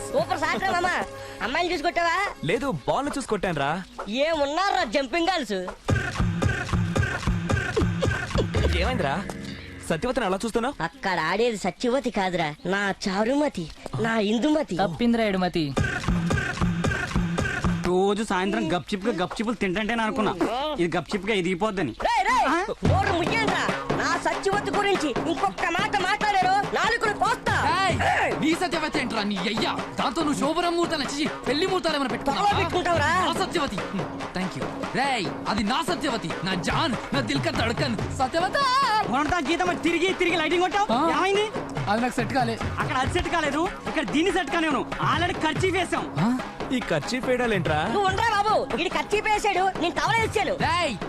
Super సాయంత్రం మామ. అమ్మాయిని చూసుకొట్టావా? లేదు, బాల్ చూసి కొట్టాను రా. ఏమున్నారా జంపింగ్ గర్ల్స్. ఏమైందిరా సత్యవతిని అలా చూస్తున్నావు? అక్కడ ఆడేది సత్యవతి కాదురా, నా చారుమతి, నా ఇందుమతి. తప్పిందిరా ఎడుమతి. రోజు సాయంత్రం గప్చిప్పులు తింటే అనుకున్నా ఇది గప్చిప్గా ఎదిగిపోద్దని. నా సత్యవతి గురించి ఇంకొక మాట మాట్లాడారు నాలుగులు పోస్తా. నీ సత్యవతి ఏంట్రా నీ అయ్యా? దాంతో నువ్వు శోభనం ముహూర్తాలు నచ్చి పెళ్లి ముహూర్తాలు ఏమైనా పెట్టుకుంటావురా? నా సత్యవతి. థ్యాంక్ యూ రేయ్, అది నా సత్యవతి, నా జాన్, నా దిల్క ధడకన్ సత్యవతి. గీతం తిరిగి లైటింగ్ కొట్టావు, ఏమైంది? అది నాకు సెట్ కాలే. అక్కడ అది సెట్ కాలేదు, ఇక్కడ దీన్ని సెట్ కానే ఆల్రెడీ ఖర్చు వేసాం. ఈ ఖర్చు పేడాలేంట్రా? నువ్వు ఉండరా బాబు, ఇది ఖర్చు వేసాడు, నేను టవల్ వేసాను.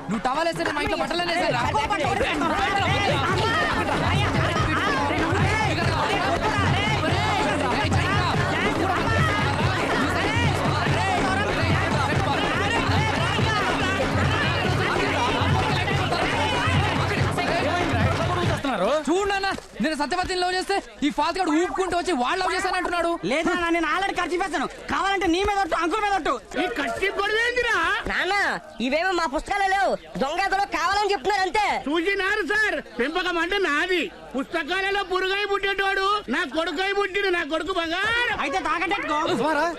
నువ్వు టవల్ వేస్తే మా ఇంట్లో బట్టలు చూడన్నా, నేను సత్యవతిని లవ్ చేస్తే ఈ ఫాత్ గడు ఊపుకుంటూ వచ్చి వాళ్ళు లవ్ చేశానంటున్నాడు. లేదా నేను ఆల్రెడీ ఖర్చు వేసాను, కావాలంటే నీ మీద అంకుల్ మీద ఈ కట్టి పడలేదురా నాన్న. ఇవేమో మా పుస్తకాలు లేవు, దొంగలో కావాలని చెప్తున్నారు అంతే. చూసినారు సార్, పెంపకం అంటే నాది. పుస్తకాలలో పురుగై పుట్టేటోడు నా కొడుకై పుట్టిడు, నా కొడుకు బంగారం. అయితే తాగటెట్టుకో.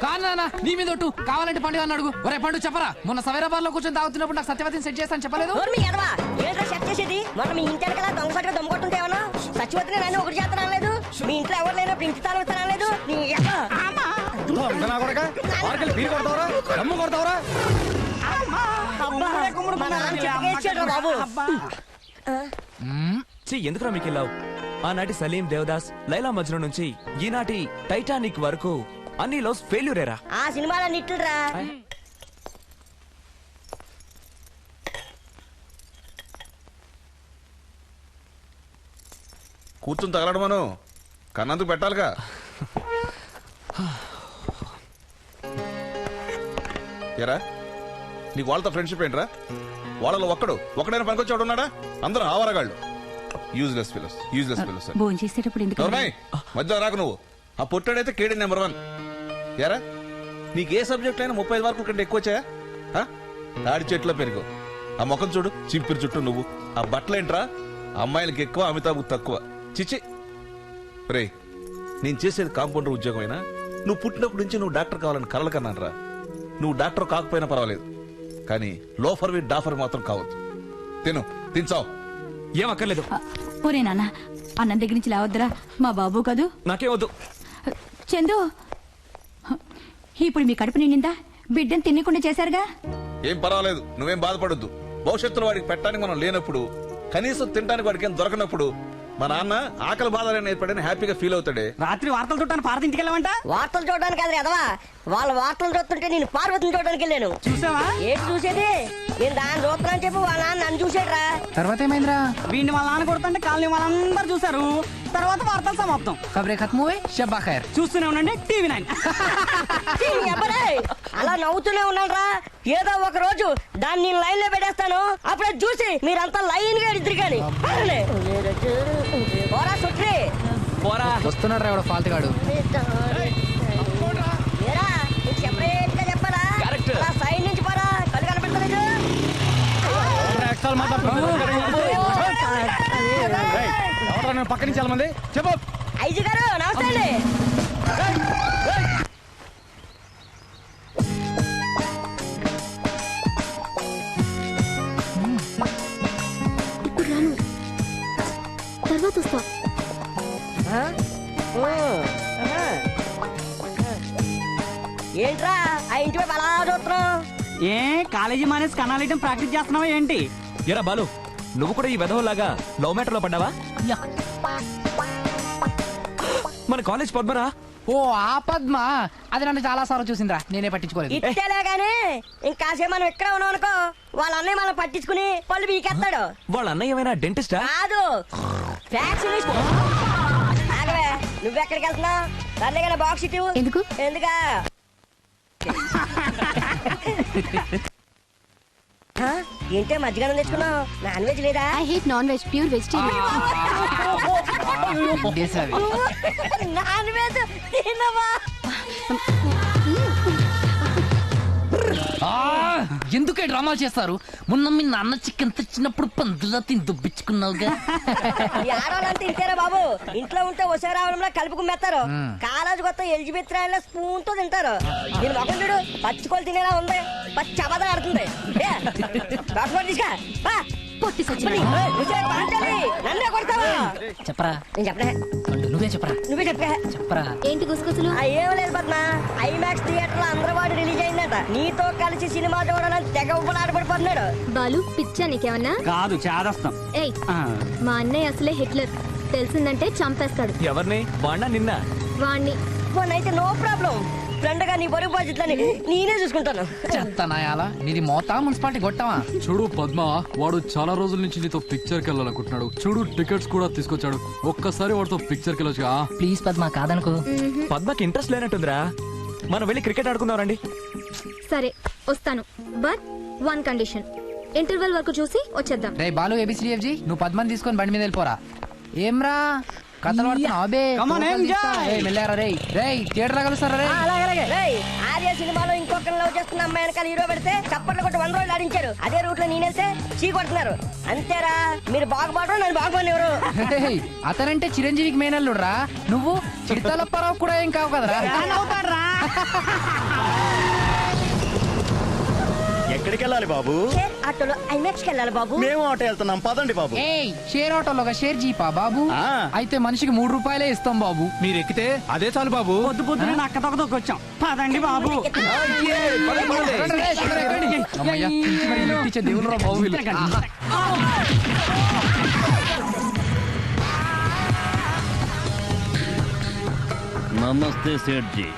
కానా నీ మీద ఒట్టు, కావాలంటే పండుగ అని అడుగు. ఒరే పండు చెప్పరా, మొన్న సైరాబాద్ లో కూర్చొని తాగుతున్నప్పుడు నాకు సత్యవతిని సెట్ చేస్తాను చెప్పలేదు? సెట్ చేసేది మొన్న మీ ఇంటి కదా దొంగ సట్టుగా దొంగకొట్టుంటే ఏమన్నా సత్యవతిని నన్ను ఒకటి చేస్తాను అనలేదు. మీ ఇంట్లో ఎవరు లేనప్పుడు ఇంటి తాను వస్తాను అనలేదు. ఎందుకురా మీకు వెళ్ళావు? ఆనాటి సలీం దేవదాస్, లైలా మజ్ను నుంచి ఈనాటి టైటానిక్ వరకు అన్ని లవ్స్ ఫెయిల్యూరేరా. ఆ సినిమాలన్నిట్లురా. కూర్చుని తగలడు మనం కన్నందుకు పెట్టాలిగా. ఏరా నీకు వాళ్ళతో ఫ్రెండ్షిప్ ఏంట్రా? వాళ్ళలో ఒక్కడైనా పనికొచ్చాడు ఉన్నాడా? అందరూ ఆవరగాళ్ళు. Useless fellows. మధ్యలో రాకు నువ్వు. ఆ పొట్టాడైతే కేడీ నెంబర్ 1. ఏరా నీకు ఏ సబ్జెక్ట్ అయినా 35 మార్కుల కంటే ఎక్కువ వచ్చాయా? తాడి చెట్లో పెరుగు. ఆ ముఖం చూడు, చింపిరి చుట్టూ నువ్వు. ఆ బట్టలేంట్రా? అమ్మాయిలకి ఎక్కువ, అమితాబ్ తక్కువ. చిచ్చి రే, నేను చేసేది కాంపౌండర్ ఉద్యోగం అయినా నువ్వు పుట్టినప్పటి నుంచి నువ్వు డాక్టర్ కావాలని కలలు కన్నాను రా. నువ్వు డాక్టర్ కాకపోయినా పర్వాలేదు, కానీ లోఫర్ విత్ డాఫర్ మాత్రం కావద్దు. తినచావు. ఏం అక్కర్లేదు. ఒరే నాన్న, అన్నం దగ్గర నుంచి లేవద్దురా, మా బాబు కదూ. నాకే వద్దు. చందు, ఇప్పుడు మీ కడుపు నిండిందా? బిడ్డను తినకుండా చేశారుగా. ఏం పర్వాలేదు, నువ్వేం బాధపడొద్దు. భవిష్యత్తులో వాడికి పెట్టడానికి మనం లేనప్పుడు, కనీసం తినడానికి వాడికి ఏం దొరకనప్పుడు మా నాన్న ఆకలి బాధలని ఏర్పడని హ్యాపీగా ఫీల్ అవుతాడే. రాత్రి వార్తలు చూడటానికి పార్వతి ఇంటికి వెళ్ళామంట. వార్తలు చూడడానికి కాదు కదవా, వాళ్ళ వార్తలు చూస్తుంటే నేను పార్వతిని చూడడానికి వెళ్ళాను. చూసావా? ఏంటి చూసేది? నేను దాన్ని చూస్తున్నా అని చెప్పి వాళ్ళ నాన్న నన్ను చూసాడు రా. తర్వాత ఏమైందిరా? వీడిని వాళ్ళ నాన్న కొడుతుంటే కాలనీ వాళ్ళందరూ చూసారు. తర్వాత వార్తలు సమాప్తం. ఖబరే ఖత్మ్ హుయ్, షబ్బా ఖైర్. చూస్తూనే ఉండండి టీవీ9. అలా నవ్వుతూనే ఉన్నాను రా. ఏదో ఒక రోజు దాన్ని నేను లైన్ లో పెట్టేస్తాను, అప్పుడే చూసి మీరంతా లైన్ గా తిరిగాని. వస్తున్నాడు రా ఫాల్ట్ గాడు. సెపరేట్ గా చెప్పరా? సైడ్ నుంచి పోరా, కళ్ళు కనపడతలేదు. పక్క నుంచి చాలా మంది చెప్పు. ఐజీ గారు నమస్తే అండి. ఇప్పుడు రాను, తర్వాత వస్తా. ఏంట్రా ఆ ఇంటి వైపు అలా చూస్తున్నావు? ఏ కాలేజీ మానేసి కనాలిటం ప్రాక్టీస్ చేస్తున్నావా ఏంటి? ఎరా బాలు, నువ్వు కూడా ఈ వెధవలాగా లవ్ మ్యాటర్ లో పడ్డావా? మన కాలేజ్ పద్మరా. ఓ ఆ పద్మ, అది నన్ను చాలా సార్లు చూసిందిరా, నేనే పట్టించుకోలేదు. ఇచ్చేలే గానీ ఇంకాసేపు మనం ఇక్కడ ఉన్నాం అనుకో, వాళ్ళ అన్నయ్య మనం పట్టించుకుని పళ్ళు బీకేస్తాడు. వాళ్ళ అన్నయ్య ఏమైనా డెంటిస్టా? కాదు, ఫ్యాక్షనిస్ట్. ఆగవే, నువ్వెక్కడికి వెళ్తున్నావు? సర్లేగా బాక్స్ ఇటు. ఎందుకు? ఎందుకా? ఏంటే మధ్యగానం తెచ్చుకున్నావు? నాన్ వెజ్ లేదా? I hate non veg, pure vegetarian. Non veg తినవా? ఎందుకే డ్రామాలు చేస్తారు? మొన్న మీ నాన్న చికెన్ తెచ్చినప్పుడు పందులా తిని దుబ్బించుకున్నావుగా. ఈ ఆడవాళ్ళంతా ఇంతేరా బాబు. ఇంట్లో ఉంటే ఒసే రావడంలో కలుపు కుమ్మేస్తారు. కాలేజీ కొత్త ఎలిజబెత్ రాయల స్పూన్ తో తింటారు. దీని మొఖం చూడు, పచ్చికోలు తినేలా ఉంది. పచ్చి అబద్ధం ఆడుతుంది. తీసుకా పొట్టి సచ్చినోడా. నన్నే కొడతావా? చెప్పరా, నేను చెప్పలే. నువ్వే చెప్పరా. నువ్వే చెప్పా. చెప్పరా. ఏంటి గుసగుసలు? ఏం లేదు పద్మ. ఐమాక్స్ థియేటర్ లో అందరవాడు రిలీజ్ అయిందట. నీతో కలిసి సినిమా చూడాలని తెగ ఆడపడిపోతున్నాడు. బాలు పిచ్చా నీకేమన్నా? కాదు చేదస్తాం. ఏయ్, మా అన్నయ్య అసలే హిట్లర్. తెలిసిందంటే చంపేస్తాడు. ఎవరిని? వాడినా నిన్న? వాణ్ణి. అయితే నో ప్రాబ్లం. ఫ్రెండ్ గా నీ బరువు బాధ్యతలని నేనే చూసుకుంటాను. చెత్తనాయాల నీది మోతా మున్సిపాలిటీ కొట్టావా? చూడు పద్మ, వాడు చాలా రోజుల నుంచి నీతో పిక్చర్కి వెళ్ళాలనుకుంటున్నాడు. చూడు టికెట్స్ కూడా తీసుకొచ్చాడు. ఒక్కసారి వాడితో పిక్చర్కి వెళ్ళొచ్చుగా. ప్లీజ్ పద్మ, కాదనుకో. పద్మకి ఇంట్రెస్ట్ లేనట్టుందిరా. మనం వెళ్ళి క్రికెట్ ఆడుకుందాం రండి. సరే వస్తాను, బట్ 1 కండిషన్. ఇంటర్వెల్ వరకు చూసి వచ్చేద్దాం. రే బాలు, ABCDFG, నువ్వు పద్మని తీసుకొని బండి మీద వెళ్ళిపోరా. ఏమ్రా కథలు పడుతున్నావు? అబే మెల్లారా. రే రే థియేటర్ కలుస్తారా? రే ఆర్య సినిమాలో ఇంకొకరిని లవ్ చేస్తున్న అమ్మాయి వెనకాల హీరో పెడితే చప్పట్లు కొట్టి 100 రోజులు ఆడించారు. అదే రూట్ లో నేనైతే చీ కొడుతున్నారు. అంతేరా, మీరు బాగుపడరు, నన్ను బాగుపడేవారు. అతనంటే చిరంజీవికి మేనల్లుడు రా. నువ్వు చిరుతలప్పారావు కూడా ఏం కావు కదరా. ఎక్కడికి వెళ్ళాలి బాబు? ఆటోలో ఐమాక్స్ వెళ్ళాలి బాబు. మేము ఆటో వెళ్తున్నాం, పదండి బాబు. షేర్ ఆటోలోగా షేర్ జీపా బాబు? అయితే మనిషికి 3 రూపాయలే ఇస్తాం బాబు. మీరు ఎక్కితే అదే చాలు బాబు. పొద్దు పొద్దున నక్క తొక్కదొక్కొచ్చాం. పదండి బాబు. దేవుడు బాబు వీళ్ళు. నమస్తే సేట్జీ.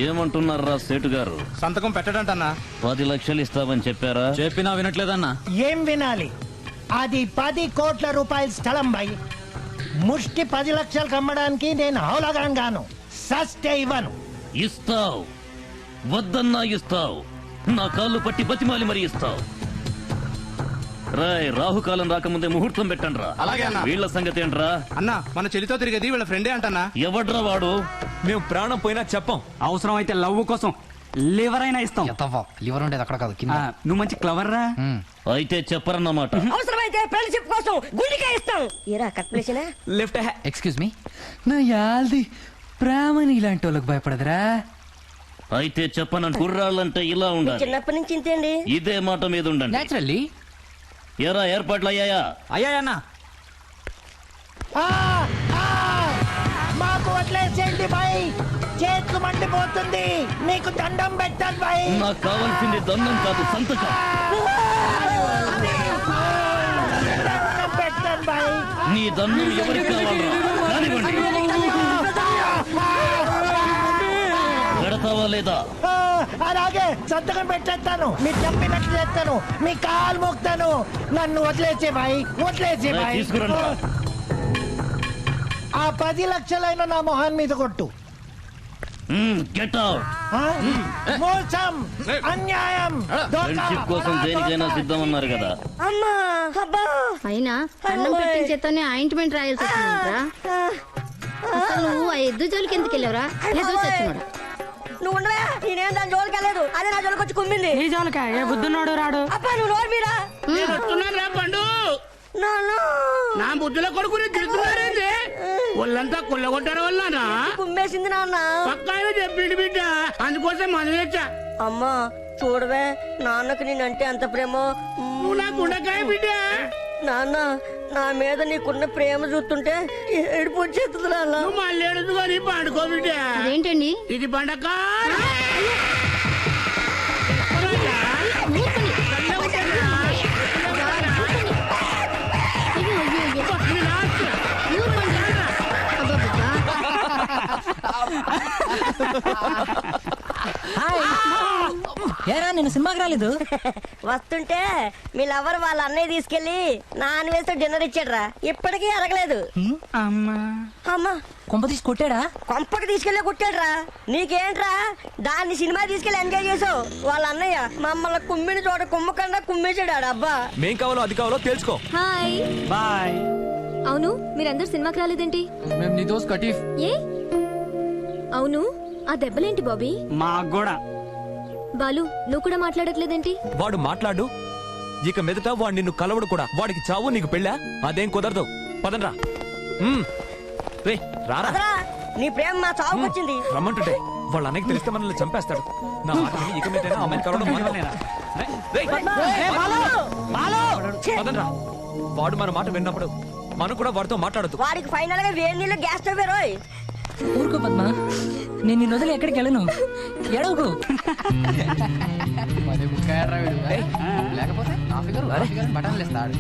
ఏమంటున్నారా సేటు గారు? సంతకం పెట్టడంటన్నా. 10 లక్షలు ఇస్తామని చెప్పారా? చెప్పినా వినట్లేదన్నా. ఏం వినాలి? అది 10 కోట్ల రూపాయల స్థలం బై. ముష్టి 10 లక్షలకు అమ్మడానికి నేను హౌలగాను సస్తే ఇవ్వను. ఇస్తావు, వద్దన్నా ఇస్తావు. నా కాళ్ళు పట్టి బతిమాలి మరి ఇస్తావు. రాయ్, రాహుకాలం రాకముందే ముహూర్తం పెట్టండి రా. అలాగే అన్న. వీళ్ళ సంగతి ఏంట్రా? అన్నా, మన చెల్లితో తిరిగేది వీళ్ళ ఫ్రెండే అంటన్నా. ఎవడ్రా వాడు? మేము ప్రాణం పోయినా చెప్పం. అవసరం అయితే లవ్ కోసం లివర్ అయినా ఇస్తాం. లివర్ ఉండేది అక్కడ కాదు, కింద. నువ్వు మంచి క్లవర్ రా. అయితే చెప్పరన్నమాట. అవసరమైతే ఫ్రెండ్షిప్ కోసం గుండెకాయ ఇస్తాం. ఏరా కట్లేసినా లెఫ్ట్. ఎక్స్క్యూజ్ మీ, నా యాల్ది ప్రేమని ఇలాంటి వాళ్ళకి భయపడదురా. అయితే చెప్పనండి. కుర్రాళ్ళంటే ఇలా ఉండాలి. చిన్నప్పటి నుంచి ఇంతేండి. ఇదే మాట మీద ఉండండి. నేచురల్లీ. ఎరా ఏర్పాట్లు అయ్యాయా? అయ్యాయన్నా. మాకు వదిలేసేయండి బాయ్, చేతులు మండిపోతుంది. మీకు దండం పెట్టాలి బాయ్. నాకు కావాల్సింది దండం కాదు, సంతకం. దండం పెట్టాలి బాయ్. నీ దండం ఎవరికి కావాలరా? కానివ్వండి. పెడతావా లేదా? అలాగే సంతకం పెట్టేస్తాను. మీరు చెప్పినట్లు చేస్తాను. మీ కాలు మోపుతాను. నన్ను వదిలేసే బాయ్, వదిలేసే బాయ్. తీసుకురండి. ఆ 10 లక్షలైన నా మొహాన్ మీద కొట్టు. Get out. మోసం, అన్యాయం, ఫ్రెండ్షిప్ కోసం దేనికైనా సిద్ధం అన్నారు కదా. అమ్మా అబ్బా. అయినా అన్నం పెట్టిన చేత్తోనే ఆయింట్మెంట్ రాయాల్సి వచ్చిందా? అసలు నువ్వు ఆ ఎద్దు జోలికి ఎందుకు వెళ్ళావురా? ఏదో చచ్చినాడు. నువ్వు ఉండవే, నేనేం దాని జోలికి వెళ్ళలేదు. అదే నా జోలికి వచ్చి కుమ్మింది. నీ జోలికా? ఏ బుద్ధున్నాడు రాడు. అబ్బా నువ్వు నోరు మీరా. వస్తున్నాను రా పండు. నా బుద్ధుల కొడుకుని తిరుగుతున్నారేంటి? ఒళ్ళంతా కొల్లగొట్టారు వల్లనా? కుమ్మేసింది నాన్న. పక్కాయన చెప్పింది బిడ్డ, అందుకోసం మనం తెచ్చా. అమ్మా చూడవే, నాన్నకి నేనంటే అంత ప్రేమ. నువ్వు నా గుండెకాయ బిడ్డ. నాన్న, నా మీద నీకున్న ప్రేమ చూస్తుంటే ఏడుపు వచ్చేస్తుంది నాన్న. నువ్వు మళ్ళీ ఎడుచుకొని పండుకో బిడ్డ. అదేంటండి? ఇది పండగ. ఏరా నేను సినిమాకి రాలేదు. వస్తుంటే మీ లవర్ వాళ్ళ అన్నయ్య తీసుకెళ్లి నాన్ వేస్తే డిన్నర్ ఇచ్చాడ్రా. ఇప్పటికీ అరగలేదు. అమ్మా కొంప తీసి కొట్టాడా? కొంపకి తీసుకెళ్లే కొట్టాడ్రా. నీకేంట్రా, దాన్ని సినిమా తీసుకెళ్లి ఎంజాయ్ చేసావు. వాళ్ళ అన్నయ్య మమ్మల్ని కుమ్మిని చోట కుమ్మకుండా కుమ్మేసాడు. అబ్బా మేం కావాలో అది కావాలో తెలుసుకో. Hi bye. అవును, మీరందరు సినిమాకి రాలేదేంటి? మేము నీ దోస్త్ కటీఫ్. ఏ అవును, ఆ దెబ్బలేంటి బాబీ? మాకు కూడా బాలు నువ్వు కూడా మాట్లాడట్లేదేంటి? వాడు మాట్లాడు, ఇక మీదట వాడు నిన్ను కలవడు కూడా. వాడికి చావు, నీకు పెళ్ళా? అదేం కుదరదు. పదండ్రా. రే రారా. నీ ప్రేమ మా చావుకొచ్చింది. రమ్మంటుంటే వాళ్ళ అన్నకి తెలిస్తే మనల్ని చంపేస్తాడు. నా మాట విని ఇక మీద అమ్మాయిని కలవడం మానేరా. పదండ్రా. వాడు మన మాట విన్నప్పుడు మనం కూడా వాడితో మాట్లాడదు. వాడికి ఫైనల్ గా వేడి నీళ్ళు గ్యాస్ స్టవ్ రోయ్. ఊరుకో పద్మ, నేను నిన్ను వదిలి ఎక్కడికి వెళ్ళను. ఎడవకు. లేకపోతే నా ఫిగర్ బటన్లు ఇస్తాడు.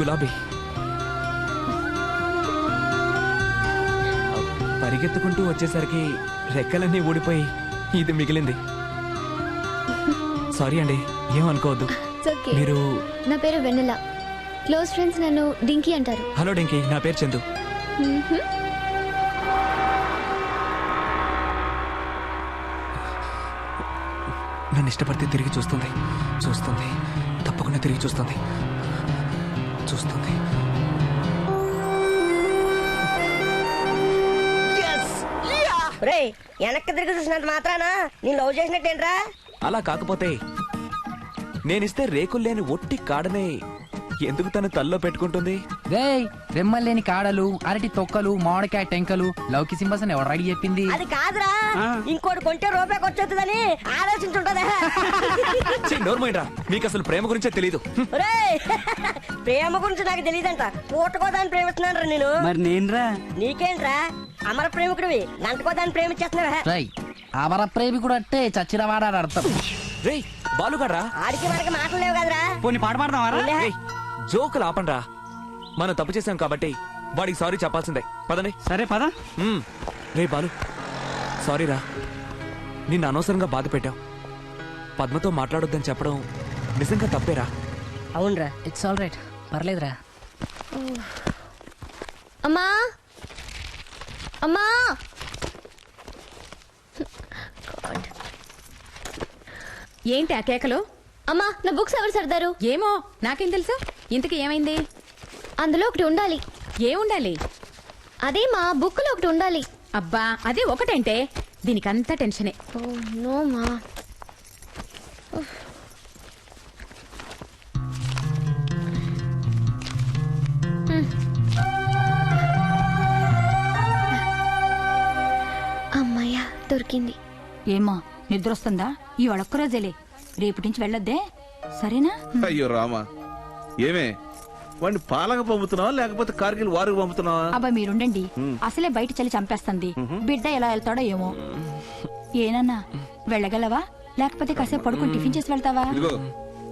గులాబీ పరిగెత్తుకుంటూ వచ్చేసరికి రెక్కలన్నీ ఊడిపోయి ఇది మిగిలింది. సారీ అండి, ఏమనుకోవద్దు. మీరు? నా పేరు వెన్నెల. క్లోజ్ ఫ్రెండ్స్ నన్ను డింకీ అంటారు. హలో డింకీ, నా పేరు చందు. నన్ను ఇష్టపడితే తిరిగి చూస్తుంది, తప్పకుండా తిరిగి చూస్తుంది. వెనక్కి తిరిగి చూసినంత మాత్రాన నేను లవ్ చేసినట్టేంట్రా? అలా కాకపోతే నేనిస్తే రేకుల్లేని ఒట్టి కాడనే ఎందుకు తను తల్లో పెట్టుకుంటుంది? రేయ్, రెమ్మల్లేని కాడలు, అరటి తొక్కలు, మామిడికాయ టెంకలు, లౌకి సింబల్స్ అని ఎవరు రెడీ చెప్పింది? అది కాదురా, ఇంకోటి కొంటే రూపాయికి వచ్చేస్తుందని ఆలోచించుంటదా? నోర్మైండ్రా, మీకు అసలు ప్రేమ గురించే తెలీదు. ప్రేమ గురించి నాకు తెలియదంట. పూటకోదాన్ని ప్రేమిస్తున్నాను నేను. మరి నేనురా? నీకేంట్రా, అమర ప్రేమికుడివి, నంటకోదాన్ని ప్రేమించేస్తున్నావా? అమర ప్రేమికుడు అంటే చచ్చిన వాడాడు అర్థం. రేయ్ బాలుగాడ్రా, ఆడికి మనకి మాటలు లేవు కదరా. పోనీ పాట పాడదామా? జోకులు ఆపండ్రా. మనం తప్పు చేశాం కాబట్టి వాడికి సారీ చెప్పాల్సిందే. పదండి. సరే పద. రే బాలు, సారీరా, నిన్ను అనవసరంగా బాధ పెట్టావు. పద్మతో మాట్లాడొద్దని చెప్పడం నిజంగా తప్పేరా? అవునరా. ఇట్స్ ఆల్ రైట్, పర్లేదురా. అమ్మా అమ్మా, ఏంటి ఆ కేకలు? అమ్మా నా బుక్స్ ఎవరు సర్దారు? ఏమో నాకేం తెలుసు. ఇంతకి ఏమైంది? అందులో ఒకటి ఉండాలి. ఏముండాలి? అదే మా బుక్ లో ఒకటి ఉండాలి. అబ్బా, అదే ఒకటంటే దీనికంతా టెన్షనే. నో మా. అమ్మయ్యా, దొరికింది. ఏమో నిద్ర వస్తుందా? ఈ ఒక్కరోజేలే, రేపటి నుంచి వెళ్ళొద్దే, సరేనా? అయ్యో రామా, ఏమే వాడిని పాలక పంపుతున్నావా లేకపోతే కార్గిల్ వారికి పంపుతున్నావా? అబ్బా మీరుండండి, అసలే బయట చలి చంపేస్తుంది. బిడ్డ ఎలా వెళ్తాడో ఏమో. ఏనన్నా వెళ్ళగలవా? లేకపోతే కాసేపు పడుకుని టిఫిన్ చేసి వెళ్తావా? ఇదిగో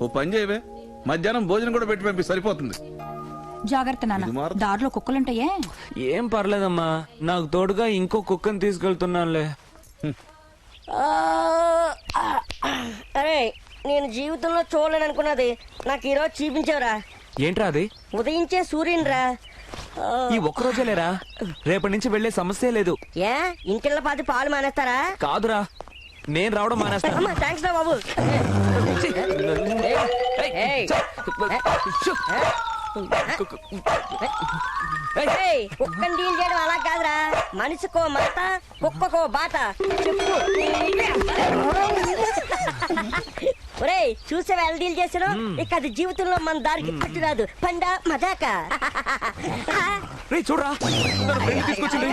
ఓ పని చేయవే, మధ్యాహ్నం భోజనం కూడా పెట్టి పంపి, సరిపోతుంది. జాగ్రత్త నాన్న, దారిలో కుక్కలుంటాయే. ఏం పర్లేదమ్మా, నాకు తోడుగా ఇంకో కుక్కని తీసుకెళ్తున్నానులే. అరే, నేను జీవితంలో చూడలేను అనుకున్నది నాకు ఈరోజు చూపించావురా. ఏంట్రా అది? ఉదయించే సూర్యునిరా. ఈ ఒక్కరోజేలేరా, రేపటి నుంచి వెళ్లే సమస్య లేదు. ఏ ఇంటిళ్ళ పాతి పాలు మానేస్తారా? కాదురా, నేను రావడం మానేస్తాను. థ్యాంక్స్ రా బాబు. కుక్కని డీల్ చేయడం అలా కాదురా, మనిషికో మాట, కుక్కకో బాట. చెప్పు. ఒరేయ్ చూసే వాళ్ళు డీల్ చేసాను ఇక అది జీవితంలో మన దారికి అట్టు రాదు పండా మజాక రే చూడరా తన ఫ్రెండ్ తీసుకొచ్చింది.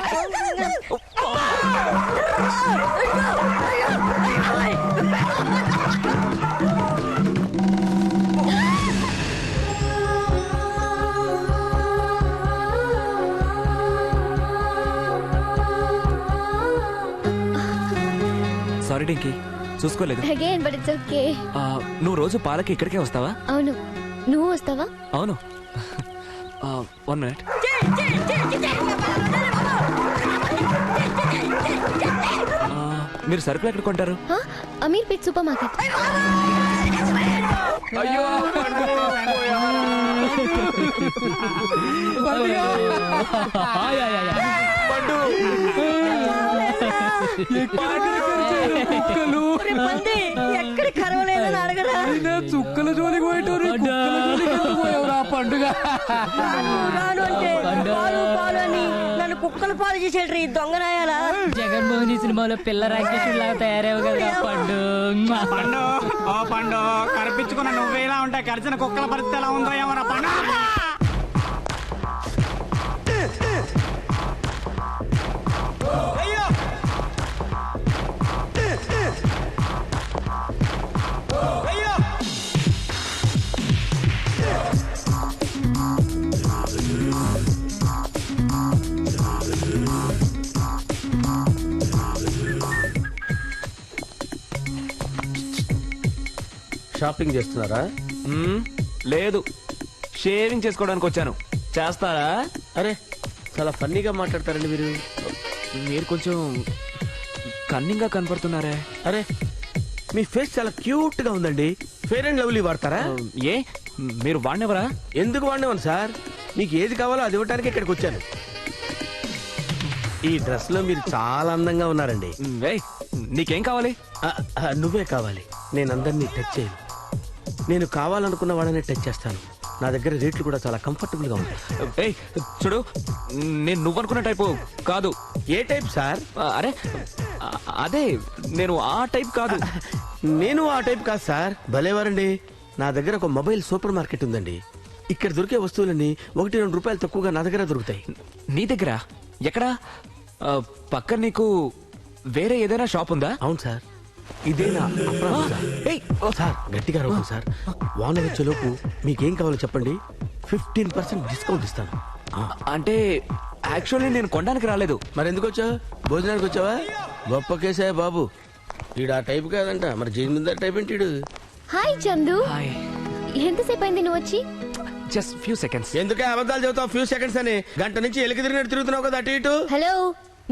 సారీ డింకి, చూసుకోలేదు. Again but it's okay. నువ్వు రోజు పాలకి ఇక్కడికే వస్తావా? అవును, నువ్వు వస్తావా? అవును. 1 minute. మీరు సరుకులు ఎక్కడ కొంటారు? అమీర్ పేట్ సూపర్ మార్కెట్. అయ్యో ఎక్కడ కరవలేదని అడగరా? చుక్కల జోలికి పోయేవరా పండుగ. రాను అంటే పాలు పాలు అని నన్ను కుక్కలు పాలు చేసేట్రీ దొంగనాయాలా. జగన్మోహన్ సినిమాలో పిల్ల రాక్షసుడు లాగా తయారేవు కదా పండు. పండు ఓ పండు కనిపించుకున్న నువ్వేలా ఉంటాయి, కరిచిన కుక్కల పరిస్థితి ఎలా ఉందో ఏమన్నా పండు. షాపింగ్ చేస్తున్నారా? లేదు, షేవింగ్ చేసుకోవడానికి వచ్చాను. చేస్తారా? అరే చాలా ఫన్నీగా మాట్లాడతారండి మీరు. మీరు కొంచెం కన్నింగ్ గా కనపడుతున్నారే. అరే మీ ఫేస్ చాలా క్యూట్ గా ఉందండి. ఫెయిర్ అండ్ లవ్లీ వాడతారా? ఏ మీరు వాడినవరా? ఎందుకు వాడినవను సార్, మీకు ఏది కావాలో అది ఇవ్వడానికి ఇక్కడికి వచ్చాను. ఈ డ్రెస్ లో మీరు చాలా అందంగా ఉన్నారండి. నీకేం కావాలి? నువ్వే కావాలి. నేను అందరినీ టచ్ చేయను. నేను కావాలనుకున్న వాళ్ళని టచ్ చేస్తాను. నా దగ్గర రేట్లు కూడా చాలా కంఫర్టబుల్ గా ఉంటాయి. చూడు, నేను నువ్వనుకున్న టైపు కాదు. ఏ టైప్ సార్? అరే అదే, నేను ఆ టైప్ కాదు. నేను ఆ టైప్ కాదు సార్. భలేవారండి, నా దగ్గర ఒక మొబైల్ సూపర్ మార్కెట్ ఉందండి. ఇక్కడ దొరికే వస్తువులన్నీ 1-2 రూపాయలు తక్కువగా నా దగ్గర దొరుకుతాయి. నీ దగ్గర ఎక్కడా? పక్కన నీకు వేరే ఏదైనా షాప్ ఉందా? అవును సార్, ఇదేనా సార్? గట్టిగా రవ్వండి సార్. వాన వచ్చేలోపు మీకేం కావాలో చెప్పండి, 15% డిస్కౌంట్ ఇస్తాను. అంటే యాక్చువల్లీ నేను కొనడానికి రాలేదు. మరి ఎందుకు వచ్చావు? భోజనానికి వచ్చావా? గొప్ప కేసా బాబు. ఈడు ఆ టైప్ కాదంట, మరి జీవిత టైప్ ఏంటి? హాయ్ చందు, ఎంతసేపు అయింది నువ్వు వచ్చి? Just few seconds. ఎందుకే అబద్ధాలు చెబుతావు? ఫ్యూ సెకండ్స్ అని గంట నుంచి ఎలికి తిరిగినట్టు తిరుగుతున్నావు కదా అటు ఇటు. హలో,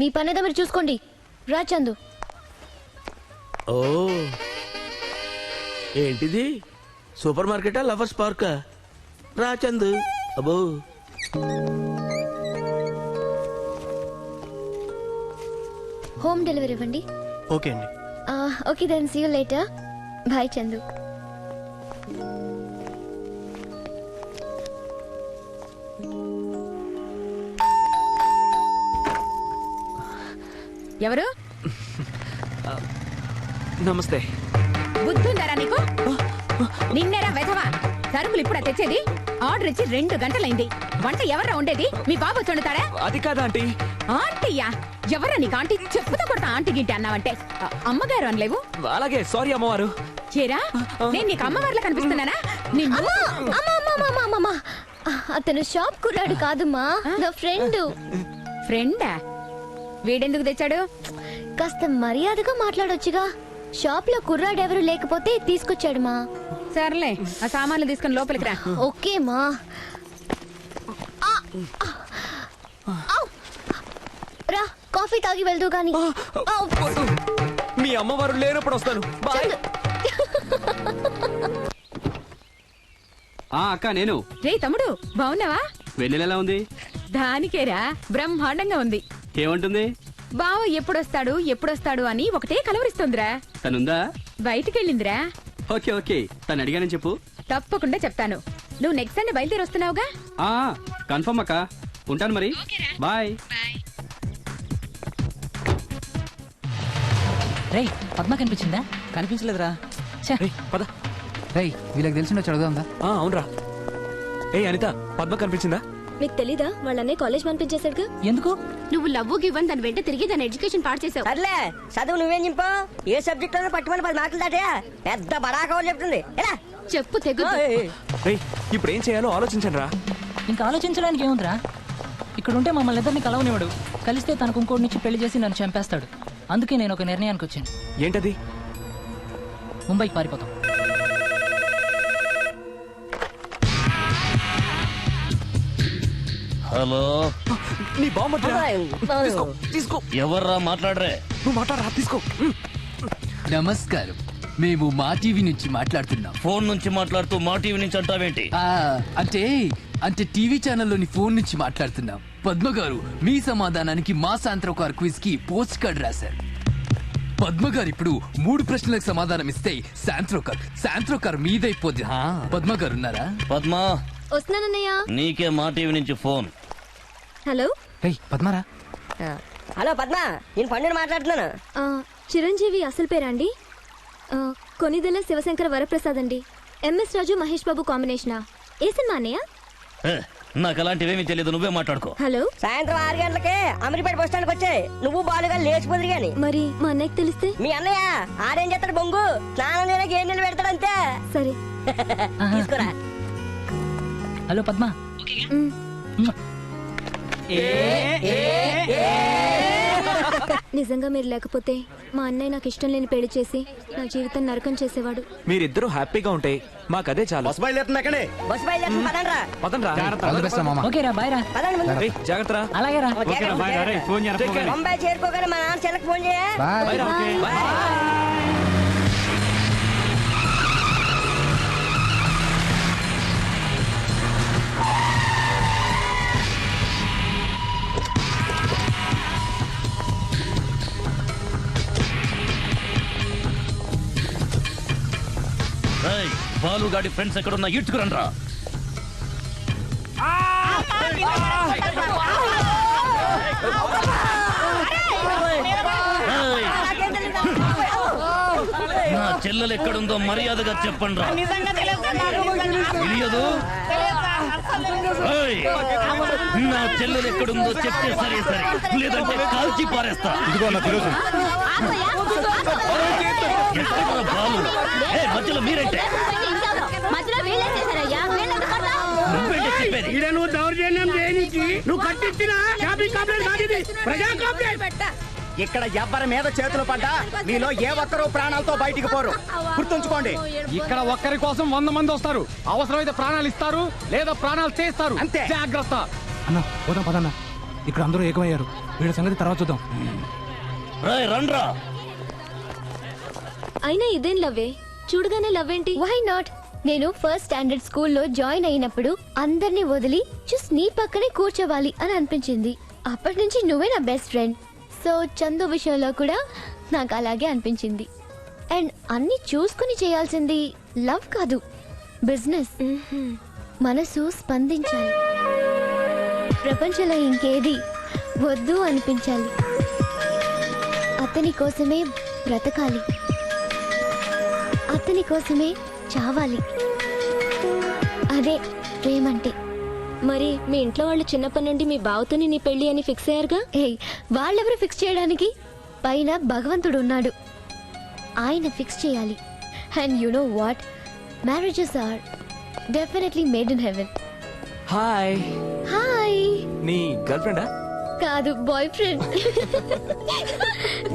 మీ పని ఏదో మీరు చూసుకోండి. రా చందు. ఓ ఏంటిది? సూపర్ మార్కెటా లవర్స్ పార్కా? రా చందు. అబ్బో హోమ్ డెలివరీ ఇవ్వండి. ఓకే అండి. Okay then see you later. Bye Chandu. ఎవరు? నమస్తే. బుద్ధుందరా నీకు? నిన్నేరా వెధవా, సరుకులు ఇప్పుడా తెచ్చేది? ఆర్డర్ ఇచ్చి 2 గంటలైంది. వంట ఎవర్రా ఉండేది? మీ బాబు వండుతాడా? అది కాదా ఆంటీ. ఆంటీయా? ఎవరా నీకు ఆంటీ? చెప్పుతో కొడతా ఆంటీ గింటి అన్నావంటే. అమ్మగారు అనలేవు? అలాగే, సారీ అమ్మవారు. చేరా, నేను నీకు అమ్మవారిలా కనిపిస్తున్నానా? అతను షాప్ కుర్రాడు కాదుమా, నా ఫ్రెండ్. ఫ్రెండా? వీడెందుకు తెచ్చాడు? కాస్త మర్యాదగా మాట్లాడొచ్చుగా. షాప్ లో కుర్రాడు ఎవరు లేకపోతే తీసుకొచ్చాడు మా. సర్లే, ఆ సామాన్లు తీసుకుని లోపలికి రా. ఓకే మా. రా, కాఫీ తాగి వెళ్దు గాని. మీ అమ్మవారు లేనప్పుడు వస్తాను. బాయ్. అక్క నేను. రే తమ్ముడు, బావున్నావా? వెన్నెల ఉంది? దానికేరా, బ్రహ్మాండంగా ఉంది. ఏమంటుంది? బావ ఎప్పుడొస్తాడు అని ఒకటే కలవరిస్తోందిరా. తనుందా? బయటికెళ్ళిందిరా. ఓకే ఓకే, తను అడిగానని చెప్పు. తప్పకుండా చెప్తాను. నువ్వు నెక్స్ట్ సండే బయలుదేరి వస్తున్నావుగా? కన్ఫర్మ్ అక్క. ఉంటాను మరి. బాయ్. రే, పద్మ కనిపించిందా? కనిపించలేదురా. పద. రేయ్ వీళ్ళకి తెలిసి చదువుందా? అవునరా. ఏ అనిత, పద్మ కనిపించిందా? మీకు తెలీదా వాళ్ళనే కాలేజ్ పంపించేశాడుగా? ఎందుకు? నువ్వు లవ్వు గివ్వని దాని వెంట తిరిగి దాని ఎడ్యుకేషన్ పాడు చేసావు. సర్లే చదువు నువ్వేం చింపో. ఏ సబ్జెక్ట్ లో పట్టుమని 10 మార్కులు దాటే పెద్ద బడాకవలు చెప్తుంది. ఎలా చెప్పు తెగు. ఇప్పుడు ఏం చేయాలో ఆలోచించండి రా. ఇంకా ఆలోచించడానికి ఏముందిరా? ఇక్కడ ఉంటే మమ్మల్ని ఇద్దరిని కలవనివాడు. కలిస్తే తనకు ఇంకోటి నుంచి పెళ్లి చేసి నన్ను చంపేస్తాడు. అందుకే నేను ఒక నిర్ణయానికి వచ్చాను. ఏంటది? ముంబైకి పారిపోతాం. హలో, నీ బామ్మర్దిరా. తీసుకో. ఎవర్రా మాట్లాడరే? నువ్వు మాట్లాడరా, తీసుకో. నమస్కారం, మేము మా టీవీ నుంచి మాట్లాడుతున్నాం. ఫోన్ నుంచి మాట్లాడుతూ మా టీవీ నుంచి అంటావేంటి? అంటే టీవీ ఛానల్లోని ఫోన్ నుంచి మాట్లాడుతున్నాం. పద్మ గారు మీ సమాధానానికి మా సాంత్రోకార్ క్విజ్ కి పోస్ట్ కార్డ్ రాశారు. పద్మ గారు ఇప్పుడు 3 ప్రశ్నలకు సమాధానం ఇస్తే శాంత్రోకార్ మీదైపోద్ది. పద్మ గారు ఉన్నారా? పద్మ వస్తున్నానన్నయ్య. నీకే మా టీవీ నుంచి ఫోన్. హలో పద్మారా? హలో పద్మ, నేను పండుని మాట్లాడుతున్నాను. చిరంజీవి అసలు పేరా అండి? కొనిదెల శివశంకర వరప్రసాద్ అండి. ఎంఎస్ రాజు మహేష్ బాబు కాంబినేషనా? ఏ సినిమా అన్నయ్య? నాకు అలాంటివేమీ తెలియదు, నువ్వే మాట్లాడుకో. హలో, సాయంత్రం 6 గంటలకే అమీర్పేట బస్ స్టాండ్కి వచ్చాయి. నువ్వు బాలుగా లేచిపోదురు గాని. మరి మా అన్నయ్యకి తెలిస్తే? మీ అన్నయ్య ఆడేం చేస్తాడు? బొంగు స్నానం చేయడానికి 7 నెలలు పెడతాడు అంతే. సరే తీసుకురా. హలో పద్మ. నిజంగా మీరు లేకపోతే మా అన్నయ్య నాకు ఇష్టం లేని పెళ్లి చేసి నా జీవితం నరకం చేసేవాడు. మీరిద్దరూ హ్యాపీగా ఉంటే మాకదే చాలు. బస్ బయలుదేరుతున్నా. బస్ బయలుదేరుతుంది, పదండ్రా. ఓకేరా, బాయ్ రా. పదండి ముందు. జాగ్రత్త. అలాగే రా. ముంబై చేరుకోగానే మా నాన్న చెల్లకు ఫోన్ చేయ. బాలుగాడి ఫ్రెండ్స్ ఎక్కడున్నా ఇడ్చుకురండి రా. నా చెల్లెలు ఎక్కడుందో మర్యాదగా చెప్పండి రా. తెలియదు? నా చెల్లెలు ఎక్కడుందో చెప్తే సరే సరే, లేదంటే కాల్చి పారేస్తా. ఇదిగో నా తెలుసు. బాలు మధ్యలో మీరంటే చెప్పేది. నువ్వు దౌర్జన్యం చేయనికి నువ్వు కట్టించిన షాపింగ్ కాంప్లెక్స్ కాదు ఇది, ప్రజా కాంప్లెక్స్. ఇక్కడ ఎవ్వరి మీద చేతులు పడ్డా మీలో ఏ ఒక్కరూ ప్రాణాలతో బయటికి పోరు, గుర్తుంచుకోండి. ఇక్కడ ఒక్కరి కోసం 100 మంది వస్తారు. అవసరమైతే ప్రాణాలు ఇస్తారు, లేదా ప్రాణాలు చేస్తారు. అంతే. జాగ్రత్త. అన్న పోదాం పదన్న, ఇక్కడ అందరూ ఏకమయ్యారు. వీళ్ళ సంగతి తర్వాత చూద్దాం. రండ్రా. అయినా ఇదేం లవ్వే? చూడగానే లవ్వేంటి? Why not? నేను ఫస్ట్ స్టాండర్డ్ స్కూల్లో జాయిన్ అయినప్పుడు అందరినీ వదిలి జస్ట్ నీ పక్కనే కూర్చోవాలి అని అనిపించింది. అప్పటి నుంచి నువ్వే నా బెస్ట్ ఫ్రెండ్. సో చందు విషయంలో కూడా నాకు అలాగే అనిపించింది. అండ్ అన్ని చూసుకుని చేయాల్సింది లవ్ కాదు, బిజినెస్. మనసు స్పందించాలి. ప్రపంచంలో ఇంకేది వద్దు అనిపించాలి. అతని కోసమే బ్రతకాలి, అతని కోసమే చావాలి. అదే ప్రేమంటే. మరి మీ ఇంట్లో వాళ్ళు చిన్నప్పటి నుండి మీ బావతోని నీ పెళ్లి అని ఫిక్స్ అయ్యారుగా? వాళ్ళెవరు ఫిక్స్ చేయడానికి? పైన భగవంతుడు ఉన్నాడు, ఆయన ఫిక్స్ చేయాలి. And you know what, marriages are definitely made in heaven. Hi. Hi. నీ గర్ల్ ఫ్రెండా? కాదు, boy friend.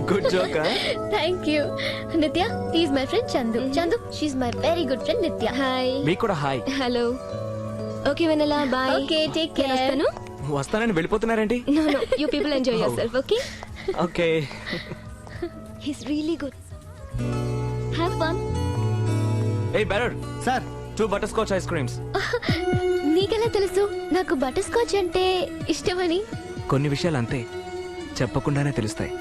Good joke. Thank you. Nithya, is my friend Chandu. Chandu, she's my very good friend Nithya. Hi. మీకు కూడా hi. Hello. Okay Vennela, bye. Okay, take care. వస్తానని వెళ్ళిపోతున్నారేంటి? No no, you people enjoy yourself. Okay okay. He is really good. Have fun. A bearer sir, 2 butterscotch ice creams. నీకెలా తెలుసు నాకు butter scotch అంటే ఇష్టమని? కొన్ని విషయాలు అంతే, చెప్పకుండానే తెలుస్తాయి.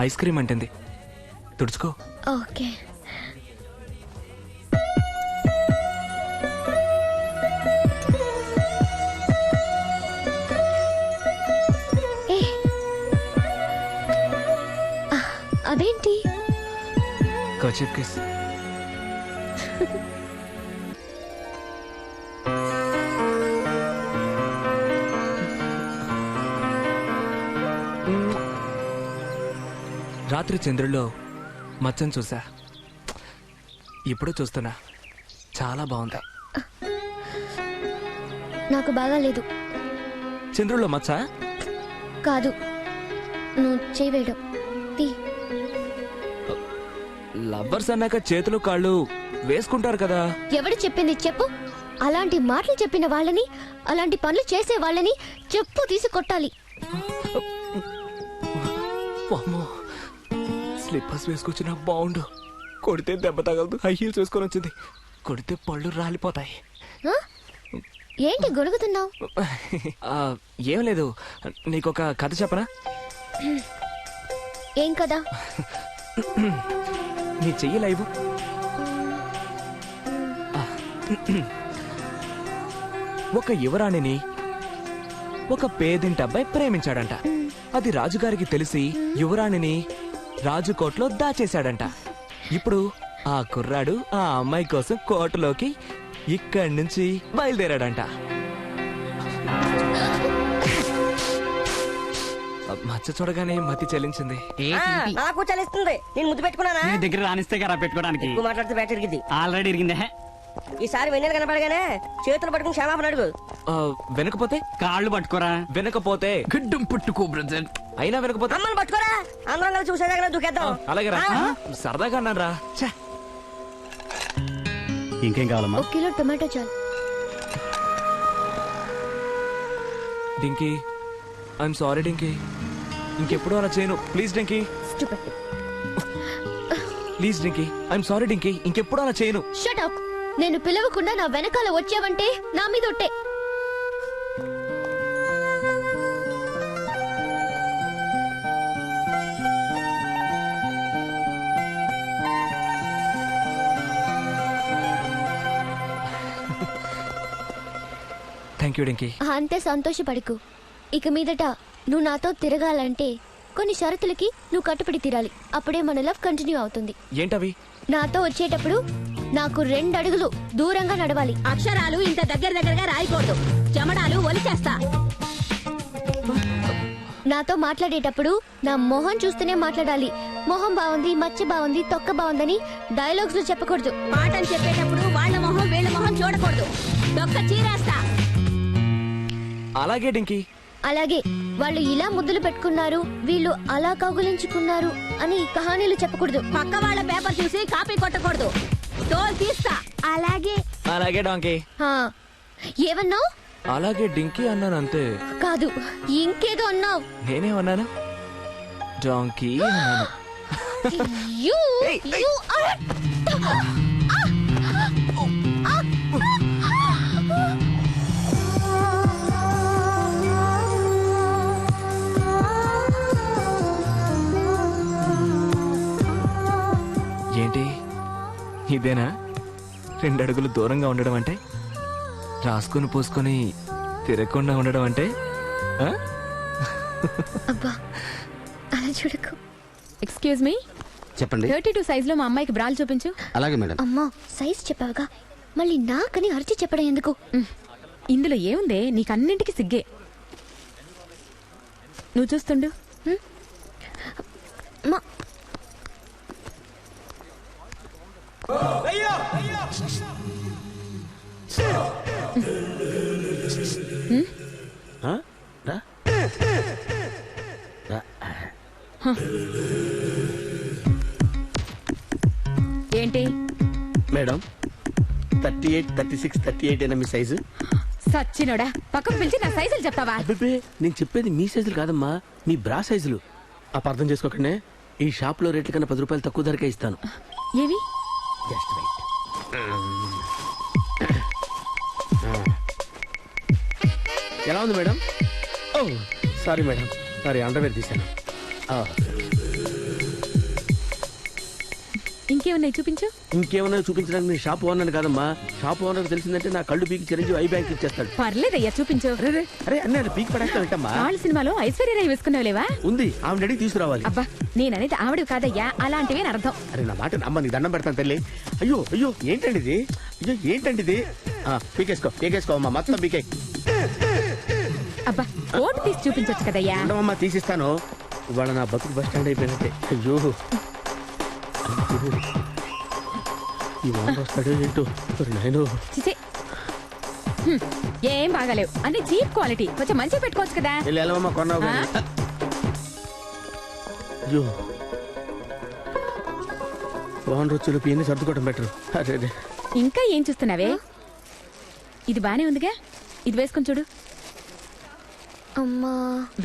ఐస్ క్రీమ్ అంటుంది, తుడుచుకో. ఓకే. అదేంటి? Kerchief kiss. రాత్రి చంద్రుల్లో మచ్చను చూసా, ఇప్పుడు చూస్తున్నా. చాలా బాగుంది. నాకు బాగా లేదు. చంద్రుల్లో మచ్చ కాదు, నువ్వు చేయవేయడం. లవ్వర్స్ అన్నాక చేతులు కాళ్ళు వేసుకుంటారు కదా. ఎవడు చెప్పింది చెప్పు? అలాంటి మాటలు చెప్పిన వాళ్ళని, అలాంటి పనులు చేసే వాళ్ళని చెప్పు తీసి కొట్టాలి. స్లిప్పర్స్ వేసుకొచ్చిన బాగుండు. కొడితే దెబ్బ తగలదు. హై హీల్స్ వేసుకొని వచ్చింది. కొడితే పళ్ళు రాలిపోతాయి. ఏంటి గొడుగుతున్నావు? ఏం లేదు, నీకొక కథ చెప్పనా? ఏం కదా? నీ చెయ్యి లైవ్. ఒక యువరాణిని ఒక పేదింటి అబ్బాయి ప్రేమించాడంట. అది రాజుగారికి తెలిసి యువరాణిని రాజుకోట్లో దాచేశాడంట. ఇప్పుడు ఆ కుర్రాడు ఆ అమ్మాయి కోసం కోటలోకి ఇక్కడి నుంచి బయలుదేరాడంట. మచ్చ చూడగానే మతి చెల్లించింది. నాకు చలిస్తుంది. నేను ముద్దు పెట్టుకున్నానా? నీ దగ్గర రానిస్తే కదా పెట్టుకోవడానికి. ఎక్కువ మాట్లాడితే బ్యాట్ ఇరిగింది. ఆల్రెడీ ఇరిగిందే. ఈసారి వెన్నెల కనపడగానే చేతులు పట్టుకుని క్షమాపణ అడుగు. వెనకపోతే కాళ్ళు పట్టుకోరా. వెనకపోతే గడ్డం పట్టుకో బ్రదర్. అయినా వెనకపోతే అమ్మని పట్టుకోరా. అందరం కలిసి చూసేదాకా దూకేద్దాం. అలాగే రా. సరదాగా అన్నాను రా. ఇంకేం కావాలమ్మా? 1 కిలో టొమాటో చాలు. Dinky, I'm sorry Dinky. ఇంకెప్పుడు అలా చేయను. Please Dinky. Please Dinky, I'm sorry Dinky. ఇంకెప్పుడు అలా చేయను. Shut up. నేను పిలవకుండా నా వెనకాల వచ్చావంటే నా మీద ఒట్టే. Thank you Dinky. అంతే సంతోషపడకు. ఇక మీదట నువ్వు నాతో తిరగాలంటే కొన్ని షరతులకి నువ్వు కట్టుబడి తీరాలి. అప్పుడే మన లవ్ కంటిన్యూ అవుతుంది. ఏంటవి? నాతో వచ్చేటప్పుడు నాకు 2 అడుగులు దూరంగా నడవాలి. అక్షరాలు ఇంత దగ్గరగా రాయకూడదు. చెమడాలు ఒలిచేస్తా. నాతో మాట్లాడేటప్పుడు నా మొహం చూస్తూనే మాట్లాడాలి. మొహం బాగుంది, మచ్చ బాగుంది, తొక్క బాగుందని డైలాగ్స్ లో చెప్పకూడదు. పాఠం చెప్పేటప్పుడు వాళ్ళ మొహం వీళ్ళ మొహం చూడకూడదు. తొక్క చీరేస్తా. అలాగే డింకీ. అలాగే వాళ్ళు ఇలా ముద్దులు పెట్టుకున్నారు, వీళ్ళు అలా కౌగులించుకున్నారు అని కహానీలు చెప్పకూడదు. పక్క వాళ్ళ పేపర్ చూసి కాపీ కొట్టకూడదు. తోలు తీస్తా. అలాగే అలాగే డాంకీ. ఏమన్నావు? అలాగే డింకీ అన్నాను అంతే. కాదు, ఇంకేదో అన్నావు. నేనేమన్నాను? డాంకీ అన్నాను. ఏంటి ఇదేనా 2 అడుగులు దూరంగా ఉండడం అంటే? రాసుకొని పూసుకొని తిరగకుండా ఉండడం అంటే? అబ్బా అలా చూడకు. ఎక్స్క్యూజ్ మీ, చెప్పండి. 32 సైజ్ లో మా అమ్మాయికి బ్రాలు చూపించు. అలాగే మేడం. అమ్మా సైజ్ చెప్పావుగా, మళ్ళీ నాకని అరిచి చెప్పడం ఎందుకు? ఇందులో ఏముందే, నీకన్నింటికి సిగ్గే. నువ్వు చూస్తుండు. ఏంటి మేడం 38, 36, 38 అయినా మీ సైజు? సచ్చినోడా, పక్కకు పిలిచి నా సైజులు చెప్తావా? అబ్బే నేను చెప్పేది మీ సైజులు కాదమ్మా, మీ బ్రా సైజులు. అపార్థం చేసుకోకండి. ఈ షాప్ లో రేట్ల కన్నా 10 రూపాయలు తక్కువ ధరకే ఇస్తాను. ఏవి? Just wait. ఎలా ఉంది madam? Oh sorry madam, sorry underwear తీశాను. ఇంకేమున్నాయి చూపించు. ఇంకేమన్నా చూపించడానికి నేను షాప్ ఓనర్ కాదమ్మా. షాప్ ఓనర్ తెలిసిందంటే నా కళ్ళు పీకి చిరంజీవి ఐ బ్యాంక్ ఇచ్చేస్తాడు. పర్లేదయ్యా చూపించు. అరే అన్నీ పీకి పడేస్తాంటమ్మా. వాళ్ళ సినిమాలో ఐశ్వర్యరాయ్ వేసుకున్నావులేవా? ఉంది, ఆవిడ అడిగి తీసుకురావాలి. అబ్బా నేననేది ఆవిడ కాదయ్యా, అలాంటివే అర్థం. అరే నా మాట నమ్మ, నీకు దండం పెడతాను తల్లి. అయ్యో అయ్యో ఏంటండి ఇది, అయ్యో ఏంటండి ఇది. పీకేసుకో అమ్మా, మొత్తం పీకే. అబ్బా కోట్ తీసి చూపించొచ్చు కదయ్యా. ఉండవమ్మా, తీసిస్తాను. ఇవాళ నా బతుకు బస్ స్టాండ్ అయిపోయినట్టే. అయ్యో ఈ వాన వస్తాడో ఏంటో నేను. ఏం బాగాలేవు, అన్ని చీప్ క్వాలిటీ. కొంచెం మంచిగా పెట్టుకోవచ్చు కదా. వెళ్ళమ్మా, కొన్నావు కానీ. అయ్యో వాన రోజులు పిన్ని సర్దుకోవటం బెటర్. అరే ఇంకా ఏం చూస్తున్నావే? ఇది బానే ఉందిగా, ఇది వేసుకొని చూడు. అమ్మా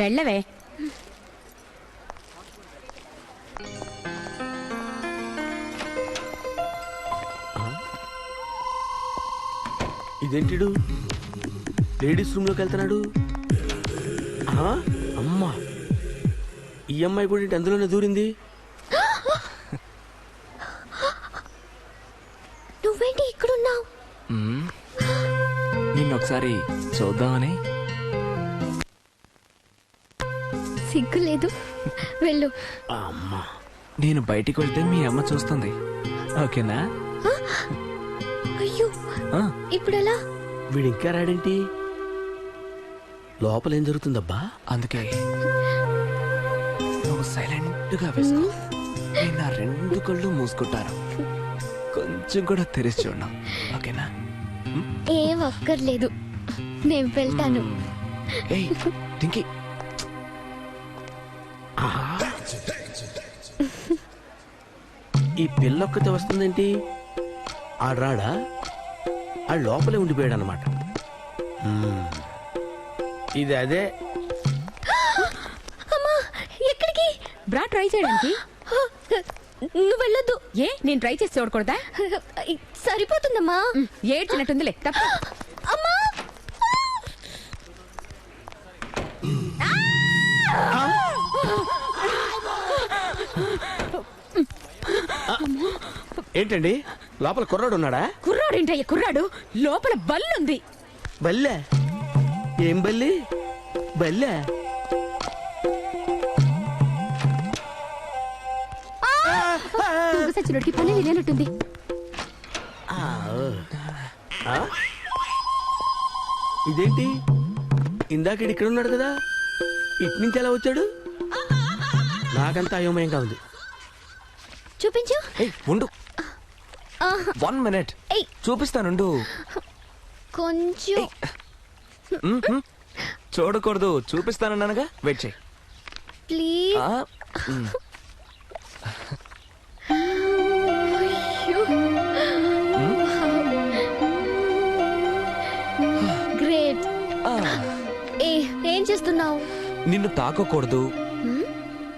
వెళ్ళవే. ఇదేంటిడు లేడీస్ రూమ్ లోకి వెళ్తున్నాడు. అమ్మా ఈ అమ్మాయి కూడా ఏంటి అందులోనే దూరింది. నువ్వేంటి ఇక్కడున్నావు? నిన్నొకసారి చూద్దామని. సిగ్గు లేదు, వెళ్ళు. అమ్మా నేను బయటికి వెళ్తే మీ అమ్మ చూస్తుంది, ఓకేనా? అయ్యో ఇప్పుడు ఎలా? వీడు ఇంకా రాడేంటి? లోపల ఏం జరుగుతుందబ్బా? అందుకే నువ్వు సైలెంట్ గా వేసుకో. నేను నా 2 కళ్ళు మూసుకుంటాను, కొంచెం కూడా తెరిచి చూడను, ఓకేనా? ఏం అక్కర్లేదు, నేను వెళ్తాను. ఏయ్ టింకీ, ఈ పిల్లొక్కతే వస్తుందేంటి? ఆడ్రాడా? ఆ లోపలే ఉండిపోయాడు అనమాట. ఇది అదే. ఎక్కడికి? బ్రా ట్రై చేయడానికి. నువ్వు వెళ్ళొద్దు. ఏ నేను ట్రై చేసి చూడకూడదా? సరిపోతుందమ్మా. ఏడ్చినట్టుందిలే, తప్ప. అమ్మా ఏంటండి లోపల కుర్రాడు ఉన్నాడా? కుర్రాడు ఏంటయ్య కుర్రాడు? లోపల బల్లుంది. బల్లె? ఏం బల్లి? బల్లె? సచ్చినోడికి పని వినేనట్టుంది. ఇదేంటి ఇందాక ఇక్కడ ఉన్నాడు కదా, ఇటు నుంచి ఎలా వచ్చాడు? నాకంతా అయోమయంగా ఉంది. చూపించు. ఉండు 1 minute చూపిస్తానుండు. కొంచెం చూడకూడదు, చూపిస్తానన్నానుగా, వెయిట్ చేయి ప్లీజ్. గ్రేట్. ఏం చేస్తున్నావు? నిన్ను తాకకూడదు,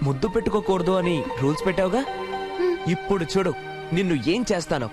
ముద్దు పెట్టుకోకూడదు అని రూల్స్ పెట్టావుగా. ఇప్పుడు చూడు నిన్ను ఏం చేస్తాను.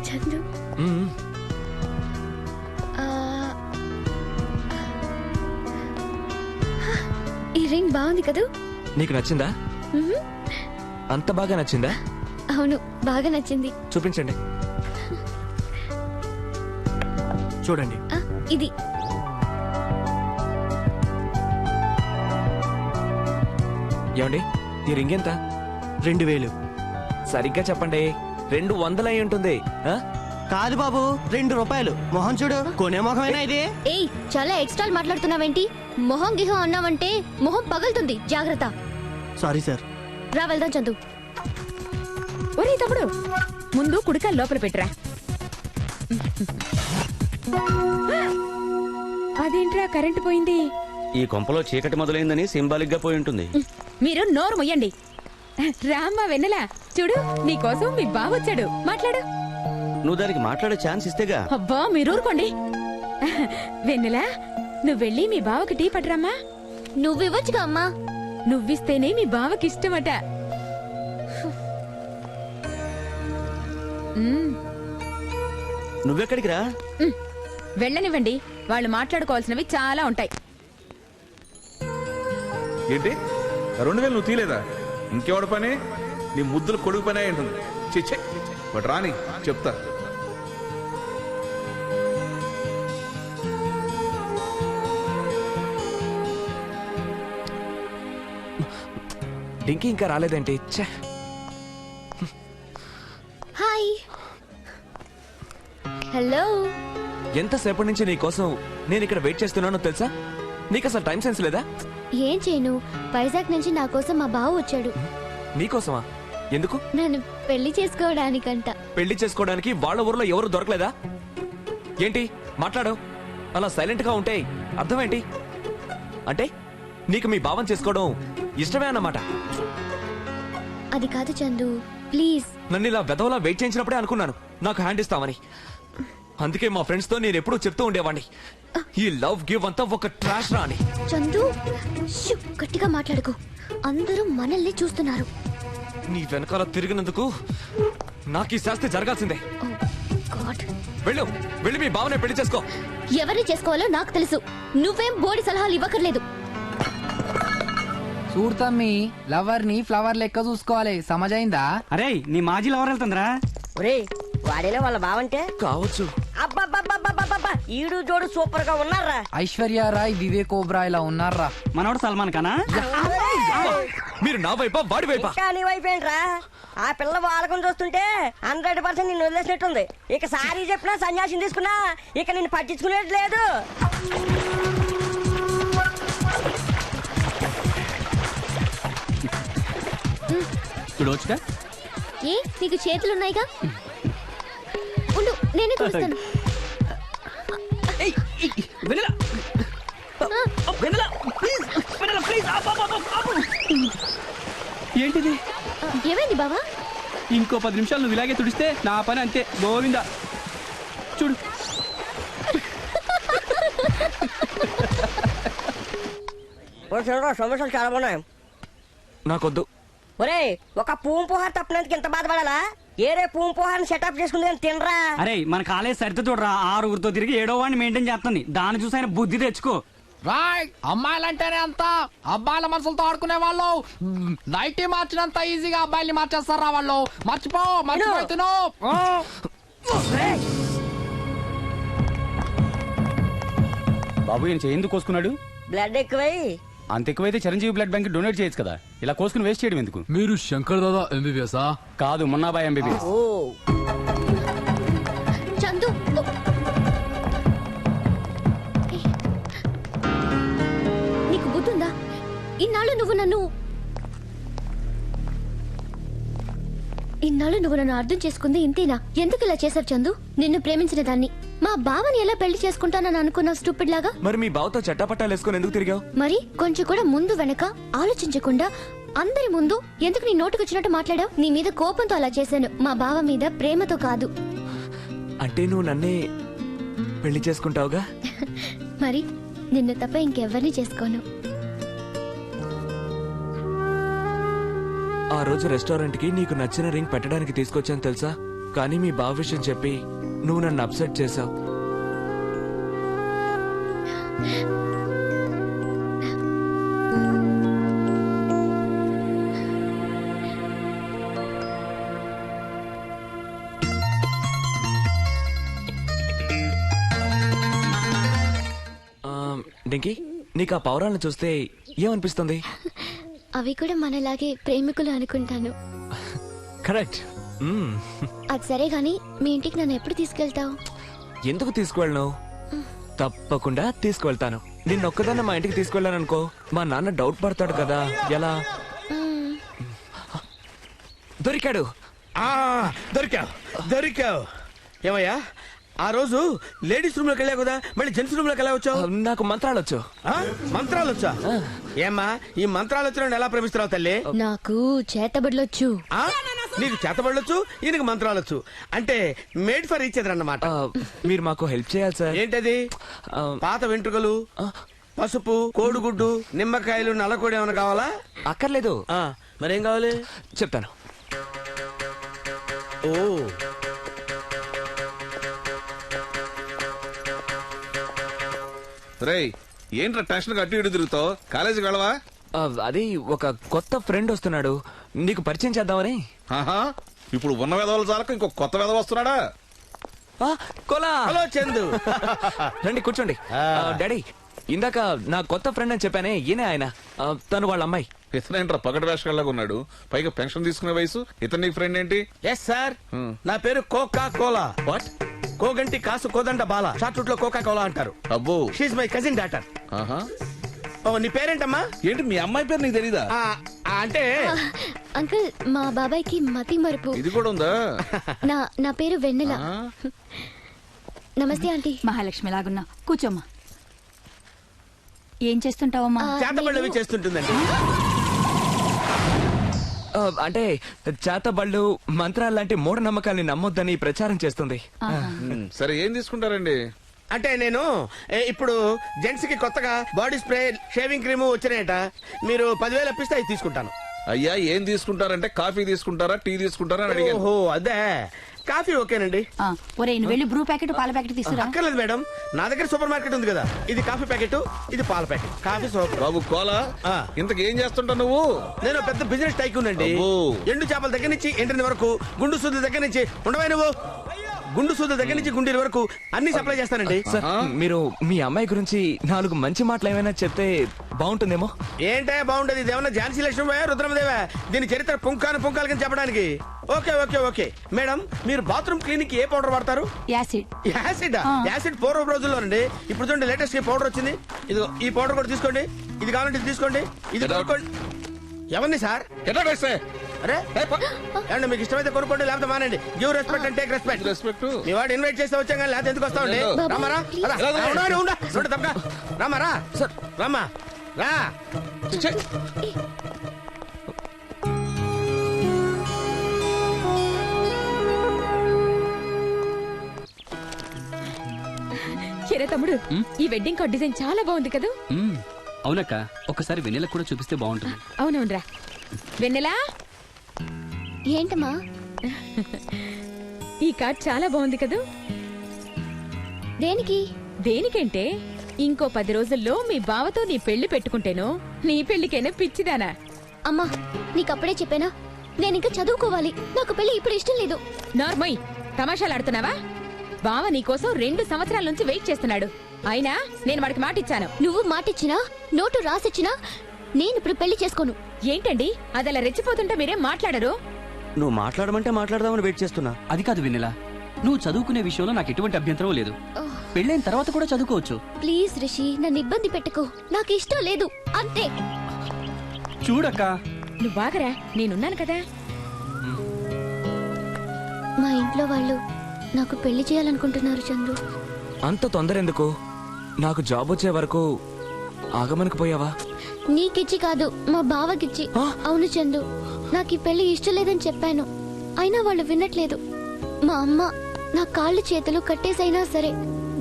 చందు, ఈ రింగ్ బాగుంది కదూ? నీకు నచ్చిందా? అంత బాగా నచ్చిందా? అవును, బాగా నచ్చింది. చూపించండి. చూడండి. ఇది ఏమండి ఈ రింగ్ ఎంత? 2000. సరిగ్గా చెప్పండి. 200 అయి ఉంటుంది. కాదు బాబు, 2 రూపాయలు. మొహం చూడు, కొనే మొహమేనా ఇది? ఏయ్, చాలా ఎక్స్ట్రా మాట్లాడుతున్నావేంటి? మొహం గిహం అన్నావంటే మొహం పగులుతుంది, జాగ్రత్త. Sorry sir. రా వెళ్దాం చందు. ఒరే తమ్ముడు, ముందు కుడికాలు లోపల పెట్టరా. అదేంట్రా కరెంటు పోయింది? ఈ కొంపలో చీకటి మొదలైందని సింబాలిక్ గా పోయి ఉంటుంది. మీరు నోరు మొయ్యండి. రామ్మా వెన్నెలా చూడు నీకోసం మీ బావ వచ్చాడు మాట్లాడు. నువ్వు దానికి మాట్లాడే ఛాన్స్ ఇస్తేగా. అబ్బా మీరు ఊరుకోండి. వెన్నెలా నువ్వు వెళ్ళి మీ బావకి టీ పట్టరమ్మా. నువ్వివ్వచ్చుగా అమ్మా. నువ్విస్తేనే మీ బావకి ఇష్టమట. నువ్వెక్కడికి రా. వెళ్ళనివ్వండి, వాళ్ళు మాట్లాడుకోవాల్సినవి చాలా ఉంటాయి. ఏంటి 2000 నువ్వు తీలేదా? ఇంకెవడ పని? నీ ముద్దులు కొడుకు పని అయి ఉంటుంది. చిచ్చే బట్ రాని చెప్తా. డింకీ ఇంకా రాలేదేంటి? హాయ్. హలో. ఎంతసేపటి నుంచి నీ కోసం నేను ఇక్కడ వెయిట్ చేస్తున్నానో తెలుసా? నీకు అసలు టైం సెన్స్ లేదా? ఏం చేయను, వైజాగ్ నుంచి నా కోసం మా బావ వచ్చాడు. నీకోసమా? ఎందుకు? నన్ను పెళ్లి చేసుకోవడానికంట. పెళ్లి చేసుకోవడానికి వాళ్ళ ఊర్లో ఎవరు దొరకలేదా? ఏంటి మాట్లాడు? అలా సైలెంట్ గా ఉంటే అర్థం ఏంటి? అంటే నీకు మీ భావం చేసుకోవడం ఇష్టమే అన్నమాట. అది కాదు చందు, ప్లీజ్. నన్ను ఇలా వెధవలా వెయిట్ చేయించినప్పుడే అనుకున్నాను నాకు హ్యాండ్ ఇస్తామని. అందుకే మా ఫ్రెండ్స్ తో నేను ఎప్పుడూ చెప్తూ ఉండేవాడిని, ఈ లవ్ గివ్ అంతా ఒక ట్రాష్ రా అని. చందు గట్టిగా మాట్లాడుకో, అందరూ మనల్ని చూస్తున్నారు. నీ వెనకాల తిరిగినందుకు నాకు ఈ శాస్తి జరగాల్సిందే. వెళ్ళు వెళ్ళి మీ భావనే పెళ్లి చేసుకో. ఎవరిని చేసుకోవాలో నాకు తెలుసు, నువ్వేం బోడి సలహాలు ఇవ్వకర్లేదు. చూడతమ్మి, లవర్ ని ఫ్లవర్ లెక్క చూసుకోవాలి, సమజైందా? అరే నీ మాజీ లవర్ వెళ్తుందిరా. ఒరే వాడేనా వాళ్ళ బావంటే? కావచ్చు. అబ్బబ్బబ్బబ్బబ్బబ్బ ఈడు జోడు సూపర్ గా ఉన్నారా. ఐశ్వర్య రాయ్, వివేక్ ఓబ్రాయ్ లా ఉన్నారా? మనోడు సల్మాన్ ఖానా? మీరు నా వైపా వాడి వైపా? ఇంకా నీ వైపు ఏంట్రా? ఆ పిల్ల వాళ్ళకం చూస్తుంటే 100% నిన్ను వదిలేసినట్టుంది. ఇక సారీ చెప్పినా సన్యాసం తీసుకున్నా ఇక నిన్ను పట్టించుకునేది లేదు. చూడవచ్చుగా. ఏ నీకు చేతులున్నాయిగా, ఉండు నేనే చూస్తాను. ఏంటిది? ఏమైంది బావా? ఇంకో 10 నిమిషాలు నువ్వు ఇలాగే తుడిస్తే నా పని అంతే, గోవిందా. చూడు సమస్యలు చాలా ఉన్నాయి. నాకొద్దు. ఒరే ఒక పూంపుహార్ తప్పినందుకు ఎంత బాధపడాలా? ఏరే పూంపుహార్ని సెటప్ చేసుకుంది తినరా. అరే మన కాలేజ్ సరిత చూడరా, 6గురితో తిరిగి 7వ వాడిని మెయింటైన్ చేస్తుంది. దాన్ని చూసి ఆయన బుద్ధి తెచ్చుకో. రాయ్, అమ్మాయిలంటేనే అంత అబ్బాయిల మనసులతో ఆడుకునే వాళ్ళు నైటీ మార్చినంత ఈజీగా అబ్బాయిల్ని మార్చేస్తారా వాళ్ళు? మర్చిపోతున్నా. బాబు ఈయన చేయి ఎందుకు కోసుకున్నాడు? బ్లడ్ ఎక్కువై. అంత ఎక్కువైతే చిరంజీవి బ్లడ్ బ్యాంక్ డొనేట్ చేయొచ్చు కదా, ఇలా కోసుకుని వేస్ట్ చేయడం ఎందుకు? మీరు శంకర్ దాదా ఎంబీబీఎస్? కాదు, మున్నాబాయ్ ఎంబీబీఎస్. చందు నీకు బుద్ధుందా? ఇన్నాళ్ళు నువ్వు నన్ను అర్థం చేసుకుంది ఇంతేనా? ఎందుకు ఇలా చేశావు చందు? నిన్ను ప్రేమించిన దాన్ని, మా బావని ఎలా పెళ్లి చేసుకుంటానని అనుకున్నావు స్టూపిడ్ లాగా? మరి మీ బావతో చట్టపట్టాలు వేసుకొని ఎందుకు తిరిగావు? మరి కొంచెం కూడా ముందు వెనక ఆలోచించకుండా అందరి ముందు ఎందుకు నీ నోటుకొచ్చినట్టు మాట్లాడావు? నీ మీద కోపంతో అలా చేశాను, మా బావ మీద ప్రేమతో కాదు. అంటే నువ్వు నన్నే పెళ్లి చేసుకుంటావుగా? మరి నిన్ను తప్ప ఇంకెవరిని చేసుకోను. ఆ రోజు రెస్టారెంట్ కి నీకు నచ్చిన రింగ్ పెట్టడానికి తీసుకొచ్చాను తెలుసా? కానీ మీ బావ విషయం చెప్పి నువ్వు నన్ను అప్సెట్ చేశావు. డింకీ, నీకు ఆ పౌరాలను చూస్తే ఏమనిపిస్తుంది? అవి కూడా మనలాగే ప్రేమికులు అనుకుంటాను. కరెక్ట్. అది సరే గాని మీ ఇంటికి నన్ను ఎప్పుడు తీసుకెళ్తావు? ఎందుకు తీసుకువెళ్ళను? తప్పకుండా తీసుకువెళ్తాను. నిన్నొక్కదాన్ని మా ఇంటికి తీసుకువెళ్ళాను అనుకో, మా నాన్న డౌట్ పడతాడు కదా. ఎలా? దొరికాడు. దొరికావు. ఏమయ్యా, ఆ రోజు లేడీస్ రూమ్ లోకి వెళ్ళావు కదా, మళ్ళీ జెంట్స్ రూమ్ లోకి ఎలా వచ్చావు? నాకు మంత్రాలు వచ్చు. మంత్రాలు వచ్చా? ఏమ్మా ఈ మంత్రాలు వచ్చిన ఎలా ప్రేమిస్తున్నావు తల్లి? నాకు చేతబడులొచ్చు. నీకు చేతబడొచ్చు, ఈయనకు మంత్రాలు వచ్చు. అంటే మేడ్ ఫర్ ఈచ్ అదర్ అన్నమాట. మీరు మాకు హెల్ప్ చేయాలి సార్. ఏంటది? పాత వెంట్రుకలు, పసుపు, కోడిగుడ్డు, నిమ్మకాయలు, నల్లకోడి ఏమైనా కావాలా? అక్కర్లేదు. మరేం కావాలి చెప్తాను. ఓ రేయ్, ఏంట్రా టెన్షన్ అటు ఇటు తిరుగుతావు? కాలేజీకి వెళ్ళవా? అది ఒక కొత్త ఫ్రెండ్ వస్తున్నాడు, నీకు పరిచయం చేద్దామని. ఇప్పుడు ఉన్న వెధవలు చాలక ఇంకో కొత్త వెధవ వస్తున్నాడా? కోలా. హలో చందు. రండి కూర్చోండి. డాడీ, ఇందాక నా కొత్త ఫ్రెండ్ అని చెప్పానే, ఈయనే ఆయన. తను వాళ్ళ అమ్మాయి. ఇతనేంట్రా పగటి వేషగాళ్ళగా ఉన్నాడు, పైగా పెన్షన్ తీసుకునే వయసు. ఇతను నీకు ఫ్రెండ్ ఏంటి? ఎస్ సార్, నా పేరు Coca Cola. What? Koganti Kasu Kodanda Bala, short route లో కోకా కోలా అంటారు. అబ్బో, she my cousin daughter. Oh, నీ పేరేంటమ్మా? ఏంటి మీ అమ్మాయి పేరు నీకు తెలీదా? అంటే అంకుల్, మా బాబాయ్కి మతి మరుపు. ఇది కూడా ఉందా? నా పేరు వెన్నెల. నమస్తే ఆంటీ. మహాలక్ష్మి లాగున్నా, కూర్చోమ్మా. ఏం చేస్తుంటావమ్మా? చేతబడులు చేస్తుంటుందండి. అంటే చేతబళ్ళు, మంత్రాలు లాంటి మూఢనమ్మకాల్ని నమ్మొద్దని ప్రచారం చేస్తుంది. సరే, ఏం తీసుకుంటారండి? అంటే నేను ఇప్పుడు జెంట్స్ కి కొత్తగా బాడీ స్ప్రే, షేవింగ్ క్రీమ్ వచ్చినాయట. మీరు 10,000 ఇప్పిస్తే అవి తీసుకుంటాను. అయ్యా, ఏం తీసుకుంటారంటే కాఫీ తీసుకుంటారా, టీ తీసుకుంటారా అని అడిగాను. ఓహో, అదే. కాఫీ ఓకేనండి. ఒరే, నువ్వు వెళ్ళి బ్రూ ప్యాకెట్, పాల ప్యాకెట్ తీసుకురా. అక్కర్లేదు మేడం, నా దగ్గర సూపర్ మార్కెట్ ఉంది కదా. ఇది కాఫీ ప్యాకెట్, ఇది పాల ప్యాకెట్. Coffee super. బాబు కోలా, ఇంతకు ఏం చేస్తుంటావు నువ్వు? నేను పెద్ద బిజినెస్ టైకూన్ అండి. ఎండు చేపల దగ్గర నుంచి ఎండ్రిని వరకు, గుండు సూదుల దగ్గర నుంచి, ఉండవే నువ్వు, గుండు సూదుల దగ్గర నుంచి గుండీల వరకు అన్ని సప్లై చేస్తానండి. సార్, మీరు మీ అమ్మాయి గురించి 4 మంచి మాటలు ఏమైనా చెప్తే బాగుంటుందేమో. ఏంటే బాగుంటది? ఇదేమన్నా ఝాన్సీ లక్ష్మీ, రుద్రమదేవా? దీని చరిత్ర పుంకాను కింద చెప్పడానికి. ఓకే ఓకే ఓకే మేడం, మీరు బాత్రూమ్ క్లీనింగ్ ఏ పౌడర్ వాడతారు? యాసిడ్. యాసిడ్? యాసిడ్ పూర్వ రోజుల్లో అండి. ఇప్పుడు చూడండి, లేటెస్ట్ పౌడర్ వచ్చింది. ఇదిగో ఈ పౌడర్ కూడా తీసుకోండి. ఇది కావాలంటే ఇది తీసుకోండి. ఇది కొనుక్కోండి. ఎవరిని సార్? అరే ఏమండి, మీకు ఇష్టమైతే కొనుక్కోండి, లేకపోతే మానండి. Give respect and take respect. Respect. మీ వాడు ఇన్వైట్ చేస్తే వచ్చాం కానీ లేకపోతే ఎందుకు వస్తామండి? రామారా, రామారా, రామా, రా. ఏరే తమ్ముడు, ఈ వెడ్డింగ్ కార్డ్ డిజైన్ చాలా బాగుంది కదా? అవునక్క, ఒకసారి వెన్నెలకు కూడా చూపిస్తే బాగుంటుంది. అవునవునరా. వెన్నెలా, ఏంటమ్మా? ఈ కార్డ్ చాలా బాగుంది కదా? దేనికి? దేనికంటే ఇంకో 10 రోజుల్లో మీ బావతో నీ పెళ్లి పెట్టుకుంటేనో, నీ పెళ్లికైనా పిచ్చిదానా? అమ్మా, నీకప్పుడే చెప్పానా, నేను ఇంకా చదువుకోవాలి. నాకు పెళ్లి ఇప్పుడు ఇష్టం లేదు. నార్మల్ తమాషాలు ఆడుతున్నావా? బావ నీకోసం 2 సంవత్సరాల నుంచి వెయిట్ చేస్తున్నాడు. అయినా నేను వాడికి మాటిచ్చాను. నువ్వు మాటిచ్చినా, నోటు రాసిచ్చినా నేను ఇప్పుడు పెళ్లి చేసుకోను. ఏంటండి అదలా రెచ్చిపోతుంటే మీరేం మాట్లాడరు? నువ్వు మాట్లాడమంటే మాట్లాడదామని వెయిట్ చేస్తున్నా. అది కాదు వెన్నెల, నువ్వు చదువుకునే విషయంలో నాకు ఎటువంటి అభ్యంతరం లేదు. పెళ్ళైన తర్వాత కూడా చదువుకోవచ్చు. ప్లీజ్ రిషి, నన్ను ఇబ్బంది పెట్టుకో. నాకు ఇష్టం లేదు అంతే. చూడక్క, నువ్వు బాగరా, నేనున్నాను కదా. మా ఇంట్లో వాళ్ళు నాకు పెళ్లి చేయాలనుకుంటున్నారు చందు. అంత తొందర ఎందుకు? నాకు జాబ్ వచ్చే వరకు ఆగమనకు పోయావా? నీకిచ్చి కాదు, మా బావకిచ్చి. అవును చందు, నాకు ఈ పెళ్లి ఇష్టం లేదని చెప్పాను. అయినా వాళ్ళు వినట్లేదు. మా అమ్మ నా కాళ్ళు చేతులు కట్టేసైనా సరే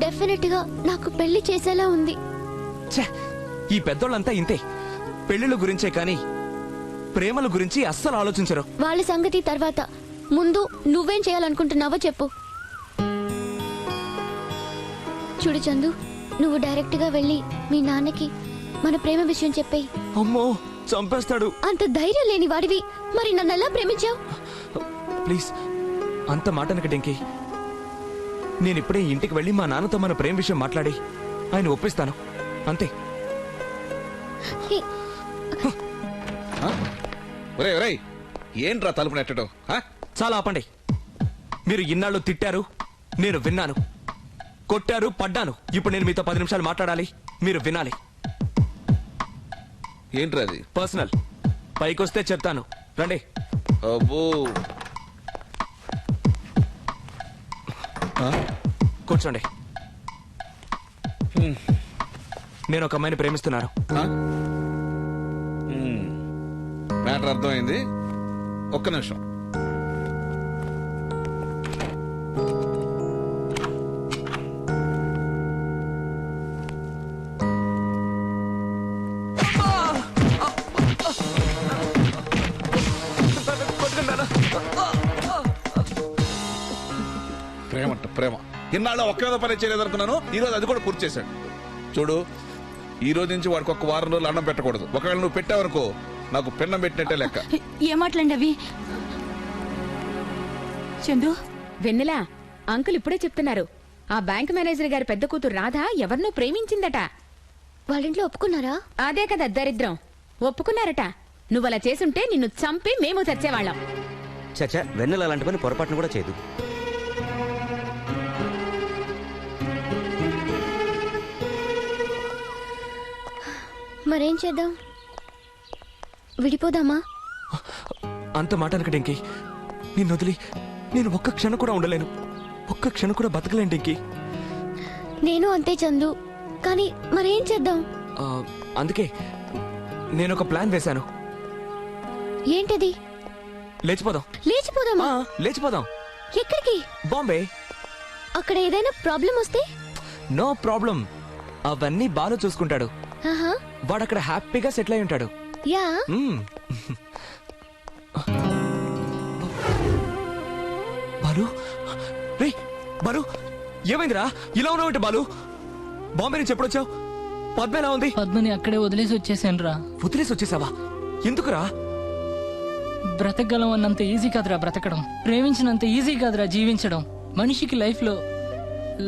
డెఫినెట్ గా నాకు పెళ్లి చేసేలా ఉంది. ఈ పెద్దోళ్ళంతా ఇంతే. పెళ్లిళ్ళ గురించే కాని ప్రేమల గురించి అస్సలు ఆలోచించరు. వాళ్ళ సంగతి తర్వాత, ముందు నువ్వేం చేయాలనుకుంటున్నావో చెప్పు. చూడు చందు, నువ్వు డైరెక్ట్ గా వెళ్ళి మీ నాన్నకి మన ప్రేమ విషయం చెప్పేయి. అమ్మో, చంపేస్తాడు. అంత ధైర్యం లేని వాడివి మరి నన్ను ఎలా ప్రేమించావు? ప్లీజ్, అంత మాటనక డింకి. నేనిప్పుడే ఇంటికి వెళ్ళి మా నాన్నతో మన ప్రేమ విషయం మాట్లాడి ఆయన ఒప్పిస్తాను, అంతే. ఏంట్రా తలుపు నెట్టడం? చాలా ఆపండి. మీరు ఇన్నాళ్ళు తిట్టారు, నేను విన్నాను. కొట్టారు, పడ్డాను. ఇప్పుడు నేను మీతో 10 నిమిషాలు మాట్లాడాలి, మీరు వినాలి. ఏంట్రా అది? పర్సనల్. పైకొస్తే చెప్తాను, రండి. అబ్బో, కూర్చోండి. నేను ఒక అమ్మాయిని ప్రేమిస్తున్నాను. మ్యాటర్ అర్థమైంది. ఒక్క నిమిషం. ప్రేమంట ప్రేమ. ఇన్నాళ్ళు ఒక్క పని చేయలేదనుకున్నాను, ఈ రోజు అది కూడా పూర్తి చేశాడు. చూడు, ఈ రోజు నుంచి వాడికి ఒక వారం రోజులు అన్నం పెట్టకూడదు. ఒకవేళ నువ్వు పెట్టావనుకో నాకు పెన్నం పెట్టినట్టే లెక్క. ఏం మాట్లాడి అవి? చందు, వెన్నెలా, అంకుల్ ఇప్పుడే చెప్తున్నారు. ఆ బ్యాంక్ మేనేజర్ గారి పెద్ద కూతురు రాధ ఎవరినో ప్రేమించిందట. వాళ్ళింట్లో ఒప్పుకున్నారా? అదే కదా దరిద్రం, ఒప్పుకున్నారట. నువ్వలా చేసుంటే నిన్ను చంపి మేము చచ్చేవాళ్ళం. చచ్చా, వెన్నెల అలాంటి పని పొరపాటును కూడా చేయదు. మరేం చేద్దాం? విడిపోదామా? అంత మాట అనకడేంకి. నిన్ను వదిలి నేను ఒక్క క్షణం కూడా ఉండలేను. ఒక్క క్షణం కూడా బతకలేంటి. నేను అంతే చందు, కానీ మరేం చేద్దాం? అందుకే నేను ఒక ప్లాన్ వేశాను. ఏంటది? లేచిపోదాం. లేచిపోదామా? లేచిపోదాం. ఎక్కడికి? బాంబే. అక్కడ ఏదైనా ప్రాబ్లం వస్తే? నో ప్రాబ్లం, అవన్నీ బాలు చూసుకుంటాడు. వాడు అక్కడ హ్యాపీగా సెటిల్ అయి ఉంటాడు. యా. బాలు, రే బాలు, ఏమైందిరా ఇలా ఉన్నావంటే? బాలు, బాంబే నుంచి ఎప్పుడొచ్చావు? పద్మ ఎలా ఉంది? పద్మని అక్కడే వదిలేసి వచ్చేసాను రా. వదిలేసి వచ్చేసావా? ఎందుకురా? బ్రతకగలం అన్నంత ఈజీ కాదురా బ్రతకడం. ప్రేమించినంత ఈజీ కాదురా జీవించడం. మనిషికి లైఫ్ లో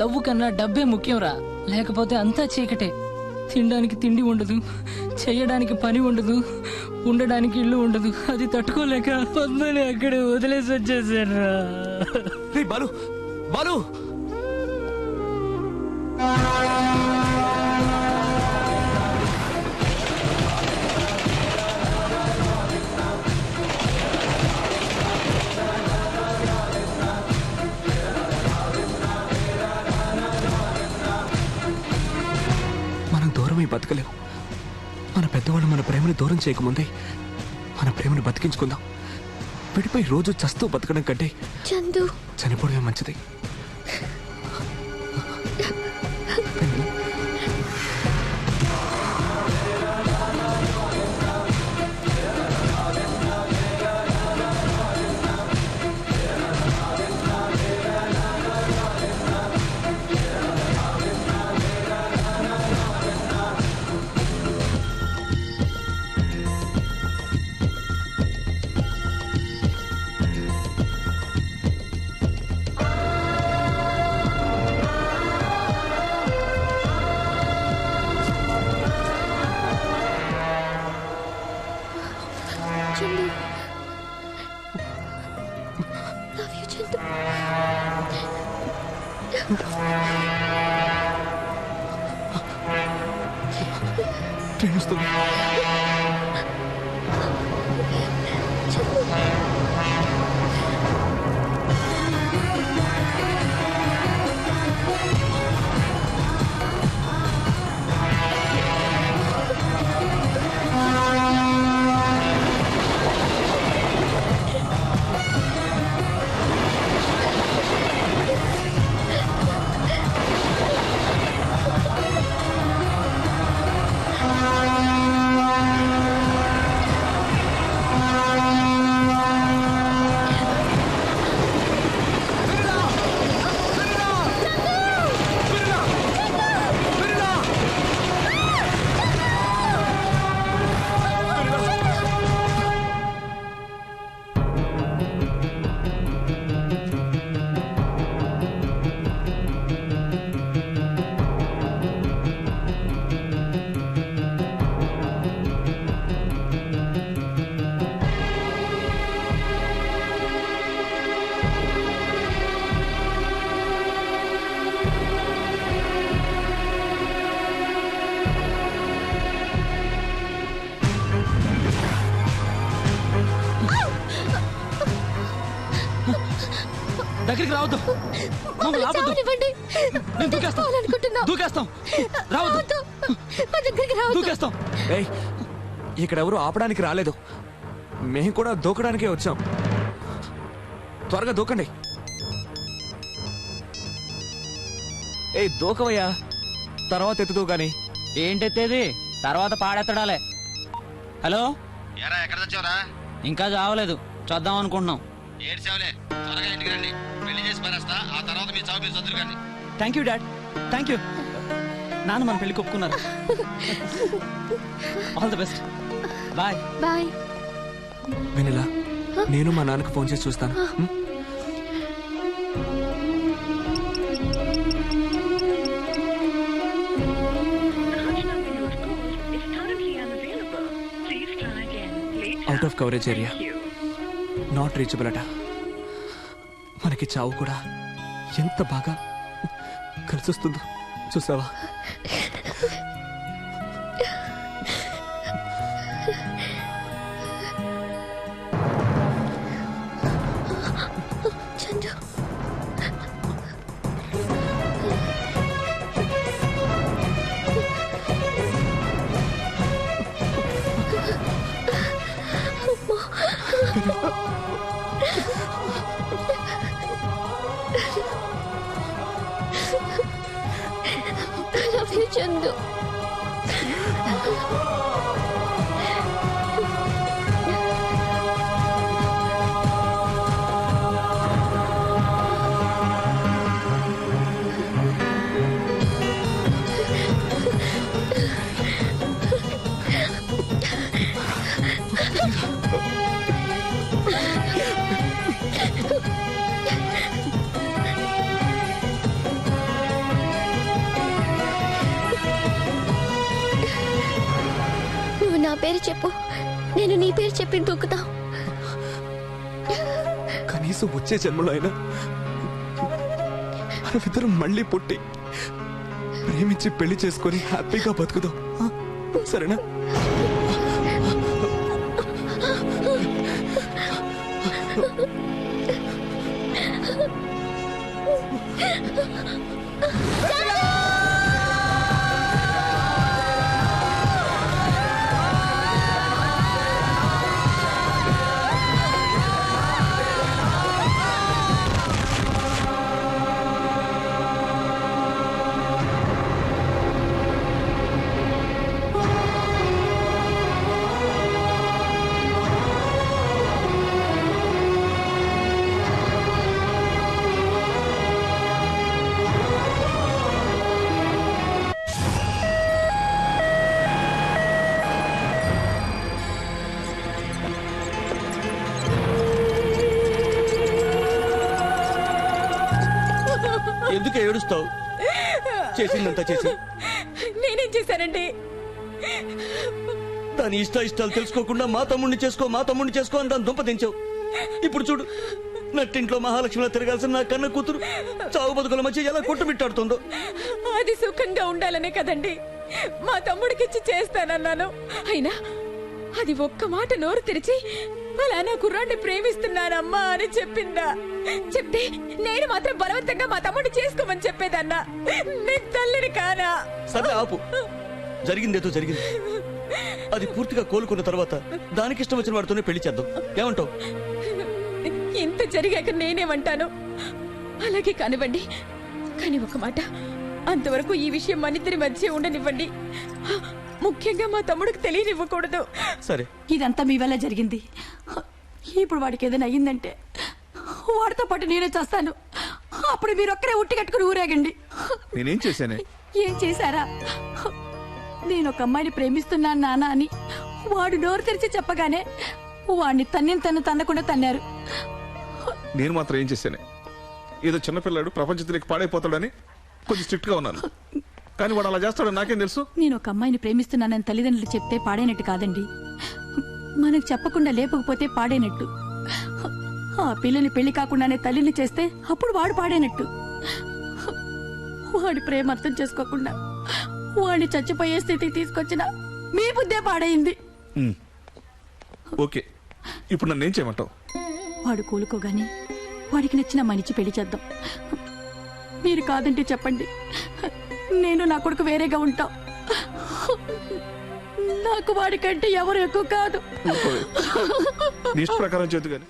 లవ్ కన్నా డబ్బే ముఖ్యం రా. లేకపోతే అంతా చీకటే. తినడానికి తిండి ఉండదు, చెయ్యడానికి పని ఉండదు, ఉండడానికి ఇల్లు ఉండదు. అది తట్టుకోలేక పద్మని అక్కడే వదిలేసి వచ్చేసాను రా. బాలు, బాలు, బతకలేవు. మన పెద్దవాళ్ళు మన ప్రేమను దూరం చేయకముందే మన ప్రేమను బతికించుకుందాం. విడిపోయి రోజు చస్తూ బతకడం కంటే చందు చనిపోవడమే మంచిది. దగ్గరికి రావద్దు మమ్మల్ని ఆపొద్దు. నేను దూకేస్తాం రావద్దు దూకేస్తాం. ఏయ్, ఇక్కడెవరూ ఆపడానికి రాలేదు, మేము కూడా దూకడానికే వచ్చాం. త్వరగా దూకండి. ఏయ్ దూకవయ్యా, తర్వాత ఎత్తుతూ గాని. ఏంటెత్తేది? తర్వాత పాడెత్తడాలే. హలో, ఎక్కడ తెచ్చావురా? ఇంకా చావలేదు, చూద్దాం అనుకుంటున్నాం. ఏడ్చావులే, త్వరగా ఇంటికి రండి. పెళ్లి చేసి పనేస్తా, ఆ తర్వాత మీ చావు మీరు చదువు కానీ. Thank you dad, thank you. నాన్న మన పెళ్లికి ఒప్పుకున్నారు. All the best. Bye bye. Vennela, నేను మా నాన్నకు ఫోన్ చేసి చూస్తాను. Out of coverage area, not reachable అట. మనకి చావు కూడా ఎంత బాగా కలిసి వస్తుందో చూసావా? Chandu, I love you, Chandu. నువ్వు నా పేరు చెప్పు, నేను నీ పేరు చెప్పి దూకుతా. కనీసం వచ్చే జన్మలో అయినా మనమిద్దరం మళ్ళీ పుట్టి ప్రేమించి పెళ్లి చేసుకొని హ్యాపీగా బతుకుదాం, సరేనా? ఎందుకు ఏడుస్తావు? చేసిందంతా చేసి నేనేం చేశానండి? దాని ఇష్టాలు తెలుసుకోకుండా మా తమ్ముడిని చేసుకో అని దాన్ని దుంపదించావు. ఇప్పుడు చూడు, నట్టింట్లో మహాలక్ష్మిలా తిరగాల్సిన నా కన్న కూతురు చావు బతుకుల మధ్య ఎలా కొట్టుమిట్టాడుతుందో. అది సుఖంగా ఉండాలనే కదండి మా తమ్ముడికిచ్చి చేస్తానన్నాను. అయినా అది ఒక్క మాట నోరు తెరిచి అలా నా కుర్రాన్ని ప్రేమిస్తున్నానమ్మా అని చెప్పిందా? చెప్తే నేను మాత్రం బలవంతంగా మా తమ్ముడిని చేసుకోమని చెప్పేదన్నా. నేను తల్లిని కానా? సరే ఆపు, జరిగిందేదో జరిగింది. అది పూర్తిగా కోలుకున్న తర్వాత దానికి ఇష్టం వచ్చిన వాడితోనే పెళ్లి చేద్దాం. ఏమంటావు? ఇంత జరిగాక నేనేమంటాను? అలాగే కానివ్వండి, కానీ ఒక మాట, అంతవరకు ఈ విషయం మనిద్దరి మధ్య ఉండనివ్వండి. ముఖ్యంగా మా తమ్ముడికి తెలియనివ్వకూడదు. సరే, ఇదంతా మీ వల్ల జరిగింది. ఇప్పుడు వాడికి ఏదైనా అయ్యిందంటే వాడితో పాటు నేనే చేస్తాను. అప్పుడు మీరు ఒక్కరే ఉట్టి కట్టుకుని ఊరేగండి. నేనేం చేశానే? ఏం చేశారా? నేను ఒక అమ్మాయిని ప్రేమిస్తున్నాను నాన్న అని వాడు నోరు తెరిచి చెప్పగానే వాడిని తన్నకుండా తన్నారు. నేను మాత్రం ఏం చేశానే? ఏదో చిన్నపిల్లాడు ప్రపంచంలోకి పాడైపోతాడని కొంచెం స్ట్రిక్ట్ గా ఉన్నాను, కానీ వాడు అలా చేస్తాడని నాకేం తెలుసు? నేను ఒక అమ్మాయిని ప్రేమిస్తున్నానని తల్లిదండ్రులు చెప్తే పాడైనట్టు కాదండి, మనకు చెప్పకుండా లేపకపోతే పాడైనట్టు. ఆ పిల్లని పెళ్లి కాకుండానే తల్లిని చేస్తే అప్పుడు వాడు పాడైనట్టు. వాడి ప్రేమ అర్థం చేసుకోకుండా వాడిని చచ్చిపోయే స్థితికి తీసుకొచ్చిన మీ బుద్ధే పాడైంది. ఓకే, ఇప్పుడు నన్ను ఏం చేయమంటావు? వాడు కోలుకోగానే వాడికి నచ్చిన మనిషి పెళ్లి చేద్దాం. మీరు కాదంటే చెప్పండి, నేను నా కొడుకు వేరేగా ఉంటాం. నాకు వాడికంటే ఎవరు ఎక్కువ కాదు. నీ ఇష్ట ప్రకారం చేతు కానీ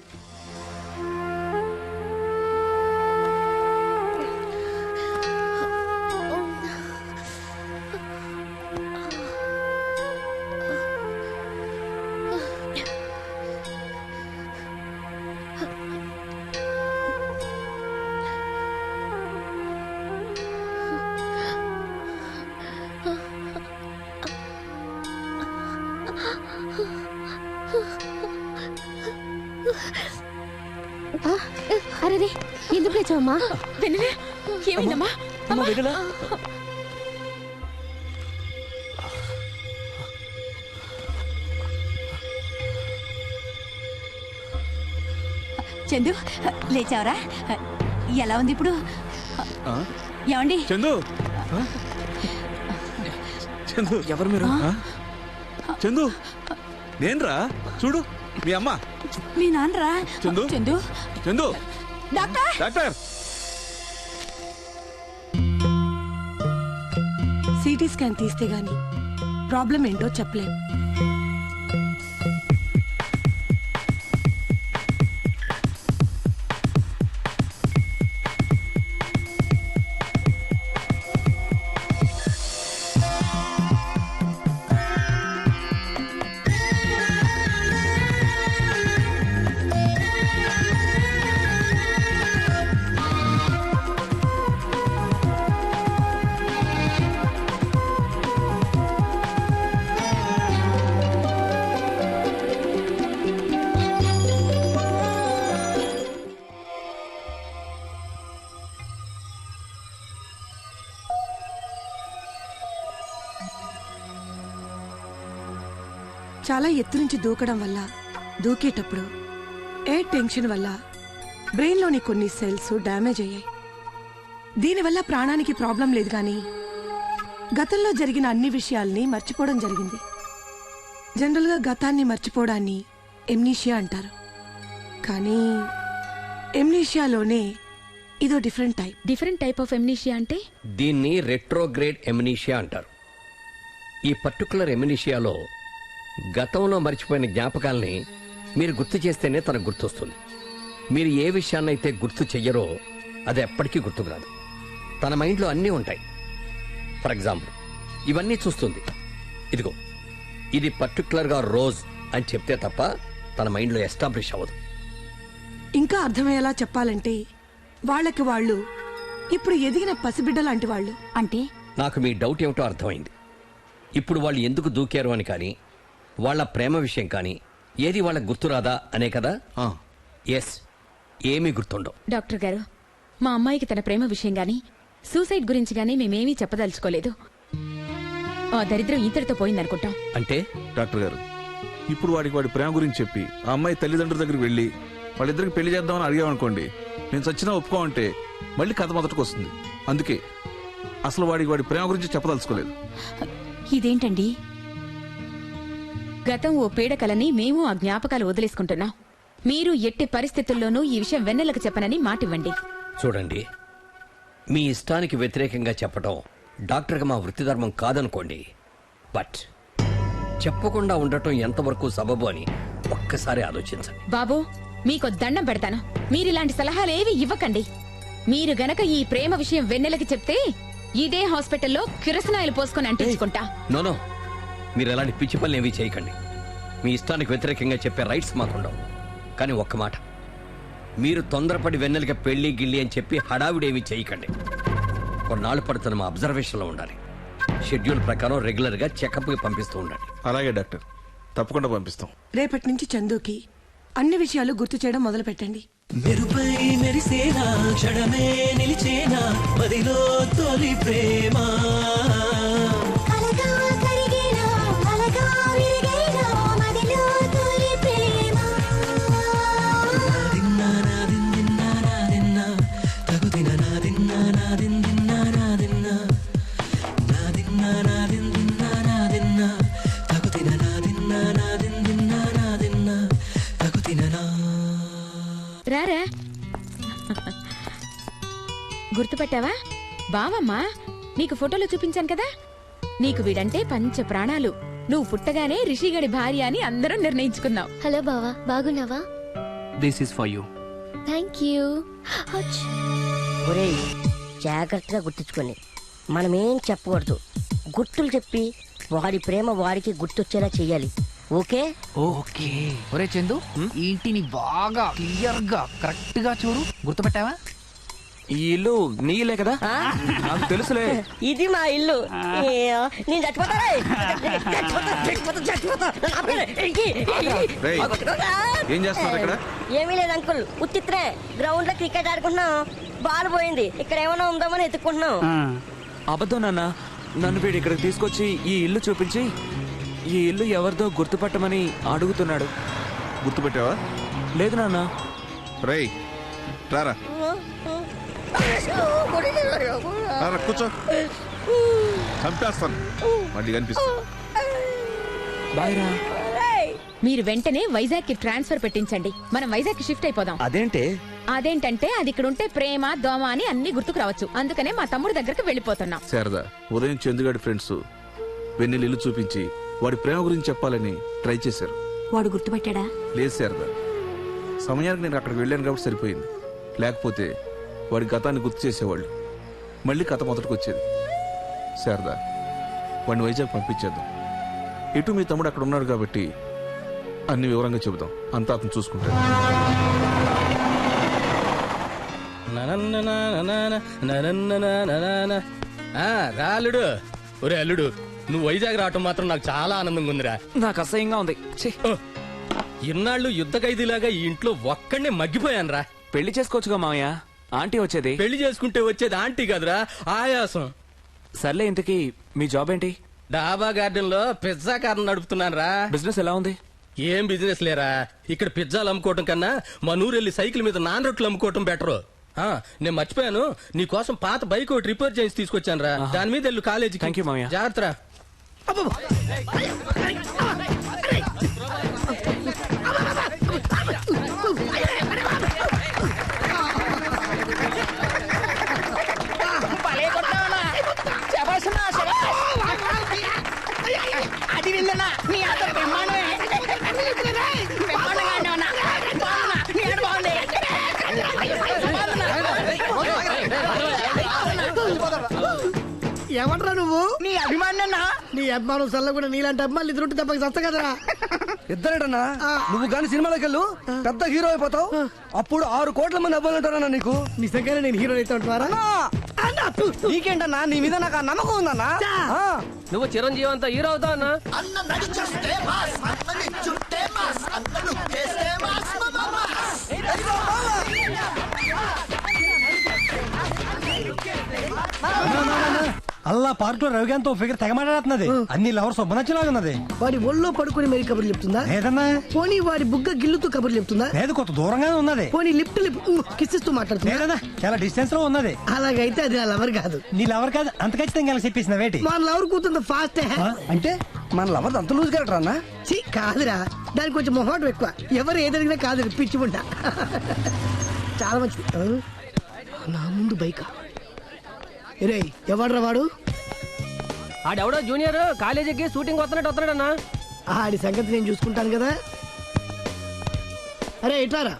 అరే ఎందుకు లేచావమ్మా? వెన్నెల ఏమైందమ్మా? చందు లేచావరా? ఎలా ఉంది ఇప్పుడు? ఏమండి చందు, చందు ఎవరు మీరు? చందు నేనురా, చూడు మీ అమ్మ. మీ నాన్నరా? Chandu Chandu Chandu doctor doctor. City scan తీస్తే గాని ప్రాబ్లం ఏంటో చెప్పలేం. చాలా ఎత్తు నుంచి దూకడం వల్ల దూకేటప్పుడు ఎయిర్ టెన్షన్ వల్ల బ్రెయిన్లోని కొన్ని సెల్స్ డ్యామేజ్ అయ్యాయి. దీనివల్ల ప్రాణానికి ప్రాబ్లం లేదు, కానీ గతంలో జరిగిన అన్ని విషయాల్ని మర్చిపోవడం జరిగింది. జనరల్గా గతాన్ని మర్చిపోవడాన్ని ఎమ్నీషియా అంటారు, కానీ ఎమ్నీషియాలోనే ఇదో డిఫరెంట్ టైప్ ఆఫ్ ఎమ్నీషియా అంటే దీన్ని రెట్రోగ్రేడ్ ఎమ్నీషియా అంటారు. ఈ పర్టికులర్ ఎమ్నీషియాలో గతంలో మర్చిపోయిన జ్ఞాపకాల్ని మీరు గుర్తు చేస్తేనే తనకు గుర్తొస్తుంది. మీరు ఏ విషయాన్నైతే గుర్తు చెయ్యరో అది ఎప్పటికీ గుర్తుకురాదు. తన మైండ్లో అన్నీ ఉంటాయి. ఫర్ ఎగ్జాంపుల్, ఇవన్నీ చూస్తుంది. ఇదిగో ఇది పర్టికులర్గా రోజ్ అని చెప్తే తప్ప తన మైండ్లో ఎస్టాబ్లిష్ అవ్వదు. ఇంకా అర్థమయ్యేలా చెప్పాలంటే వాళ్ళకి వాళ్ళు ఇప్పుడు ఎదిగిన పసిబిడ్డ లాంటి వాళ్ళు. అంటే నాకు మీ డౌట్ ఏమిటో అర్థమైంది. ఇప్పుడు వాళ్ళు ఎందుకు దూకారు అని కానీ, వాళ్ళ ప్రేమ విషయం కానీ ఏది వాళ్ళకి గుర్తురాదా అనే కదా? ఎస్, ఏమీ గుర్తుండవు. డాక్టర్ గారు, మా అమ్మాయికి తన ప్రేమ విషయం గాని సూసైడ్ గురించి గానీ మేమేమీ చెప్పదలుచుకోలేదు. ఆ దరిద్రం ఇంతటితో పోయిందనుకుంటాం. అంటే డాక్టర్ గారు, ఇప్పుడు వాడికి వాడి ప్రేమ గురించి చెప్పి ఆ అమ్మాయి తల్లిదండ్రుల దగ్గరికి వెళ్ళి వాళ్ళిద్దరికి పెళ్లి చేద్దామని అడిగామనుకోండి, నేను చచ్చినా ఒప్పుకోమంటే మళ్ళీ కథ మొదటికి వస్తుంది. అందుకే అసలు వాడికి వాడి ప్రేమ గురించి చెప్పదలుచుకోలేదు. ఇదేంటండి? గతం ఓ పీడకలని మేము ఆ జ్ఞాపకాలు వదిలేసుకుంటున్నాం. మీరు ఎట్టి పరిస్థితుల్లోనూ ఈ విషయం వెన్నెలకు చెప్పనని మాటివ్వండి. చూడండి, మీ ఇష్టానికి వ్యతిరేకంగా చెప్పటం డాక్టర్గా మా వృత్తి ధర్మం కాదనుకోండి, బట్ చెప్పకుండా ఉండటం ఎంతవరకు సబబు అని ఒక్కసారి ఆలోచించండి. బాబు, మీకు దండం పెడతాను, మీరిలాంటి సలహాలేవి ఇవ్వకండి. మీరు గనక ఈ ప్రేమ విషయం వెన్నెలకి చెప్తే ఇదే హాస్పిటల్లో కిరసనాయిలు పోసుకొని అంటించుకుంటా. నోనో, మీరు ఎలాంటి పిచ్చి పనులు ఏమీ చేయకండి. మీ ఇష్టానికి వ్యతిరేకంగా చెప్పే రైట్స్ మాకుండవు. కానీ ఒక్క మాట, మీరు తొందరపడి వెన్నెలకి పెళ్లి గిళ్ళి అని చెప్పి హడావిడేమీ చేయకండి. కొన్నాళ్ళు పడుతున్న మా అబ్జర్వేషన్లో ఉండాలి. షెడ్యూల్ ప్రకారం రెగ్యులర్గా చెకప్కి పంపిస్తూ ఉండండి. అలాగే డాక్టర్, తప్పకుండా పంపిస్తాం. రేపటి నుంచి చందుకి అన్ని విషయాలు గుర్తు చేయడం మొదలు పెట్టండి. మెరుపై మెరిసేనా క్షణమే నిలిచేనా మదిలో తొలి ప్రేమ. రారా, గుర్తుపట్టావా? బావమ్మా, నీకు ఫోటోలో చూపించాను కదా. నీకు వీడంటే పంచ ప్రాణాలు. నువ్వు పుట్టగానే రిషిగడి భార్య అని అందరం నిర్ణయించుకున్నాం. హలో బావా, బాగున్నావా? This is for you. Thank you. ఒరేయ్, జాగ్రత్తగా గుర్తుంచుకోండి, మనమేం చెప్పకూడదు. గుర్తులు చెప్పి వాడి ప్రేమ వాడికి గుర్తొచ్చేలా చెయ్యాలి. Okay okay. ఒరే చందు, ఈ ఇంటిని బాగా క్లియర్ గా కరెక్ట్ గా చూడు. గుర్తుపెట్టావా? ఈ ఇల్లు నీ ఇల్లే కదా? నాకు తెలుసులే. ఇది మా ఇల్లు. నేను చచ్చిపోతానే. ఏం చేస్తున్నారు ఇక్కడ? ఏమీ లేదు అంకుల్, ఉత్తిత్రే గ్రౌండ్ లో క్రికెట్ ఆడుకుంటున్నాం. బాల్ పోయింది, ఇక్కడ ఏమైనా ఉందామని ఎత్తుకుంటున్నాం. అబద్ధం నాన్న, నన్ను వీడు ఇక్కడికి తీసుకొచ్చి ఈ ఇల్లు చూపించి ఈ ఇల్లు ఎవరిదో గుర్తుపట్టమని అడుగుతున్నాడు. గుర్తుపెట్టావా? లేదు నాన్న. రేయ్ రారా, కూర్చో, చంపేస్తాను మళ్ళీ కనిపిస్తా. మీరు వెంటనే వైజాగ్ కి ట్రాన్స్ఫర్ పెట్టించండి. మనం వైజాగ్ కి షిఫ్ట్ అయిపోదాం. అదేంటంటే అది ఇక్కడ ఉంటే ప్రేమ దోమ అని అన్ని గుర్తుకు రావచ్చు. అందుకనే మా తమ్ముడి దగ్గరకు వెళ్ళిపోతున్నాం. శారదా, ఉదయం చందుగాడి ఫ్రెండ్స్ వెన్నెల ఇల్లు చూపించి వాడి ప్రేమ గురించి చెప్పాలని ట్రై చేశారు. వాడు గుర్తుపెట్టాడా? లేదు శారదా, సమయానికి నేను అక్కడికి వెళ్ళాను కాబట్టి సరిపోయింది. లేకపోతే వాడి గతాన్ని గుర్తు చేసేవాళ్ళు. మళ్ళీ కథ మొదటికి వచ్చేది. శారదా, వాడిని వైజాగ్ పంపించేద్దాం. ఎటు మీ తమ్ముడు అక్కడ ఉన్నాడు కాబట్టి అన్ని వివరంగా చెబుదాం. అంతా అతను చూసుకుంటాడు. రాలుడు. ఒరే అల్లుడు, నువ్వు వైజాగ్ రావటం మాత్రం నాకు చాలా ఆనందంగా ఉందిరా. నాకు అసహ్యంగా ఉంది. ఇన్నాళ్ళు యుద్ధ ఖైదీలాగా ఈ ఇంట్లో ఒక్కడే మగ్గిపోయాను రా. పెళ్లి చేసుకోవచ్చుగా మామయ్య, ఆంటీ వచ్చేది. పెళ్లి చేసుకుంటే వచ్చేది ఆంటీ కాదురా, ఆయాసం. సర్లే, ఇంతకీ మీ జాబ్ ఏంటి? డాబా గార్డెన్ లో పిజ్జా కారణం నడుపుతున్నాను రా. బిజినెస్ ఎలా ఉంది? ఏం బిజినెస్ లేరా, ఇక్కడ పిజ్జాలు అమ్ముకోవటం కన్నా మన ఊరెళ్ళి సైకిల్ మీద నాన్ రొట్లు అమ్ముకోవటం బెటరు. నేను మర్చిపోయాను, నీ కోసం పాత బైక్ ఒకటి రిపేర్ చేసి తీసుకొచ్చాను రా. దాని మీద వెళ్ళు కాలేజీకి. థ్యాంక్ యూ మామయ్య. జాగ్రత్త. అది వెళ్ళనా నీ ఆట బ్రహ్మాండమే. ఎవడ్రా నువ్వు? నీ అభిమాన్నా. నీ అభిమానం సల్ల కూడా నీలాంటి అభిమానులు ఇద్దరుంటే తప్పకి సస్త కదరా. ఇద్దరేటన్నా? నువ్వు గాని సినిమాలోకి వెళ్ళు, పెద్ద హీరో అయిపోతావు. అప్పుడు 6 కోట్ల మంది అవ్వాలంటారన్నా నీకు. నిజంగానే నేను హీరో అయితే ఉంటారా? నీకేంటన్నా, నీ మీద నాకు ఆ నమ్మకం ఉందన్నా. నువ్వు చిరంజీవి అంతా హీరో అవుతావు అన్నా. అల్లా పార్క్ లో రవికాంత్ ఫిగర్ తెగ మాట్లాడుతున్నది. అన్ని లవర్స్ నచ్చిలాగున్నది. వాడి ఒళ్ళో పడుకుని మరి కబుర్లు చెప్తుందా? లేదన్నా. పోనీ వాడి బుగ్గ గిల్లుతూ కబుర్లు చెప్తుందా? లేదు, కొంత దూరంగానే ఉన్నది. పోనీ లిప్ లిప్ కిస్సిస్తూ మాట్లాడుతుందా? లేదన్నా, చాలా డిస్టెన్స్ లో ఉన్నది. అలాగైతే అది నా లవర్ కాదు. నీ లవర్ కాదు, అంత ఖచ్చితంగా చెప్పేసిన వేటి. మన లవర్ కూతుందా ఫాస్ట్ అంటే మన లవర్ అంత లూజ్ గా రా? కాదురా, దానికి కొంచెం మొహాటం ఎక్కువ. ఎవరు ఏదడిగినా కాదు, పిచ్చి ఉంటా. చాలా మంచిది. నా ముందు బైక్ రే, ఎవడ్రా వాడు? ఆడెవడో జూనియర్ కాలేజీకి షూటింగ్ వస్తున్నాడన్నా. ఆడి సంగతి నేను చూసుకుంటాను కదా. అరే ఇట్లారా,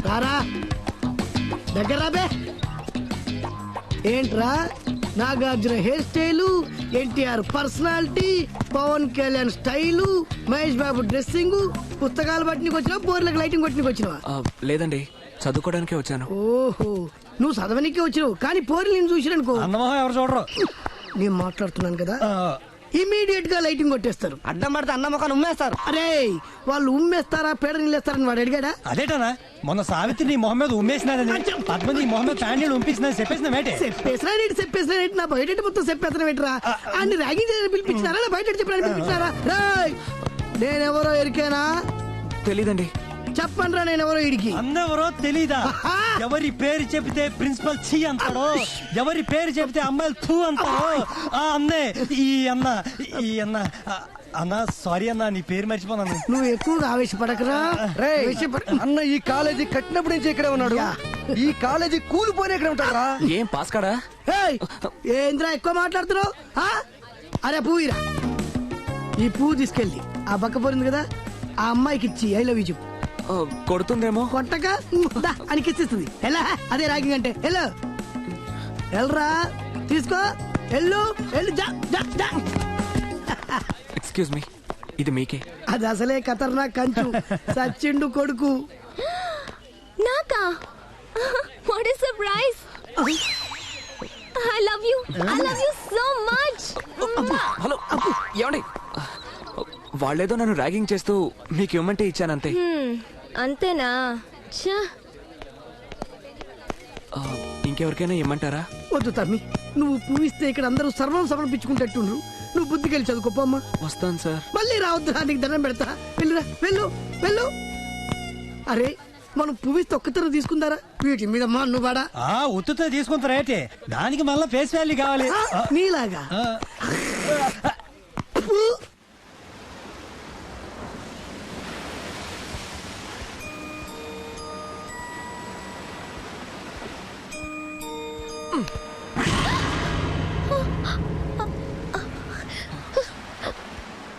రారా దగ్గర రాబే. ఏంట్రా, Nagarjuna hair style, NTR personality, Pawan Kalyan style, Mahesh Babu dressing, పుస్తకాలు పట్టినకి వచ్చినావా, బోర్లకు లైటింగ్ కొట్టినకి వచ్చినావా? లేదండి, చదువుకోవడానికే వచ్చాను. ఓహో, నువ్వు చదవనికే వచ్చినావు, కానీ పోర్లు నేను చూసిననుకో ఎవరు చూడరు. నేను మాట్లాడుతున్నాను కదా, ఇమీడియట్ గా లైటింగ్ కొట్టేస్తారు. అడ్డం పడితే అన్న ముఖాన్ని ఉమ్మేస్తారు. అరే, వాళ్ళు ఉమ్మేస్తారా పేడ నీళ్ళేస్తారని వాడు అడిగాడా? అదేటనా, మొన్న సావిత్రి మొహమ్మద్ ఉమ్మేసినారని, పద్మని మొహమ్మద్ ప్యాండీలు ఉంపించిన చెప్పేసిన మేటే. చెప్పేసిన నా బయట మొత్తం చెప్పేసిన ఏంట్రా? అన్ని ర్యాగింగ్ పిలిపించినారా, బయట చెప్పడానికి పిలిపించినారా? రాయ్, నేనెవరో ఎరికేనా? తెలీదండి. చెప్పండి రా, నేనెవరో ఇడికి. అందెవరో తెలీదా? ఎవరి పేరు చెబితే ప్రిన్సిపల్ ఛీ అంటాడో, ఎవరి పేరు చెబితే అమ్మాయిలు థూ అంటారో ఆ అన్నే ఈ అన్న. అన్నా సారీ అన్నా నీ పేరు మర్చిపోన్నాను. నువ్వు ఎక్కువగా ఆవేశపడకరా. అన్న ఈ కాలేజీ కట్టినప్పుడు నుంచి ఇక్కడే ఉన్నాడు. ఈ కాలేజీ కూలిపోయిన ఇక్కడ ఉంటారా? ఏం పాస్ కాడా? ఏంద్రా ఎక్కువ మాట్లాడుతున్నావు? అరే పూయిరా, ఈ పువ్వు తీసుకెళ్ళి ఆ బక్క పోరింది కదా ఆ అమ్మాయికి ఇచ్చి ఐ లవ్ యూ చెప్పు. కొడుతుందేమో. కొట్టక అని కిచ్చిస్తుంది. ఎలా అదే రాగింగ్ అంటే హలో ఎల్రా తీసుకో ఎల్లు ఎల్లు జా జా జా. ఎక్స్క్యూజ్ మీ, ఇది మీకే. అది అసలే ఖతర్నాక్ కంచు. సచ్చిండు కొడుకు. నాకా? What is surprise. I love you so much. Hello ఏమండి, వాళ్ళేదో నన్ను ర్యాగింగ్ చేస్తూ మీకు ఇవ్వమంటే ఇచ్చానంతే. అంతేనా? ఇంకెవరికైనా ఇమ్మంటారా? వద్దు తమ్మి, నువ్వు పూవిస్తే ఇక్కడ అందరూ సర్వం సమర్పించుకుంటట్టుండ్రు. నువ్వు బుద్ధికెళ్ళి చదువుకోపమ్మా. వస్తాను సార్. మళ్ళీ రావద్దు, నీకు దండం పెడతా. వెళ్ళురా వెళ్ళు వెళ్ళు. అరే మనం పూవిస్తే ఒక్కతర తీసుకుందారా? వీటి మీద మన్ను పడా ఉత్తుతో తీసుకుంటారా ఏంటి? దానికి మళ్ళీ ఫేస్ వాల్యూ కావాలి నీలాగా.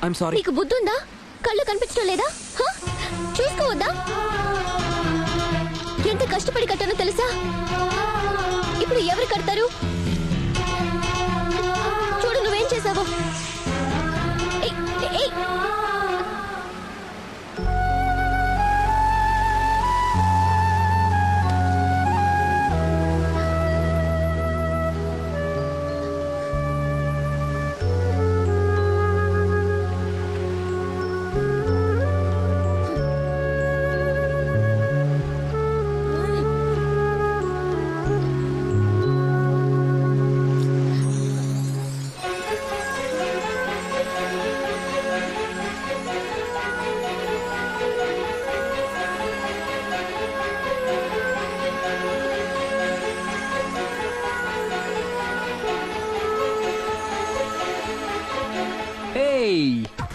I'm sorry. నీకు బుద్ధుందా? కళ్ళు కనిపించడం లేదా? చూసుకోవద్దా? ఎంత కష్టపడి కట్టానో తెలుసా? ఇప్పుడు ఎవరు కడతారు? చూడు నువ్వేం చేసావు.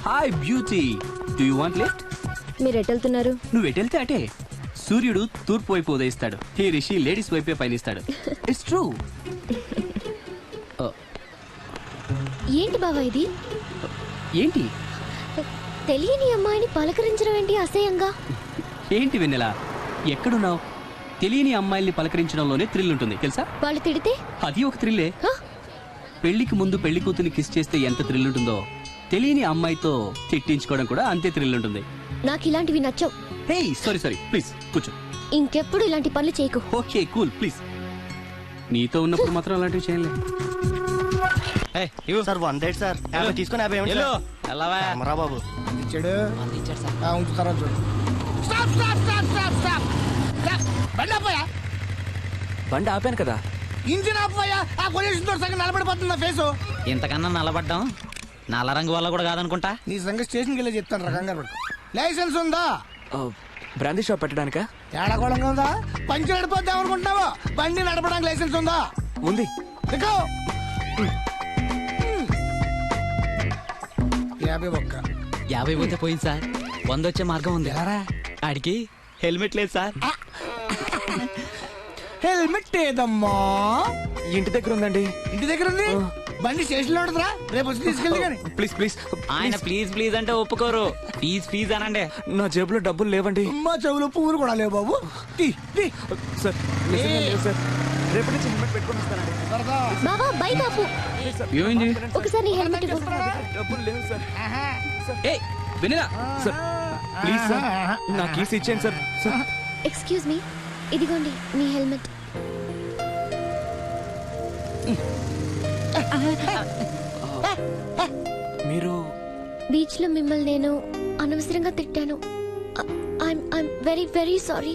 Hi beauty, do you want lift? మీరు ఎటెళ్తున్నారు? నువ్వు ఎటెళ్తే అటే. సూర్యుడు తూర్పు వైపు ఉదయిస్తాడు, ఈ రిషి లేడీస్ వైపే పయనిస్తాడు. It's true. ఏంటి బావా ఇది? ఏంటి? తెలియని అమ్మాయిని పలకరించడం ఏంటి అసహ్యంగా? ఏంటి వెన్నెలా, ఎక్కడున్నావు? తెలియని అమ్మాయిల్ని పలకరించడంలోనే థ్రిల్ ఉంటుంది తెలుసా? వాళ్ళు తిడితే అది ఒక థ్రిల్లే. పెళ్లికి ముందు పెళ్లి కూతుని కిస్ చేస్తే ఎంత థ్రిల్ ఉంటుందో, తెలియని అమ్మాయితో తిట్టించుకోవడం కూడా అంతే థ్రిల్ ఉంటుంది. నాకు ఇలాంటివి నచ్చవు. హే సారీ ప్లీజ్ కూర్చో. ఇంకెప్పుడు ఇలాంటి పనులు చేయకు. Okay cool please. నీతో ఉన్నప్పుడు మాత్రం అలాంటివి చేయలే. Sir 100 sir. 50 తీసుకుని 50 బాబు ఇచ్చాడు. ఉంచుతారా చూడు. బండి ఆపాను కదా. ఇంజిన్ ఆపోయా ఆ కొనేషన్ తో సగం నిలబడిపోతుంది ఫేసు. ఇంతకన్నా నల్లబడ్డాం నల్ల రంగు వల్ల కూడా కాదనుకుంటా. నీ సంగతి స్టేషన్కి వెళ్ళి చెప్తాను రకంగా పడుకో. లైసెన్స్ ఉందా? Brandy shop పెట్టడానికా? ఏడకోళంగా ఉందా? పంచి నడిపోద్దాం అనుకుంటున్నావా? బండి నడపడానికి లైసెన్స్ ఉందా? ఉంది. 50 ఒక్క 50 పోతే పోయింది సార్. 100 వచ్చే మార్గం ఉంది. ఆడికి హెల్మెట్ లేదు సార్. హెల్మెట్ ఏదమ్మా? ఇంటి దగ్గర ఉందండి. ఇంటి దగ్గర ఉంది. బండి స్టేషన్ లో ఉంటుందిరా, రేపు వచ్చి తీసుకెళ్ళి. కానీ ప్లీజ్ ఆయన ప్లీజ్ అంటే ఒప్పుకోరు. ఫీజ్ అనండి. నా జేబులో డబ్బులు లేవండి. మా చెవులో పువ్వులు కూడా లేవు బాబు. సార్ నిజంగా లేవు సార్. రేపు నుంచి హెల్మెట్ పెట్టుకొని వస్తానండి. బావా బైక్ ఆపు. ఏమైంది? ఒకసారి నీ హెల్మెట్ ఇవ్వు. డబ్బులు లేవు సార్. ఏయ్ వెన్నెలా సార్ ప్లీజ్ సార్, నా కీస్ ఇచ్చేయండి సార్. సార్ ఎక్స్క్యూజ్ మీ, ఇదిగోండి మీ హెల్మెట్. మీరు బీచ్ లో మిమ్మల్ని నేను అనవసరంగా తిట్టాను. I'm very very sorry.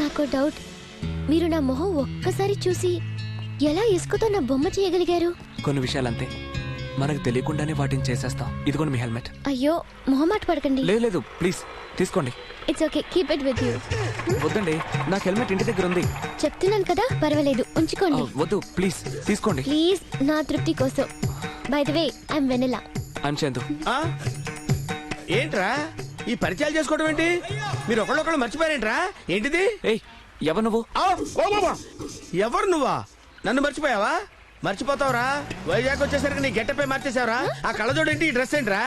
నాకు డౌట్, మీరు నా మొహం ఒక్కసారి చూసి ఎలా ఇసుకతో నా బొమ్మ చేయగలిగారు? కొన్ని విషయాలంతే, మనకు తెలియకుండానే వాటిని చేసేస్తాం. ఇదిగోండి మీ హెల్మెట్. అయ్యో మొహమాట పడకండి. లేదు ప్లీజ్ తీసుకోండి. It's okay, keep it with you. వద్దండి, నాకు హెల్మెట్ ఇంటి దగ్గర ఉంది. చెప్తున్నాను కదా, పర్వాలేదు, ఉంచుకోండి. వద్దు ప్లీజ్ తీసుకోండి. ప్లీజ్, నా తృప్తి కోసం. By the way, I'm vanilla. I'm Chandu. ఏంట్రా ఈ పరిచయాలు చేసుకోవడం ఏంటి? మీరు ఒకళ్ళొకళ్ళు మర్చిపోయారేంట్రా? ఏంటిది? ఎవరు నువ్వు? ఎవరు నువ్వా? నన్ను మర్చిపోయావా? మర్చిపోతావురా, వైజాగ్ వచ్చేసరికి నీ గెట్టపై మార్చేసావురా. ఆ కళ్ళజోడు ఏంటి, ఈ డ్రెస్ ఏంట్రా?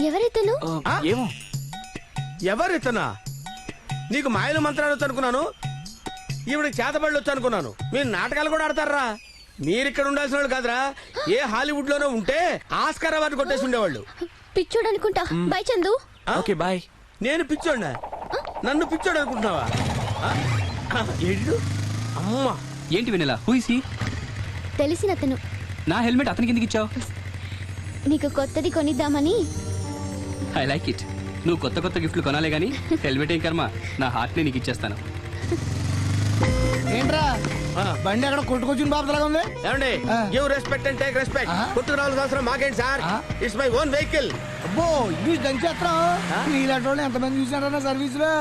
ఎవరితను? ఏమో. ఎవరితనా? నీకు మాయలు మంత్రాలు వచ్చు అనుకున్నాను, ఈవిడికి చేతబడులు వచ్చు అనుకున్నాను. మీరు నాటకాలు కూడా ఆడతారా? మీరిక్కడ ఉండాల్సిన వాళ్ళు కాదురా, ఏ హాలీవుడ్ లోనో ఉంటే ఆస్కార్ అవార్డు కొట్టేసి ఉండేవాళ్ళు. పిచ్చోడు అనుకుంటా. బై చందు. Okay bye. నేను పిచ్చోడ్నా? నన్ను పిచ్చోడు అనుకుంటున్నావా? అమ్మా, ఏంటి వెనెలా? Who is he? తెలిసిన అతను. నా హెల్మెట్ అతనికి ఎందుకు ఇచ్చావు? నీకు కొత్తది కొనిద్దామని. I like it. నువ్వు కొత్త కొత్త గిఫ్ట్లు కొనాలే గానీ హెల్మెట్ ఏం కర్మ, నా హార్ట్ ని నీకు ఇచ్చేస్తాను. ఏంట్రా బండి అక్కడ కొట్టుకొచ్చిన బాబులాగా ఉంది. ఏమండి, give respect and take respect. కొట్టుకు రావాల్సిన అవసరం మాకేంటి sir? It's my own vehicle. అబ్బో ఇంగ్లీష్ దంచేస్తాం. ఇలాంటి వాళ్ళు ఎంతమంది చూసారన్నా సర్వీస్ లో.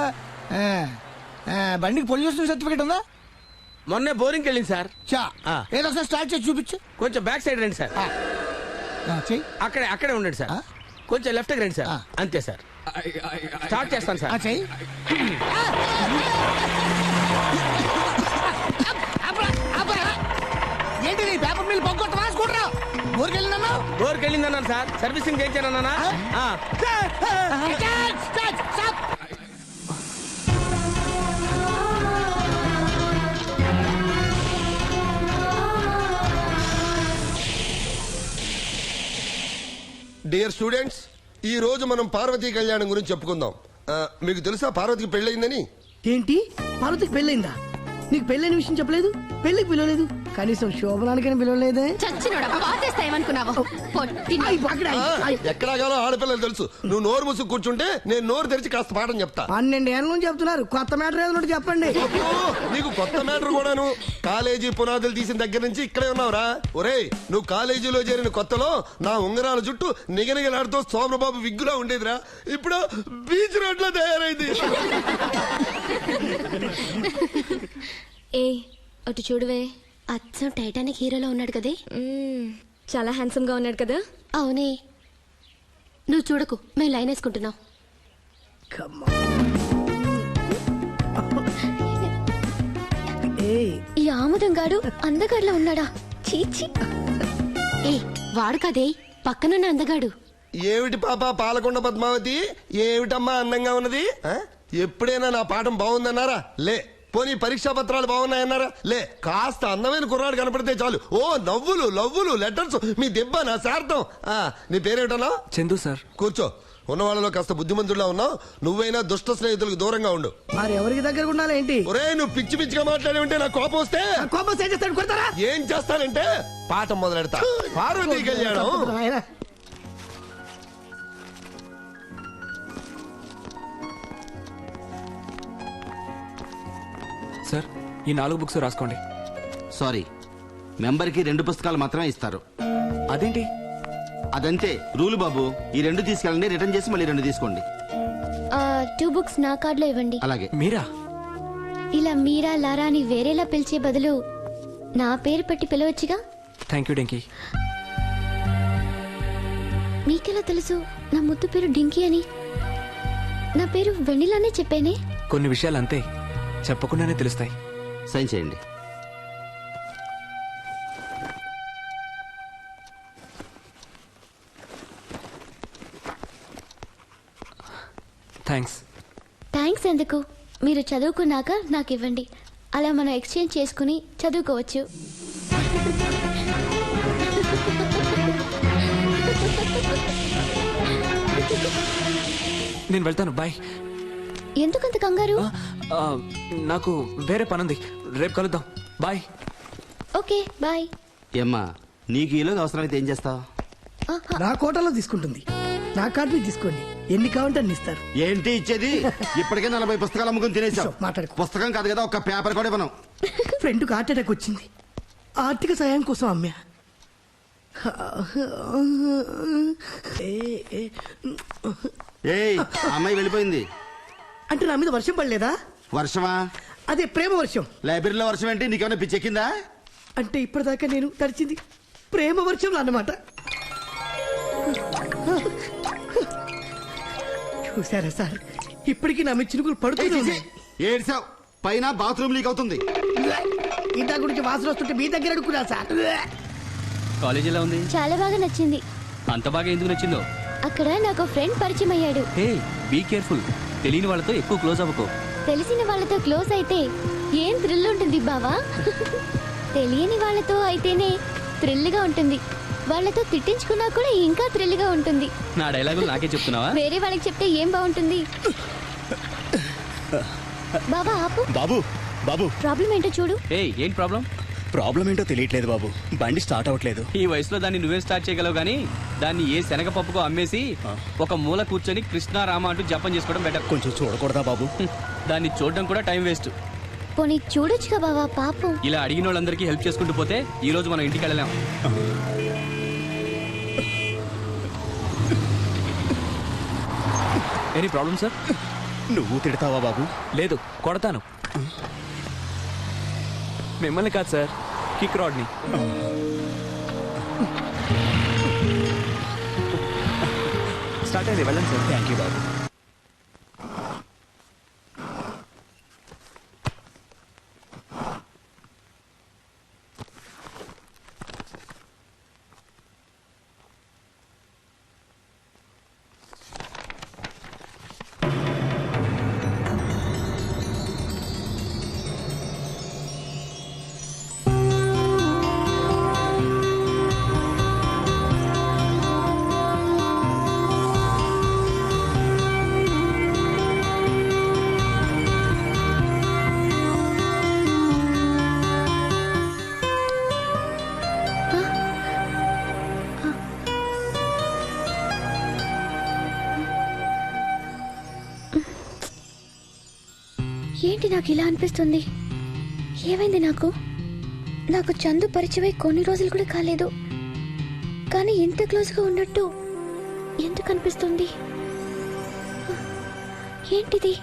బండికి పొల్యూషన్ సర్టిఫికేట్ ఉందా? మొన్నే బోరింగ్కి వెళ్ళింది సార్. ఏదో సార్ స్టార్ట్ చేసి చూపించు. కొంచెం బ్యాక్ సైడ్ రండి సార్. అక్కడే ఉండండి సార్. కొంచెం లెఫ్ట్ రండి సార్. అంతే సార్. స్టార్ట్ చేస్తాను సార్. ఏంటి పేపర్ మిల్ బొగ్గొట్ట రాసుకుంటారా? ఊరికెళ్ళిందన్నాను సార్. సర్వీసింగ్ చేయించానన్నా. డియర్ స్టూడెంట్స్, ఈ రోజు మనం పార్వతీ కళ్యాణం గురించి చెప్పుకుందాం. మీకు తెలుసా పార్వతికి పెళ్ళయిందని? ఏంటి, పార్వతికి పెళ్ళైందా? నీకు పెళ్ళైన విషయం చెప్పలేదు, పెళ్లికి పిలవలేదు, కనీసం శోభనానికైనా పిలవలేదే. ఎక్కడాగాలో ఆడపిల్లలు తెలుసు. నువ్వు నోరు ముసుగు కూర్చుంటే నేను నోరు తెరిచి కాస్త పాఠం చెప్తా. 12 ఏళ్ళ నుంచి చెప్తున్నారు. కొత్త మ్యాటర్ ఏదో చెప్పండి. నీకు కొత్త మ్యాటర్ కూడాను. కాలేజీ పునాదులు తీసిన దగ్గర నుంచి ఇక్కడే ఉన్నావురా. ఒరేయ్, నువ్వు కాలేజీలో చేరిన కొత్తలో నా ఉంగరాల చుట్టూ నిగనిగలాడుతూ సోమబాబు విగ్గులా ఉండేదిరా. ఇప్పుడు బీచ్ రోడ్ లో తయారైంది. ఏ అటు చూడవే, అచ్చం టైటానిక్ హీరోలో ఉన్నాడు కదే. చాలా హ్యాండ్సమ్ గా ఉన్నాడు కదా. అవునే, నువ్వు చూడకు, మేము లైన్ వేసుకుంటున్నాం. ఈ ఆముదం గాడు అందగాడులో ఉన్నాడా? చీచి. ఏ వాడు కదే, పక్కనున్న అందగాడు. ఏమిటి పాప పాలకొండ పద్మావతి, ఏమిటమ్మా అందంగా ఉన్నది? ఎప్పుడైనా నా పాఠం బాగుందన్నారా? లే. పోనీ పరీక్షా పత్రాలు బాగున్నాయన్నారా? లే. కాస్త అందమైన కుర్రాడు కనపడితే చాలు, ఓ నవ్వులు లవ్వులు లెటర్స్. మీ దెబ్బ నా శార్థం. నీ పేరేమిటన్నా? చందు సార్. కూర్చో. ఉన్న వాళ్ళలో కాస్త బుద్ధిమంతుడిలా ఉన్నావు. నువ్వైనా దుష్ట స్నేహితులకు దూరంగా ఉండు. మరి ఎవరికి దగ్గర ఉండాలి ఏంటి? ఒరే, నువ్వు పిచ్చి పిచ్చిగా మాట్లాడి ఉంటే నాకు కోపం వస్తే ఏం చేస్తానంటే పాఠం మొదలెడతా. పార్వతీ కళ్యాణం. సార్, ఈ 4 బుక్స్ రాసుకోండి. సారీ, మెంబర్కి 2 పుస్తకాలు మాత్రమే ఇస్తారు. అదేంటి? అదంతే రూలు బాబు. ఈ 2 తీసుకెళ్ళండి, రిటర్న్ చేసి మళ్ళీ 2 తీసుకోండి. 2 బుక్స్ నా కార్డులో ఇవ్వండి. అలాగే. మీరా? ఇలా మీరా లారా అని వేరేలా పిలిచే బదులు నా పేరు పెట్టి పిలవచ్చుగా. Thank you డింకీ. మీకెలా తెలుసు నా ముద్దు పేరు డింకీ అని? నా పేరు వెన్నెలానే చెప్పేనే. కొన్ని విషయాలు అంతే, చెప్పకుండానే తెలుస్తాయి. సైన్ చేయండి. థ్యాంక్స్ ఎందుకు? మీరు చదువుకున్నాక నాకు ఇవ్వండి. అలా మనం ఎక్స్చేంజ్ చేసుకుని చదువుకోవచ్చు. నేను వెళ్తాను. బాయ్. ఎందుకంత కంగారు? నాకు వేరే పనుంది, రేపు కలుద్దాం. బాయ్. Okay bye. ఏమ్మా, నీకు ఈలోగా అవసరమైతే ఏం చేస్తావు? నా కోటలో తీసుకుంటుంది. నా కార్డు మీద తీసుకోండి, ఎన్ని కావాలంటే అన్ని ఇస్తారు. ఏంటి ఇచ్చేది? ఇప్పటికే 40 పుస్తకాలు అమ్ముకుని తినేసావు. పుస్తకం కాదు కదా, ఒక్క పేపర్ కూడా ఇవ్వను. ఫ్రెండ్కి హార్ట్ అటాక్ వచ్చింది, ఆర్థిక సహాయం కోసం అమ్మా. ఏయ్ అమ్మాయి వెళ్ళిపోయింది. అంటే నా మీద వర్షం పడలేదా? వర్షమా? అదే ప్రేమ వర్షం. లైబ్రరీలో వర్షం ఏంటి? నీకేమైనా పిచ్చెక్కిందా? అంటే ఇప్పటిదాకా నేను తడిచింది ప్రేమ వర్షంలో అన్నమాట. చూసారా సార్, ఇప్పటికీ నా మీద చినుకులు పడుతుంది. ఏడ్సావు, పైన బాత్రూమ్ లీక్ అవుతుంది. ఇంత గురించి వాసన వస్తుంటే మీ దగ్గర అడుగున్నా సార్. కాలేజ్ ఎలా ఉంది? చాలా బాగా నచ్చింది. అంత బాగా ఎందుకు నచ్చిందో? అక్కడ నాకు ఫ్రెండ్ పరిచయం అయ్యాడు. హే బీ కేర్ఫుల్, తెలియని వాళ్ళతో ఎక్కువ క్లోజ్ అవ్వకు. తెలిసిన వాళ్ళతో క్లోజ్ అయితే ఏం థ్రిల్ ఉంటుంది బావా? తెలియని వాళ్ళతో అయితేనే థ్రిల్గా ఉంటుంది. వాళ్ళతో తిట్టించుకున్నా కూడా ఇంకా థ్రిల్గా ఉంటుంది. నా డైలాగులు నాకే చెప్తున్నావా? వేరే వాళ్ళకి చెప్తే ఏం బాగుంటుంది? బాబా ఆపు. బాబు బాబు ప్రాబ్లం ఏంటో చూడు. ఏంటి ప్రాబ్లం? ప్రాబ్లం ఏంటో తెలియట్లేదు బాబు, బండి స్టార్ట్ అవ్వట్లేదు. ఈ వయసులో దాన్ని నువ్వే స్టార్ట్ చేయగలవు గానీ దాన్ని ఏ శనగపప్పుకో అమ్మేసి ఒక మూల కూర్చొని కృష్ణారామ అంటూ జపం చేసుకోవడం బెటర్. కొంచెం చూడకూడదా బాబు? దాన్ని చూడడం కూడా టైం వేస్ట్. పోనీ చూడొచ్చుగా బావా, పాపం. ఇలా అడిగిన వాళ్ళందరికీ హెల్ప్ చేసుకుంటూ పోతే ఈ రోజు మనం ఇంటికి వెళ్ళలేం. Any problem sir? నువ్వు తిడతావా బాబు? లేదు, కొడతాను. మిమ్మల్ని కాదు సార్, కిక్ రాడ్ని. స్టార్ట్ అయింది, వెళ్ళండి సార్. థ్యాంక్ యూ బాబు. ఏంటి నాకు ఇలా అనిపిస్తుంది? ఏమైంది నాకు? నాకు చందు పరిచయమై కొన్ని రోజులు కూడా కాలేదు, కానీ ఇంత క్లోజ్గా ఉన్నట్టు ఎందుకు అనిపిస్తుంది? ఏంటిది?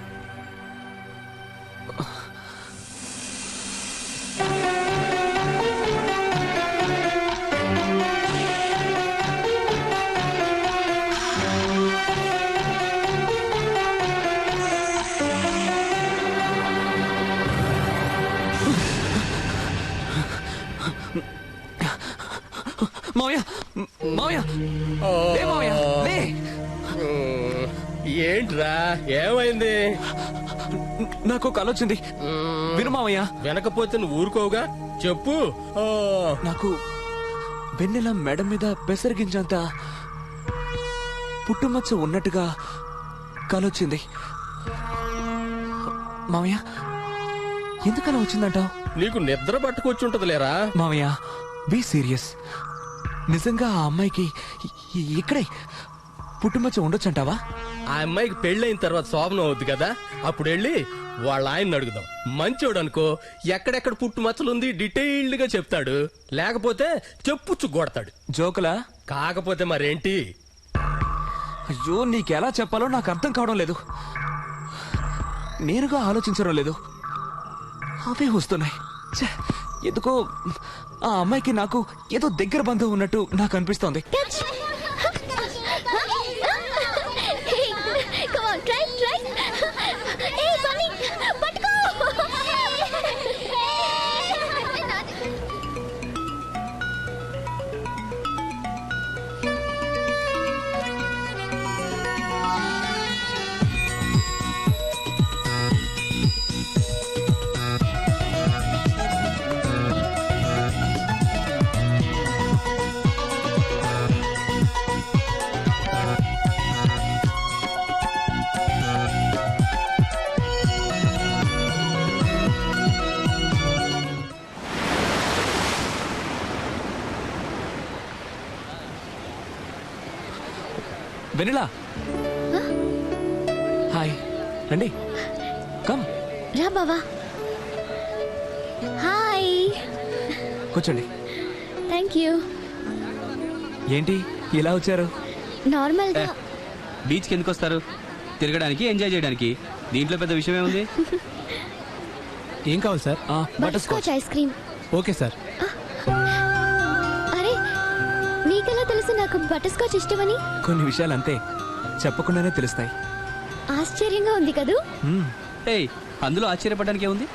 మావయ్య, మావయ్య, లే మావయ్య, లే. ఏంట్రా, ఏమైంది? నాకు కల వచ్చింది, విను మావయ్య. వెనకపోతే నువ్వు ఊరుకోవుగా, చెప్పు. నాకు వెన్నెల మెడ మీద పెసరగించంత పుట్టుమచ్చ ఉన్నట్టుగా కలొచ్చింది. మావయ్య, ఎందుకలా వచ్చిందంటావు? నీకు నిద్ర పట్టుకొచ్చుంటది లేరా మావయ్య. Be serious. నిజంగా ఆ అమ్మాయికి ఇక్కడే పుట్టుమచ్చ ఉండొచ్చంటావా? ఆ అమ్మాయికి పెళ్ళైన తర్వాత శోభనం అవుద్ది కదా, అప్పుడు వెళ్ళి వాళ్ళ ఆయన్ని అడుగుదాం. మంచోడు అనుకో, ఎక్కడెక్కడ పుట్టు మచ్చలుంది డీటెయిల్డ్ గా చెప్తాడు. లేకపోతే చెప్పుచ్చు కొడతాడు. జోకులా? కాకపోతే మరేంటి? అయ్యో, నీకెలా చెప్పాలో నాకు అర్థం కావడం లేదు. నేరుగా ఆలోచించడం లేదు, అవే వస్తున్నాయి. ఎందుకో ఆ అమ్మాయికి నాకు ఏదో దగ్గర బంధం ఉన్నట్టు నాకు అనిపిస్తోంది. Vanilla, hi. రండి, కమ్. రా బావా. హాయ్. కూర్చోండి. Thank you. ఏంటి ఇలా వచ్చారు? నార్మల్ గా బీచ్కి ఎందుకు వస్తారు? తిరగడానికి, ఎంజాయ్ చేయడానికి. దీంట్లో పెద్ద విషయం ఏముంది? ఏం కావాలి sir? Butter scotch ice cream. Okay sir. అరే నీకెలా తెలుసు నాకు బటర్ స్కాచ్ ఇష్టమని? కొన్ని విషయాలు అంతే, చెప్పకుండానే తెలుస్తాయి. ఆశ్చర్యంగా ఉంది కదూ? ఏయ్, అందులో ఆశ్చర్యపడడానికి ఏముంది?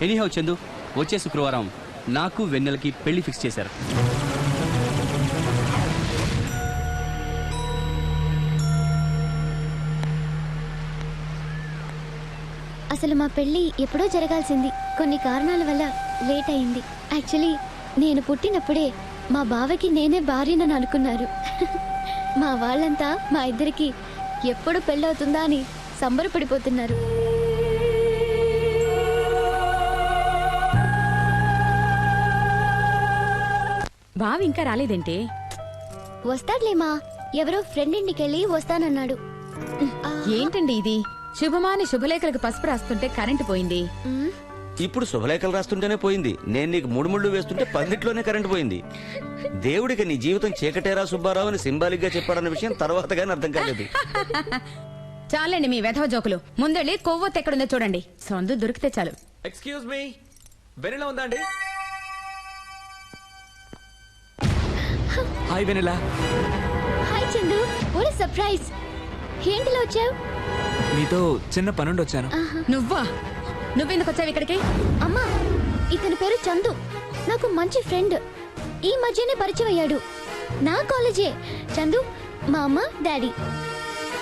ఎనీహౌ చందు, వచ్చే శుక్రవారం నాకు వెన్నెలకి పెళ్లి ఫిక్స్ చేశారు. అసలు మా పెళ్లి ఎప్పుడో జరగాల్సింది. కొన్ని కారణాల వల్ల లేట్ అయింది. యాక్చువల్లీ నేను పుట్టినప్పుడే మా బావకి నేనే భార్యనని అనుకున్నారు. మా వాళ్ళంతా మా ఇద్దరికి ఎప్పుడు పెళ్ళవుతుందా అని సంబరపడిపోతున్నారు. బావ ఇంకా రాలేదేంటి? వస్తాడులేమా, ఎవరో ఫ్రెండ్ ఇంటికి వెళ్ళి వస్తానన్నాడు. ఏంటండి ఇది? శుభమాని శుభలేఖలకు పసుపు రాస్తుంటే కరెంటు పోయింది. ఇప్పుడు శుభలేఖలు రాస్తుంటేనే పోయింది. నేను నీకు 3 ముళ్ళు వేస్తుంటే 10 కరెంట్ పోయింది. దేవుడికి నీ జీవితం చీకటేరా సుబ్బారావు అని సింబాలిక్ గా చెప్పాడన్న విషయం తర్వాత గానీ అర్థం కాలేదు. చాలండి మీ వెధవ జోకులు. ముందెళ్ళి కొవ్వొత్తు ఎక్కడుందో చూడండి. సొందు దొరికితే చాలు. ఎక్స్క్యూజ్ మీ, వెనిలా ఉందా అండి? Hi Vennela. Hi Chandu, what a surprise. ఏంటిలో వచ్చావు? నీతో చిన్న పనుండి వచ్చాను. నువ్వా? నువ్వెందుకు వచ్చావు ఇక్కడికి? అమ్మా, ఇతని పేరు చందు, నాకు మంచి ఫ్రెండ్. ఈ మధ్యనే పరిచయం అయ్యాడు. నా కాలేజే. చందు మా అమ్మ డాడీ.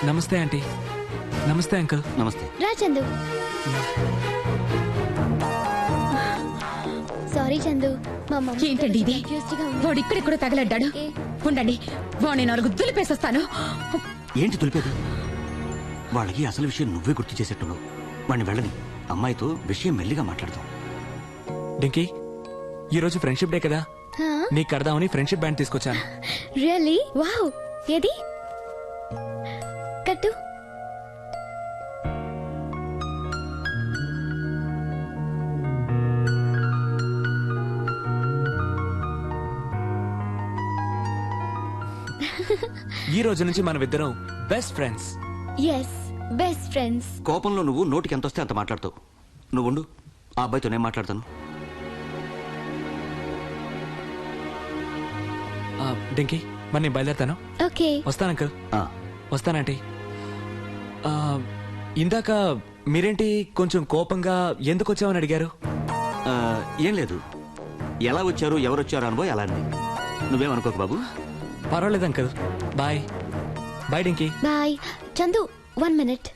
నమస్తే ఆంటీ. నమస్తే అంకుల్. నమస్తే. రా చందు. సారీ చందు, మా మమ్మీ ఏంటండి ఇది? వాడు ఇక్కడెక్కడ తగలడ్డాడు. ఉండండి, వాడిని 4 దులిపేసొస్తాను. ఏంటి తులిపేది? వాళ్ళకి అసలు విషయం నువ్వే గుర్తు చేసేట్టున్నావు. వాడిని వెళ్ళని, అమ్మాయితో విషయం మెల్లిగా మాట్లాడదాం. డింకీ, ఈరోజు ఫ్రెండ్షిప్ డే కదా, నీకు కడదామని ఫ్రెండ్షిప్ బ్యాండ్ తీసుకొచ్చాను. రియల్లీ? వావ్. ఏది? కట్టు. ఈ రోజు నుంచి మనమిద్దరం best friends. yes, best friends. కోపంలో నువ్వు నోటికి ఎంత వస్తే అంత మాట్లాడతావు. నువ్వుండు, ఆ అబ్బాయితో నేను మాట్లాడతాను. డింకీ, మరి నేను బయలుదేరుతాను. ఓకే. వస్తాను అంకుల్. వస్తానంటీ. ఇందాక మీరేంటి కొంచెం కోపంగా ఎందుకు వచ్చావని అడిగారు? ఏం లేదు, ఎలా వచ్చారు ఎవరు వచ్చారు అనుభవం అలా అండి. నువ్వేమనుకోకు బాబు. పర్వాలేదు uncle. Bye. Bye Dinky. Bye. Chandu, 1 minute.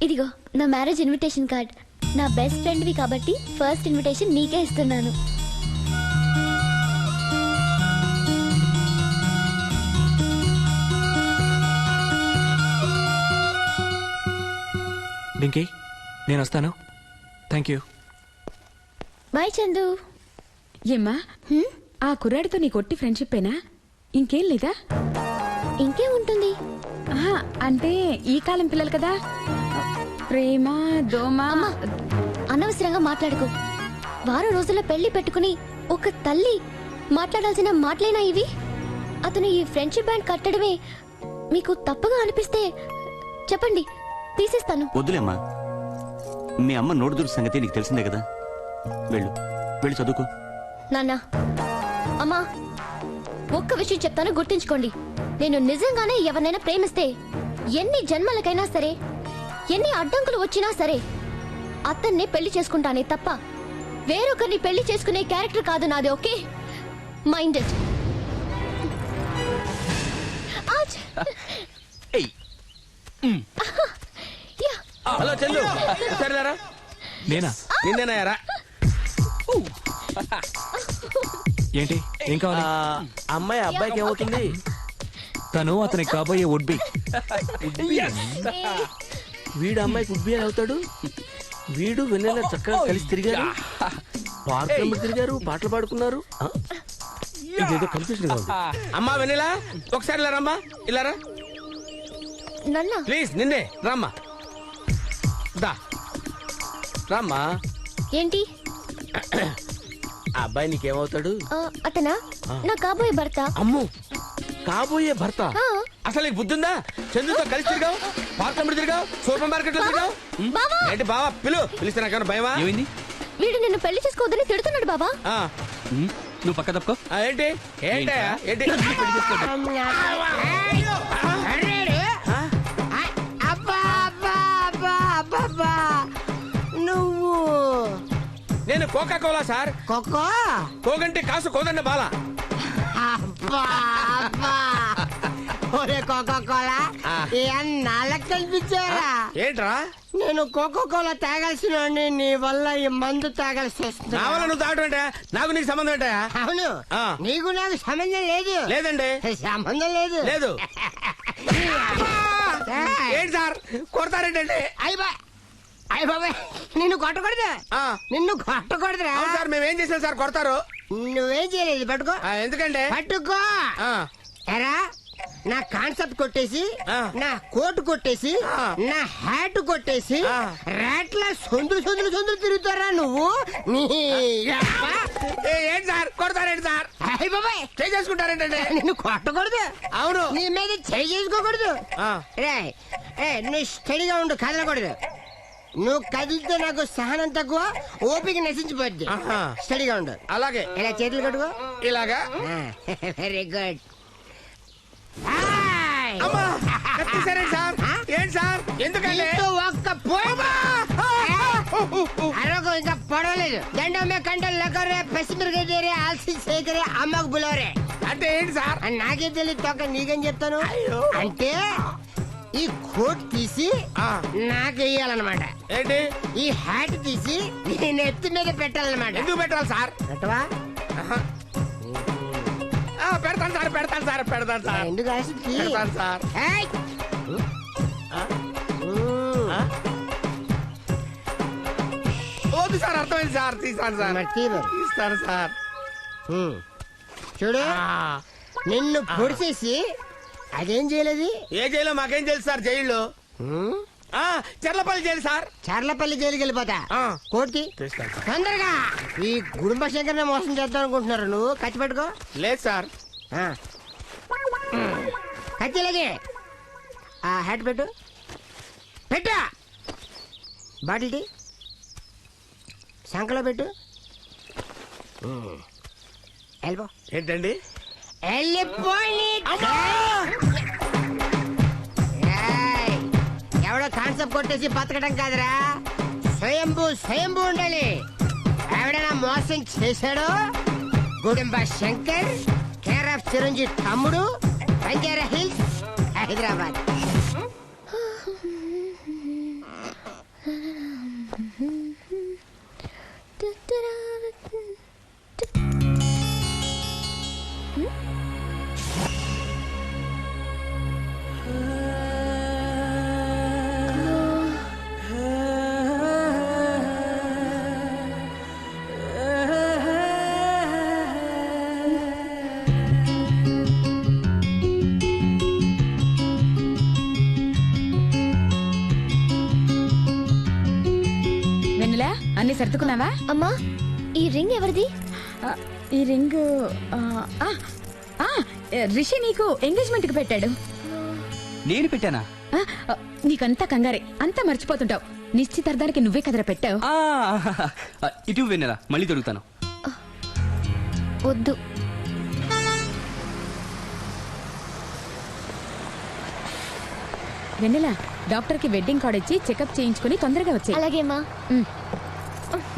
ఇదిగో నా మ్యారేజ్ ఇన్విటేషన్ కార్డ్. నా బెస్ట్ ఫ్రెండ్వి కాబట్టి ఫస్ట్ ఇన్విటేషన్ నీకే ఇస్తున్నాను. డింకీ, నేను వస్తాను. Thank you. బాయ్ చందు. ఏమ్మా, ఆ కుర్రాడితో నీ కొట్టి ఫ్రెండ్షిప్పేనా? ఇంకేం లేదా? ఇంకేం ఉంటుంది? అంటే ఈ కాలం పిల్లలు కదా, ప్రేమ దోమ. అనవసరంగా మాట్లాడుకో. వారం రోజుల పెళ్లి పెట్టుకుని ఒక తల్లి మాట్లాడాల్సిన మాటలేనా ఇవి? అతను ఈ ఫ్రెండ్షిప్ బ్యాండ్ కట్టడమే మీకు తప్పుగా అనిపిస్తే చెప్పండి, తీసేస్తాను. వద్దులేమ్మా, మీ అమ్మ నోడుదురు సంగతి నీకు తెలిసిందే కదా. వెళ్ళు, వెళ్ళి చదువుకో. నాన్న, అమ్మా, ఒక్క విషయం చెప్తాను, గుర్తుంచుకోండి. నేను నిజంగానే ఎవరినైనా ప్రేమిస్తే ఎన్ని జన్మలకైనా సరే, ఎన్ని అడ్డంకులు వచ్చినా సరే అతన్నే పెళ్లి చేసుకుంటానే తప్ప వేరొకరిని పెళ్లి చేసుకునే క్యారెక్టర్ కాదు నాది. Okay, mind it. Hello Chandu, సరేరా? నేనా? నిన్నేనాయరా? ఏంటి, ఏం కావాలి? అమ్మాయి అబ్బాయికి ఏమవుతుంది? తను అతనికి కాబోయే వుడ్ బి. వీడు అమ్మాయికి వుడ్ బి అని అవుతాడు. వీడు వెన్నెల చక్కగా కలిసి తిరిగారు, పార్కులు తిరిగారు, పాటలు పాడుకున్నారు. ఇదేదో కన్ఫ్యూజన్ గా ఉంది. అమ్మా వెన్నెల, ఒకసారి ఇలా రమ్మా. ఇలారా ప్లీజ్. నిన్నే రామ్మా. దా రామ్మా. ఏంటి? ఆ అబ్బాయి నీకేమవుతాడు? అతనా నా కాబోయే భర్త. అమ్ము, కాబోయే భర్త? అసలు నీకు బుద్ధుందా? చంద్రుతో కలిసి తిరిగావు, పార్క్ తిరిగావు, సూపర్ మార్కెట్ లో తిరిగావు. ఏంటి బావా పిలిస్తే నాకేమైనా భయమా? ఏమైంది? వీడు నిన్ను పెళ్లి చేసుకోవద్దని తిడుతున్నాడు బాబా. నువ్వు పక్క తప్పుకో. ఏంటి ఏంటి ఏంటి? నువ్వు నేను కోకా కోలా సార్. కోకో కోగంటే కాసు కోదండ బాల. ఒరే కోకో కోలా నాళ్ళకి కనిపించారా? ఏంట్రా? నేను కోకో కోలా తాగాల్సిన నీ వల్ల ఈ మందు తాగాల్సి వస్తుంది. నా వల్ల నువ్వు తాగడం అంటే నాకు నీకు సంబంధం ఏంటా? అవును, నీకు నాకు సంబంధం లేదు. లేదండి, సంబంధం లేదు. లేదు. ఏంటి సార్ కొడతారేంటండి? అయ్య బాబాయ్, నిన్ను కొట్టకూడదు. నిన్ను కొట్టకూడదురా. సార్ మేమేం చేసాం సార్ కొడతారు? నువ్వేం చేయలేదు. పట్టుకో. ఎందుకంటే పట్టుకో. ఎరా నా కాన్సెప్ట్ కొట్టేసి, నా కోట్ కొట్టేసి, నా హ్యాట్ కొట్టేసి ర్యాట్లా సొందులు సొందులు సొందులు తిరుగుతారా నువ్వు? ఏంటి సార్ కొడతారేంటి సార్? అయ్య బాబాయ్, చేసుకుంటారేంటండి? నిన్ను కొట్టకూడదు. అవును, నీ మీద చేసుకోకూడదు. నువ్వు స్టడీగా ఉండు, కదలకూడదు. నువ్వు కదిలితే నాకు సహనం తక్కువ, ఓపిక నశించిపోద్ది. స్టడీగా ఉండు. అలాగే. ఇలా చేతులు కట్టుకో. ఇలాగా. Very good. సార్ ఏంటి సార్? ఎందుకంటే ఒక్క అరగో ఇంకా పడవలేదు. దండమే కంటలు లెక్కరే, పసిమిరగేరే, ఆల్సి సేకరే, అమ్మకు బులవరే. అంటే ఏంటి సార్? నాకే తెలియదు తొక్క, నీకేం చెప్తాను. అంటే ఈ కోట్ తీసి నాకు వేయాలన్నమాట. ఏంటి? ఈ హ్యాట్ తీసి నీ నెత్తి మీద పెట్టాలన్నమాట. ఎందుకు పెట్టాలి సార్? పెట్టవా? పెడతాను సార్, పెడతాను సార్, పెడతాను సార్. ఎందుకు పెడతాను సార్. వద్దు సార్, అర్థమైంది సార్. తీస్తాను సార్, తీస్తాను సార్. చూడు, నిన్ను పొడిచేసి అదేం చేయలేదు. ఏ జైలు మాకేం తెలుసు సార్? జైల్లో చర్లపల్లి జైలు సార్. చర్లపల్లి జైలుకి వెళ్ళిపోతా. కోర్టు తొందరగా. ఈ గుడుంబ శంకర్ని మోసం చేద్దాం అనుకుంటున్నారు. నువ్వు కత్తి పెట్టుకో. లేదు సార్. కత్తి లాగే. ఆ హ్యాట్ పెట్టు. పెట్టు. బాటిల్ టీ సంకలో పెట్టు. వెళ్ళిపో. ఏంటండి? వెళ్ళిపోయి. ఎవడో కాన్సెప్ట్ కొట్టేసి బతకడం కాదురా, స్వయంభూ ఉండాలి. ఎవడైనా మోసం చేశాడో గుడుంబ శంకర్, కేర్ ఆఫ్ చిరంజీవి తమ్ముడు, బంజారా హిల్స్, హైదరాబాద్. అన్ని సర్దుకున్నావా? అమ్మా, ఈ రింగ్ ఎవరిది? ఈ రింగ్ రిషి నీకు ఎంగేజ్మెంట్ కి పెట్టాడు. నేను పెట్టానా? నీకంతా కంగారే, అంతా మర్చిపోతుంటావు. నిశ్చితార్థానికి నువ్వే కదరా పెట్టావు. ఇటు వెన్నెలా, మళ్ళీ దొరుకుతాను. వద్దు. వెన్నెలా, డాక్టర్ కి వెడ్డింగ్ కార్డ్ ఇచ్చి చెకప్ చేయించుకుని తొందరగా వచ్చాయి. అలాగేమా.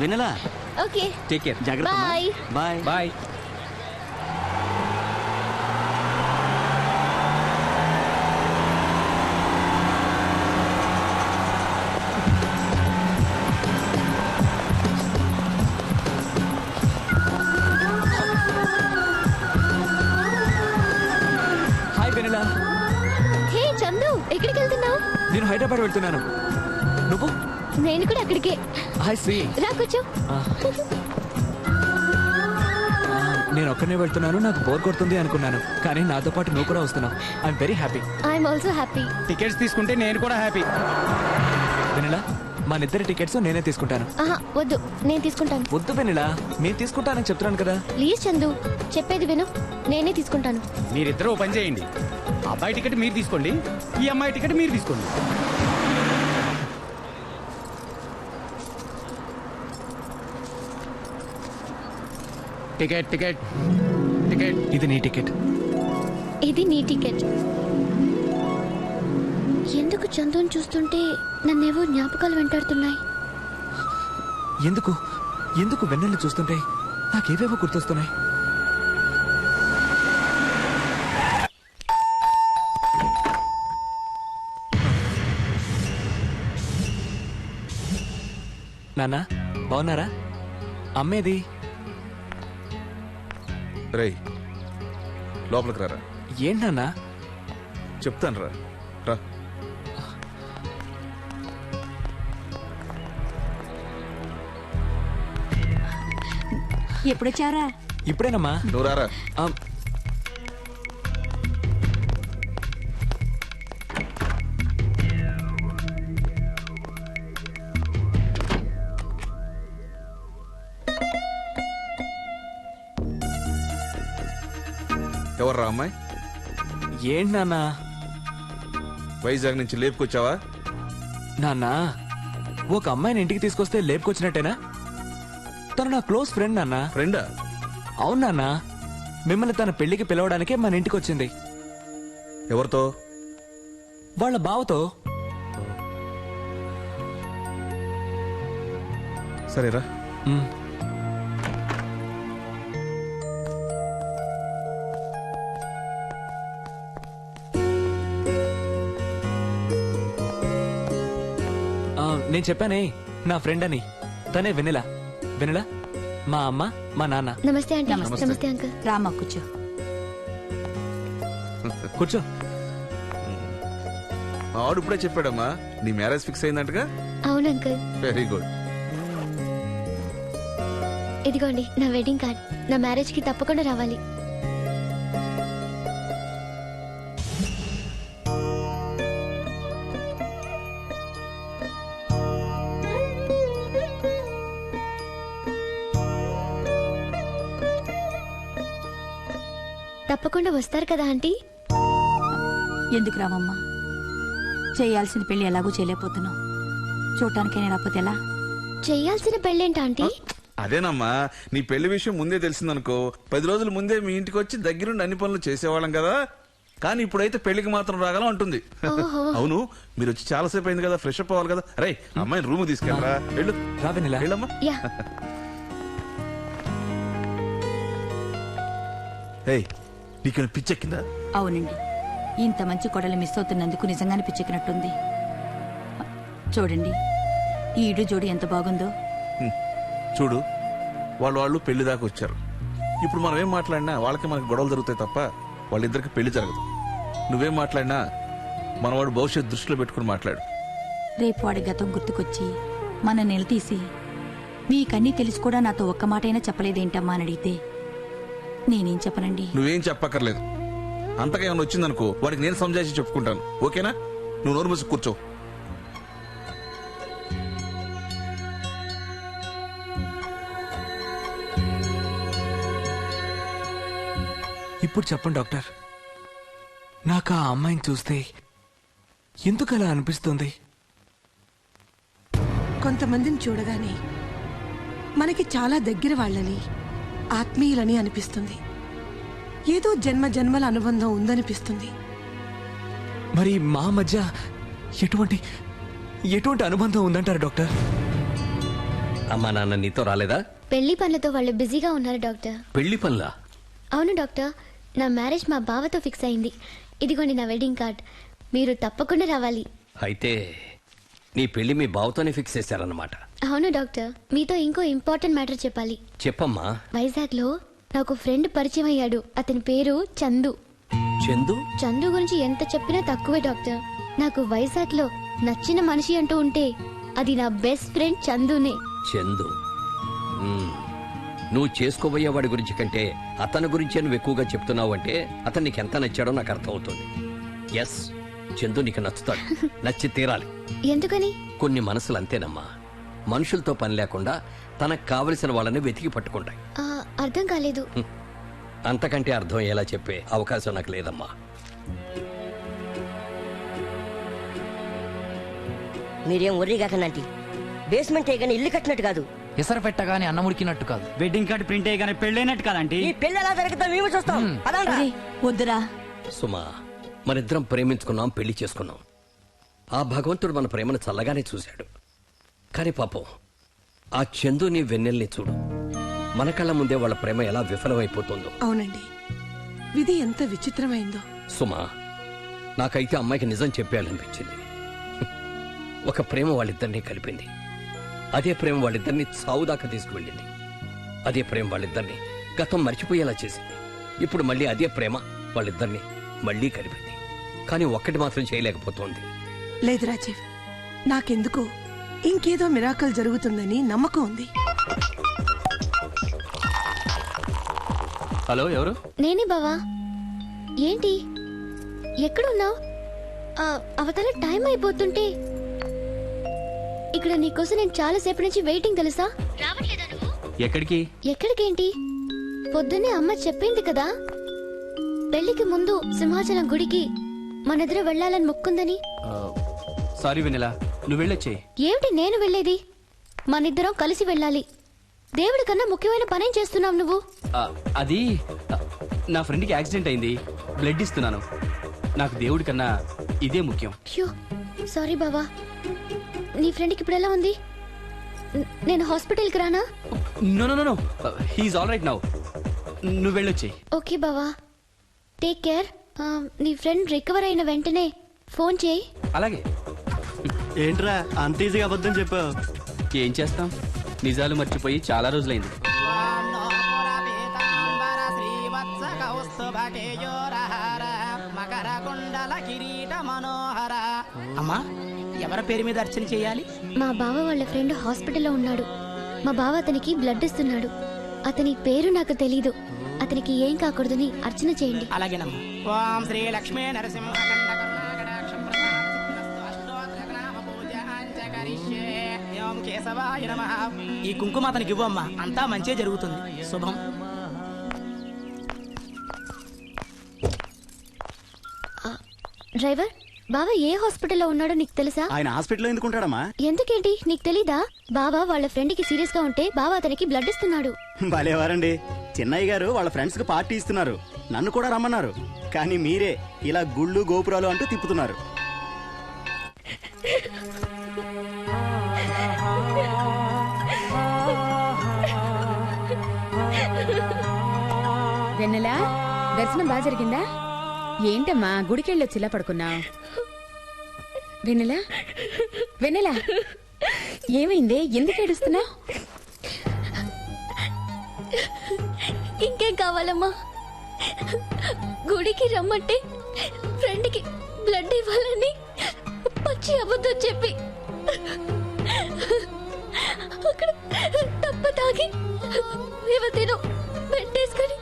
వెన్నెలా, ఓకే, టేక్ కేర్. జాగ్రత్త. బాయ్. Bye bye. హాయ్ వెన్నెలా. హే చందు, ఎక్కడికి వెళ్తున్నావు? నేను హైదరాబాద్ వెళ్తున్నాను. నువ్వు? నేను కూడా అక్కడికే. హాయ్ శ్రీ. రా కూర్చో. నేను ఒక్కనే వెళ్తున్నాను, నాకు బోర్ కొడుతుంది అనుకున్నాను, కానీ నాతో పాటు నువ్వు కూడా వస్తున్నావు. I'm very happy. I'm also happy. Tickets తీసుకుంటే నేను కూడా హ్యాపీ. వెన్నెలా, మనిద్దరి టికెట్స్ నేనే తీసుకుంటాను. ఆహా, వద్దు, నేను తీసుకుంటాను. వద్దు వెన్నెలా, నేను తీసుకుంటానని చెప్తున్నాను కదా. ప్లీజ్ చందు, చెప్పేది విను, నేనే తీసుకుంటాను. మీరిద్దరూ పని చేయండి, అబ్బాయి టికెట్ మీరు తీసుకోండి, ఈ అమ్మాయి టికెట్ మీరు తీసుకోండి. Ticket ticket ticket. ఇది నీ టికెట్. ఇది నీ టికెట్. ఎందుకు చందుని చూస్తుంటే నన్నేవో జ్ఞాపకాలు వెంటాడుతున్నాయి. ఎందుకు ఎందుకు వెన్నెల్ని చూస్తుంటే నాకేవేవో గుర్తొస్తున్నాయి. నాన్నా బాగున్నారా? అమ్మేది? రేయ్ లోపలికి రారా. ఏంటన్నా? చెప్తాను రా. రా. ఎప్పుడొచ్చారా? ఇప్పుడేనమ్మా. నువ్వు రారా. ఎవర్రా అమ్మాయి? ఏంటి నాన్నా? వైజాగ్ నుంచి లేపుకొచ్చావా? నాన్నా ఒక అమ్మాయిని ఇంటికి తీసుకొస్తే లేపుకొచ్చినట్టేనా? తను నా క్లోజ్ ఫ్రెండ్ నాన్న. ఫ్రెండా? అవును నాన్న, మిమ్మల్ని తన పెళ్లికి పిలవడానికే మన ఇంటికి వచ్చింది. ఎవరితో? వాళ్ళ బావతో. సరేరా. నేను చెప్పానే నా ఫ్రెండ్ అని, తనే వెన్నెల. వెన్నెల మా అమ్మ మా నాన్న. నమస్తే ఆంటీ. నమస్తే అంకుల్. రామా కూర్చో. కూర్చో. మా ఆవిడ ఇప్పుడే చెప్పాడమ్మా నీ మ్యారేజ్ ఫిక్స్ అయిందంటగా. అవును అంకుల్. Very good. ఇదిగోండి నా వెడ్డింగ్ కార్డ్. నా మ్యారేజ్ కి తప్పకుండా రావాలి. తప్పకుండా వస్తారు కదా ఆంటీ? ఎందుకు రావమ్మా? చేయాల్సిన పెళ్లి ఎలాగో చేయలేకపోతున్నావు. చూడటానికైనా రాకపోతే ఎలా? చేయాల్సిన పెళ్ళేంటి ఆంటీ? అదేనమ్మా, నీ పెళ్లి విషయం ముందే తెలిసిందనుకో 10 రోజుల ముందే మీ ఇంటికి వచ్చి దగ్గరుండి అన్ని పనులు చేసేవాళ్ళం కదా. కానీ ఇప్పుడైతే పెళ్లికి మాత్రం రాగలం అంటుంది. అవును, మీరు వచ్చి చాలా సేపు అయింది కదా, ఫ్రెష్ అప్ అవ్వాలి కదా. రే అమ్మాయిని రూమ్ తీసుకెళ్ళరా. వెళ్ళు. వెళ్ళమ్మా. నీకు పిచ్చెక్కిందా? అవునండి, ఇంత మంచి కొడలు మిస్ అవుతున్నందుకు నిజంగానే పిచ్చెక్కినట్టుంది. చూడండి ఈ ఈడు జోడి ఎంత బాగుందో. చూడు, వాళ్ళు పెళ్లి దాకా వచ్చారు. ఇప్పుడు మనం ఏం మాట్లాడినా వాళ్ళకి మనకి గొడవలు జరుగుతాయి తప్ప వాళ్ళిద్దరికి పెళ్లి జరగదు. నువ్వేం మాట్లాడినా మనవాడు భవిష్యత్తు దృష్టిలో పెట్టుకుని మాట్లాడు. రేపు వాడి గతం గుర్తుకొచ్చి మన నిలదీసి మీకన్నీ తెలిసి కూడా నాతో ఒక్క మాటైనా చెప్పలేదేంటమ్మా అని అడిగితే నేనేం చెప్పనండి? నువ్వేం చెప్పక్కర్లేదు. అంతగా ఏమైనా వచ్చిందనుకో వాడికి నేను సంజాయిషి చెప్పుకుంటాను. ఓకేనా? నువ్వు నోరు మూసి కూర్చో. ఇప్పుడు చెప్పండి డాక్టర్, నాకు ఆ అమ్మాయిని చూస్తే ఎందుకు అలా అనిపిస్తుంది? కొంతమందిని చూడగానే మనకి చాలా దగ్గర వాళ్ళని, ఆత్మీయులని అనిపిస్తుంది. ఏదో జన్మ జన్మల అనుబంధం ఉందనిపిస్తుంది. మరి మా మధ్య ఎటువంటి ఎటువంటి అనుబంధం ఉందంటారు డాక్టర్? అమ్మా నాన్న నీతో రాలేదా? పెళ్లి పనులతో వాళ్ళు బిజీగా ఉన్నారు డాక్టర్. పెళ్లి పనులా? అవును డాక్టర్, నా మ్యారేజ్ మా బావతో ఫిక్స్ అయింది. ఇదిగోండి నా వెడ్డింగ్ కార్డ్. మీరు తప్పకుండా రావాలి. అయితే నీ పెళ్లి మీ బావతోనే ఫిక్స్ చేశారన్నమాట. అవును డాక్టర్, మీతో ఇంకో ఇంపార్టెంట్ మ్యాటర్ చెప్పాలి. చెప్పమ్మా. వైజాగ్ లో నాకు ఫ్రెండ్ పరిచయం అయ్యాడు. అతని పేరు చందు. చందు? చందు గురించి ఎంత చెప్పినా తక్కువే డాక్టర్. నాకు వైజాగ్ లో నచ్చిన మనిషి అంటూ ఉంటే అది నా బెస్ట్ ఫ్రెండ్ చందునే. చందు? నువ్వు చేసుకోబోయే వాడి గురించి కంటే అతని గురించే నువ్వు ఎక్కువగా చెప్తున్నావు అంటే అతను నీకు ఎంత నచ్చాడో నాకు అర్థమవుతుంది. ఎస్, చందు నీకు నచ్చుతాడు, నచ్చి తీరాలి. ఎందుకని? కొన్ని మనసులు అంతేనమ్మా, మనుషులతో పని లేకుండా తనకు కావలసిన వాళ్ళని వెతికి పట్టుకుంటాయి. అర్థం కాలేదు. అంతకంటే అర్థం ఎలా చెప్పే అవకాశం నాకు లేదమ్మా. మీరేం ఒర్రీ కాకనంటి, బేస్మెంట్ వేయగానే ఇల్లు కట్టినట్టు కాదు, ఎసరు పెట్టగానే అన్నం ఉడికినట్టు కాదు, వెడ్డింగ్ కార్డు ప్రింట్ అయ్యగానే పెళ్ళైనట్టు కాదండి. ఈ పెళ్లి ఎలా జరుగుతుందో మేము చూస్తాం. పదండి. వద్దురా. సుమా, మనిద్దరం ప్రేమించుకున్నాం, పెళ్లి చేసుకున్నాం. ఆ భగవంతుడు మన ప్రేమను చల్లగానే చూశాడు. కానీ పాపం ఆ చందుని వెన్నెల్ని చూడు, మన కళ్ళ ముందే వాళ్ళ ప్రేమ ఎలా విఫలమైపోతుందో. అవునండి, విధి ఎంత విచిత్రమైందో. సుమా, నాకైతే అమ్మాయికి నిజం చెప్పేయాలనిపించింది. ఒక ప్రేమ వాళ్ళిద్దరినీ కలిపింది, అదే ప్రేమ వాళ్ళిద్దరినీ చావుదాకా తీసుకువెళ్ళింది. అదే ప్రేమ వాళ్ళిద్దరినీ గతం మర్చిపోయేలా చేసింది. ఇప్పుడు మళ్ళీ అదే ప్రేమ వాళ్ళిద్దరినీ మళ్ళీ కలిపింది. కానీ ఒక్కటి మాత్రం చేయలేకపోతోంది. లేదు రాజీవ్, నాకెందుకో ఇంకేదో మిరాకల్ జరుగుతుందని నమ్మకం ఉంది. హలో, ఎవరు? నేనే బావా. ఏంటి ఎక్కడున్నావు? అవతల టైం అయిపోతుంటే ఇక్కడ నీకోసం నేను చాలా సేపు నుంచి వెయిటింగ్, తెలుసా? ఎక్కడికి? ఎక్కడికేంటి, పొద్దున్నే అమ్మ చెప్పింది కదా, పెళ్లికి ముందు సింహాచలం గుడికి మనిద్దరం వెళ్ళాలని మొక్కుందని. సారీ వెన్నెలా, నువ్వు వెళ్ళొచ్చే. ఏమిటి నేను వెళ్ళేది? మనిద్దరం కలిసి వెళ్ళాలి. దేవుడి కన్నా ముఖ్యమైన పనేం చేస్తున్నావు నువ్వు? అది నా ఫ్రెండ్కి యాక్సిడెంట్ అయింది, బ్లడ్ ఇస్తున్నాను. నాకు దేవుడి కన్నా ఇదే ముఖ్యం. సారీ బావా. నీ ఫ్రెండ్కి ఇప్పుడు ఎలా ఉంది? నేను హాస్పిటల్కి రానా? No no no, he's all right now. నువ్వు వెళ్ళొచ్చే. ఓకే బావా, టేక్ కేర్. నీ ఫ్రెండ్ రికవర్ అయిన వెంటనే ఫోన్ చేయి. అలాగే. ఏంట్రా అంత ఈజీగా అబద్ధం చెప్పావు? ఏం చేస్తాం, నిజాలు మర్చిపోయి చాలా రోజులైంది. అమ్మా, ఎవరి పేరు మీద అర్చన చేయాలి? మా బావ వాళ్ళ ఫ్రెండ్ హాస్పిటల్లో ఉన్నాడు. మా బావ అతనికి బ్లడ్ ఇస్తున్నాడు. అతని పేరు నాకు తెలీదు. అతనికి ఏం కాకూడదని అర్చన చేయండి. అలాగేనమ్మా. ఓం శ్రీ లక్ష్మీ నరసింహ కేశవాయ నమః. ఈ కుంకుమ అతనికి ఇవ్వమ్మా, అంతా మంచి జరుగుతుంది. శుభం. డ్రైవర్, బావ ఏ హాస్పిటల్లో ఉన్నాడో నీకు తెలుసా? ఆయన హాస్పిటల్లో ఎందుకుంటాడమ్మా? ఎందుకేంటి, నీకు తెలీదా? బావ వాళ్ళ ఫ్రెండ్ కి సీరియస్ గా ఉంటే బావ అతనికి బ్లడ్ ఇస్తున్నాడు. భలేవారండి, చిన్నయ్య గారు వాళ్ళ ఫ్రెండ్స్ కి పార్టీ ఇస్తున్నారు, నన్ను కూడా రమ్మన్నారు. కానీ మీరే ఇలా గుళ్ళు గోపురాలు అంటూ తిప్పుతున్నారు. వెన్నెలా, దర్శనం బాగా జరిగిందా? ఏంటమ్మా గుడికెళ్ళొచ్చి ఇలా పడుకున్నావు? వెన్నెలా, వెన్నెలా, ఏమైంది? ఎందుకు ఏడుస్తున్నావు? ఇంకేం కావాలమ్మా? గుడికి రమ్మంటే ఫ్రెండ్ కి బ్లడ్ ఇవ్వాలని పచ్చి అబద్ధం చెప్పి అక్కడ తప్ప తాగి యువతిను వెంటేసుకొని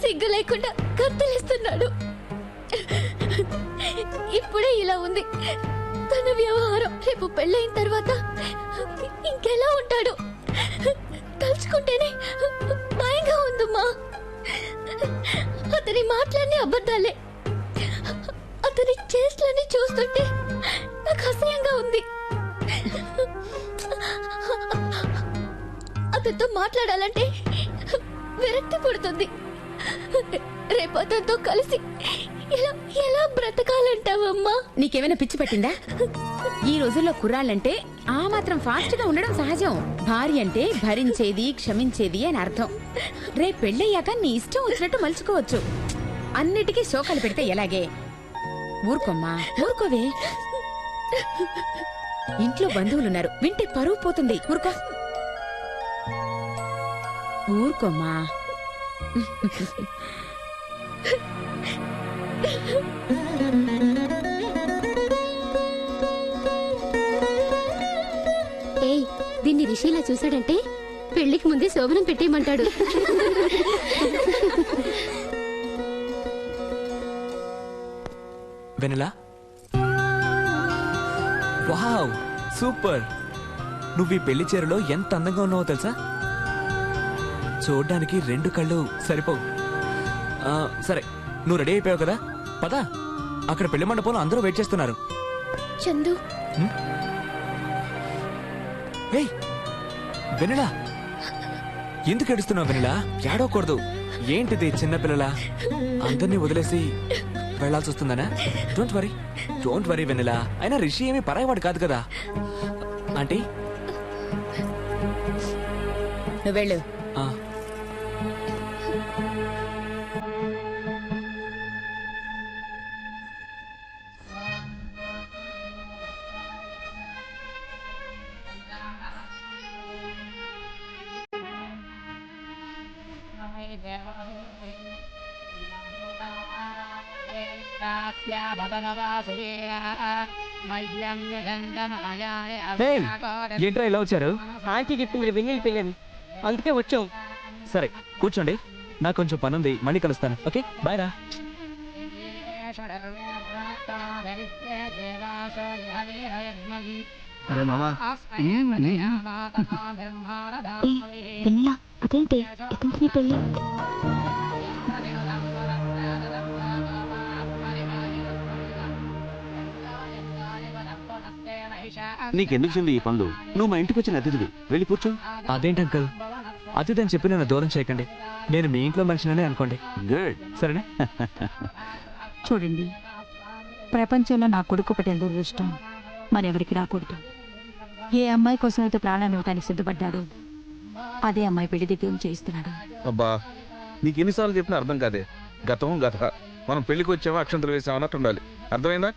సిగ్గు లేకుండా కత్తలిస్తున్నాడు. ఇప్పుడే ఇలా ఉంది తన వ్యవహారం. రేపు పెళ్ళైన తర్వాత ఇంకెలా ఉంటాడు తలుచుకుంటేనే భయంగా ఉందమ్మా. అతని మాటలన్నీ అబద్ధాలే. అతని చేష్టలన్నీ చూస్తుంటే నాకు అసహ్యంగా ఉంది. అతనితో మాట్లాడాలంటే విరక్తి పుడుతుంది. రేపు అతనితో కలిసి ఎలా బ్రతకాలంటావమ్మా? నీకేమైనా పిచ్చి పట్టిందా? ఈ రోజుల్లో కుర్రాళ్ళంటే ఆ మాత్రం ఫాస్ట్ గా ఉండడం సహజం. భార్య అంటే భరించేది, క్షమించేది అని అర్థం. రేపు పెళ్ళయ్యాక నీ ఇష్టం వచ్చినట్టు మలుచుకోవచ్చు. అన్నిటికీ శోకాలు పెడితే ఎలాగే? ఊరుకోమ్మా, ఊరుకోవే. ఇంట్లో బంధువులున్నారు, వింటే పరువు పోతుంది. ఊరుకో, ఊరుకోమ్మా. ఏయ్, దీన్ని రిషిలా చూశాడంటే పెళ్లికి ముందే శోభనం పెట్టేయమంటాడు. వెన్నెలా, వావ్ సూపర్. నువ్వు ఈ పెళ్లి చీరలో ఎంత అందంగా ఉన్నావో తెలుసా? చూడ్డానికి 2 కళ్ళు సరిపోవు. సరే నువ్వు రెడీ అయిపోయావు కదా, పదా. అక్కడ పెళ్లి మండపంలో అందరూ వెయిట్ చేస్తున్నారు. చందు ఏయ్ వెన్నెలా, ఎందుకు ఏడుస్తున్నావు వెన్నెలా? ఏడవకూడదు. ఏంటిది చిన్నపిల్లల అందరినీ వదిలేసి వెళ్లాల్సి వస్తుందనా? డోంట్ వరీ వెన్నెలా. అయినా రిషి ఏమీ పరాయవాడు కాదు కదా. ఆంటీ నువ్వు వెళ్ళు. ఏంట్రా ఇలా వచ్చారు? ఆంటీ చెప్పింది వెన్నెల పెళ్ళని, అందుకే వచ్చాం. సరే కూర్చోండి, నాకు కొంచెం పని ఉంది, మళ్ళీ కలుస్తాను. ఓకే బాయ్ రా. అరే మామా అదేంటి ఇతనికి పెళ్ళి? నీకెందుకు చెంది ఈ పనులు? నువ్వు మా ఇంటికి వచ్చిన అతిథివి, వెళ్ళి కూర్చో. అదేంటి అంకుల్, అతిథి అని చెప్పి నన్ను దూరం చేయకండి. నేను మీ ఇంట్లో మనిషిననే అనుకోండి. గుడ్, సరేనా? చూడండి, ప్రపంచంలో నా కొడుకు ఒకటి ఎంతో ఇష్టం, మరెవరికి రాకూడదు. ఏ అమ్మాయి కోసం అయితే ప్రాణాన్ని ఇవ్వడానికి సిద్ధపడ్డాడు, అదే అమ్మాయి పెళ్లి దగ్గర చేయిస్తున్నాడు. అబ్బా నీకు ఎన్నిసార్లు చెప్పినా అర్థం కాదే. గతం గత, మనం పెళ్లికి వచ్చావా అక్షంతలు వేసావా అన్నట్టు ఉండాలి. అర్థమైందా?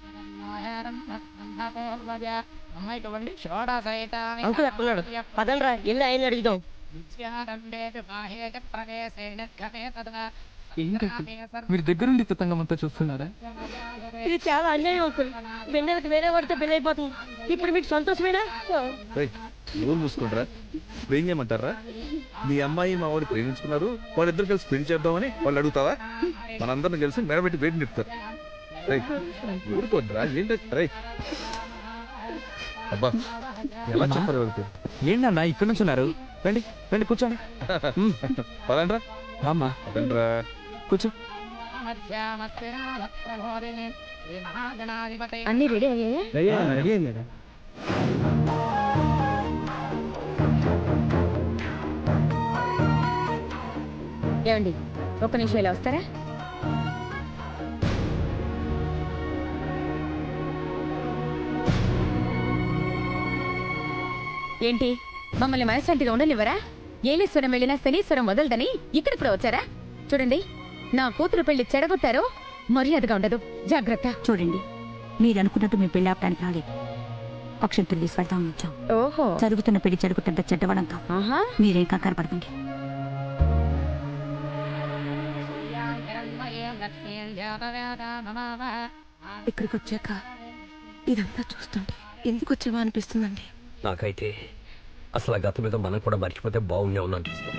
అంకుల్ ఎక్కడున్నాడు? పదండ్రా వెళ్ళి ఆయన అడుగుదాం. మీరు దగ్గరుండి తతంగం అంతా చూస్తున్నారా? ఇది చాలా అన్యాయం అంకుల్. వెన్నెలకు వేరే వాడితే పెళ్లి అయిపోతుంది. ఇప్పుడు మీకు సంతోషమేనా? ఎవరు చూసుకుంటారా? ఏం చేయమంటారా? మీ అమ్మాయి మా వాడు ప్రేమించుకున్నారు, వాళ్ళిద్దరు కలిసి పెళ్లి చేద్దామని వాళ్ళు అడుగుతావా? మనందరిని కలిసి మెడబెట్టి వేడి నిపుతారు. ఊరుకోద్రా ఏంటి? అబ్బా ఎలా చెప్పారు వాళ్ళకి? ఏంటన్నా ఇక్కడ నుంచి ఉన్నారు? రండి రండి కూర్చోండి. పదండ్రా అమ్మా, పదండ్రా కూర్చో. అన్ని రెడీ అయ్యాయా? ఏమండి ఒక్క నిమిషం ఇలా వస్తారా? ఏంటి మమ్మల్ని మనశాంతిగా ఉండనివ్వరా? ఏలేశ్వరం వెళ్ళినా శనీశ్వరం వదలదని ఇక్కడికి కూడా వచ్చారా? చూడండి, నా కూతురు పెళ్లి చెడగొట్టారో మర్యాదగా ఉండదు. జాగ్రత్త. చూడండి, మీరు అనుకున్నట్టు మేము పెళ్లి ఆపడానికి రాలేదు, అక్షంతులు తీసుకెళ్తాం వచ్చాం. ఓహో, జరుగుతున్న పెళ్లి చెడగొట్టంత చెడ్డవడం కాదు. మీరేం కంగారు పడకండి. ఇక్కడికి వచ్చాక ఇదంతా చూస్తుంటే ఎందుకు వచ్చావా అనిపిస్తుందండి. నాకైతే అసలు ఆ గతం మీద మనం కూడా మర్చిపోతే బాగుండే అనిపిస్తుంది.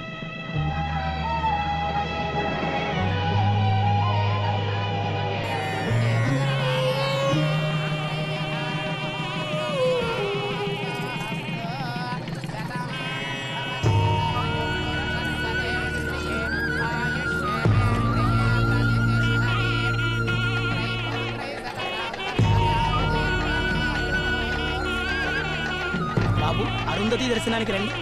బాబు అరుంధతి దర్శనానికి రండి.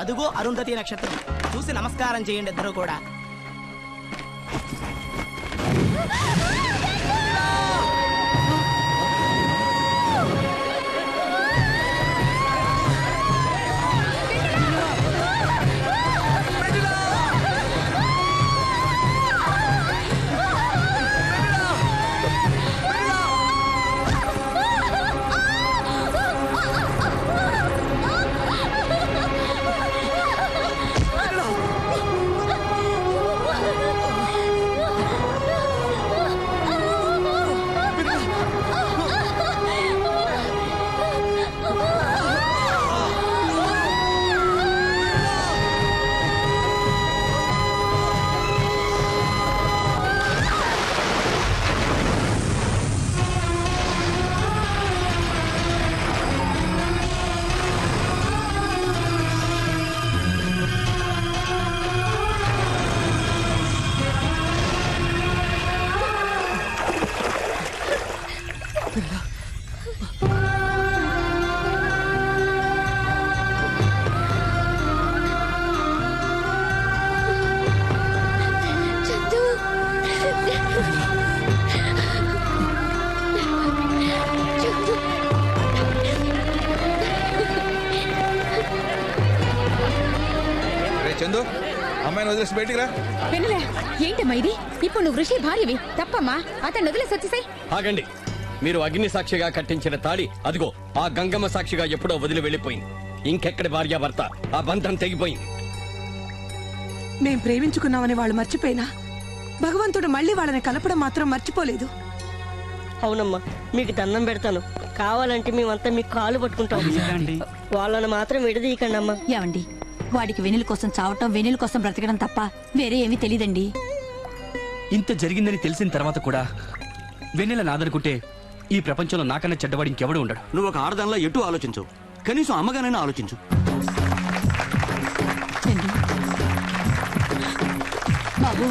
అదుగో అరుంధతి నక్షత్రం, చూసి నమస్కారం చేయండి ఇద్దరు కూడా. చందు అమ్మాయిని వదిలేసి బయటికి రా. వెన్నెల ఏంటమ్మా ఇది? ఇప్పుడు నువ్వు ఋషి భార్యవి, తప్పమ్మా. అతను వదిలేసి వచ్చేసాయి. ఆగండి. మీరు అగ్ని సాక్షిగా కట్టించిన తాడి అదిగో ఆ గంగమ్మ సాక్షిగా ఎప్పుడో వదిలి వెళ్ళిపోయింది. ఇంకెక్కడి భార్యాభర్త, ఆ బంధం తెగిపోయింది. మేం ప్రేమించుకున్నామని వాళ్ళు మర్చిపోయినా భగవంతుడు మళ్ళీ వాళ్ళని కలపడం మాత్రం మర్చిపోలేదు. అవునమ్మా, మీకు దండం పెడతాను. కావాలంటే మేమంతా మీకు కాళ్ళు పట్టుకుంటాం. వాళ్ళని మాత్రం విడదీయకండి అమ్మా. ఏమండి, వాడికి వెన్నెల కోసం చావటం, వెన్నెల కోసం బ్రతకడం తప్ప వేరే ఏమీ తెలీదండి. ఇంత జరిగిందని తెలిసిన తర్వాత కూడా వెన్నెల నాదనుకుంటే ఈ ప్రపంచంలో నాకన్నా చెడ్డవాడు ఇంకెవడు ఉండడు. నువ్వు ఒక ఆడదానిలో ఎటు ఆలోచించు, కనీసం అమ్మగానైనా ఆలోచించు. బాబు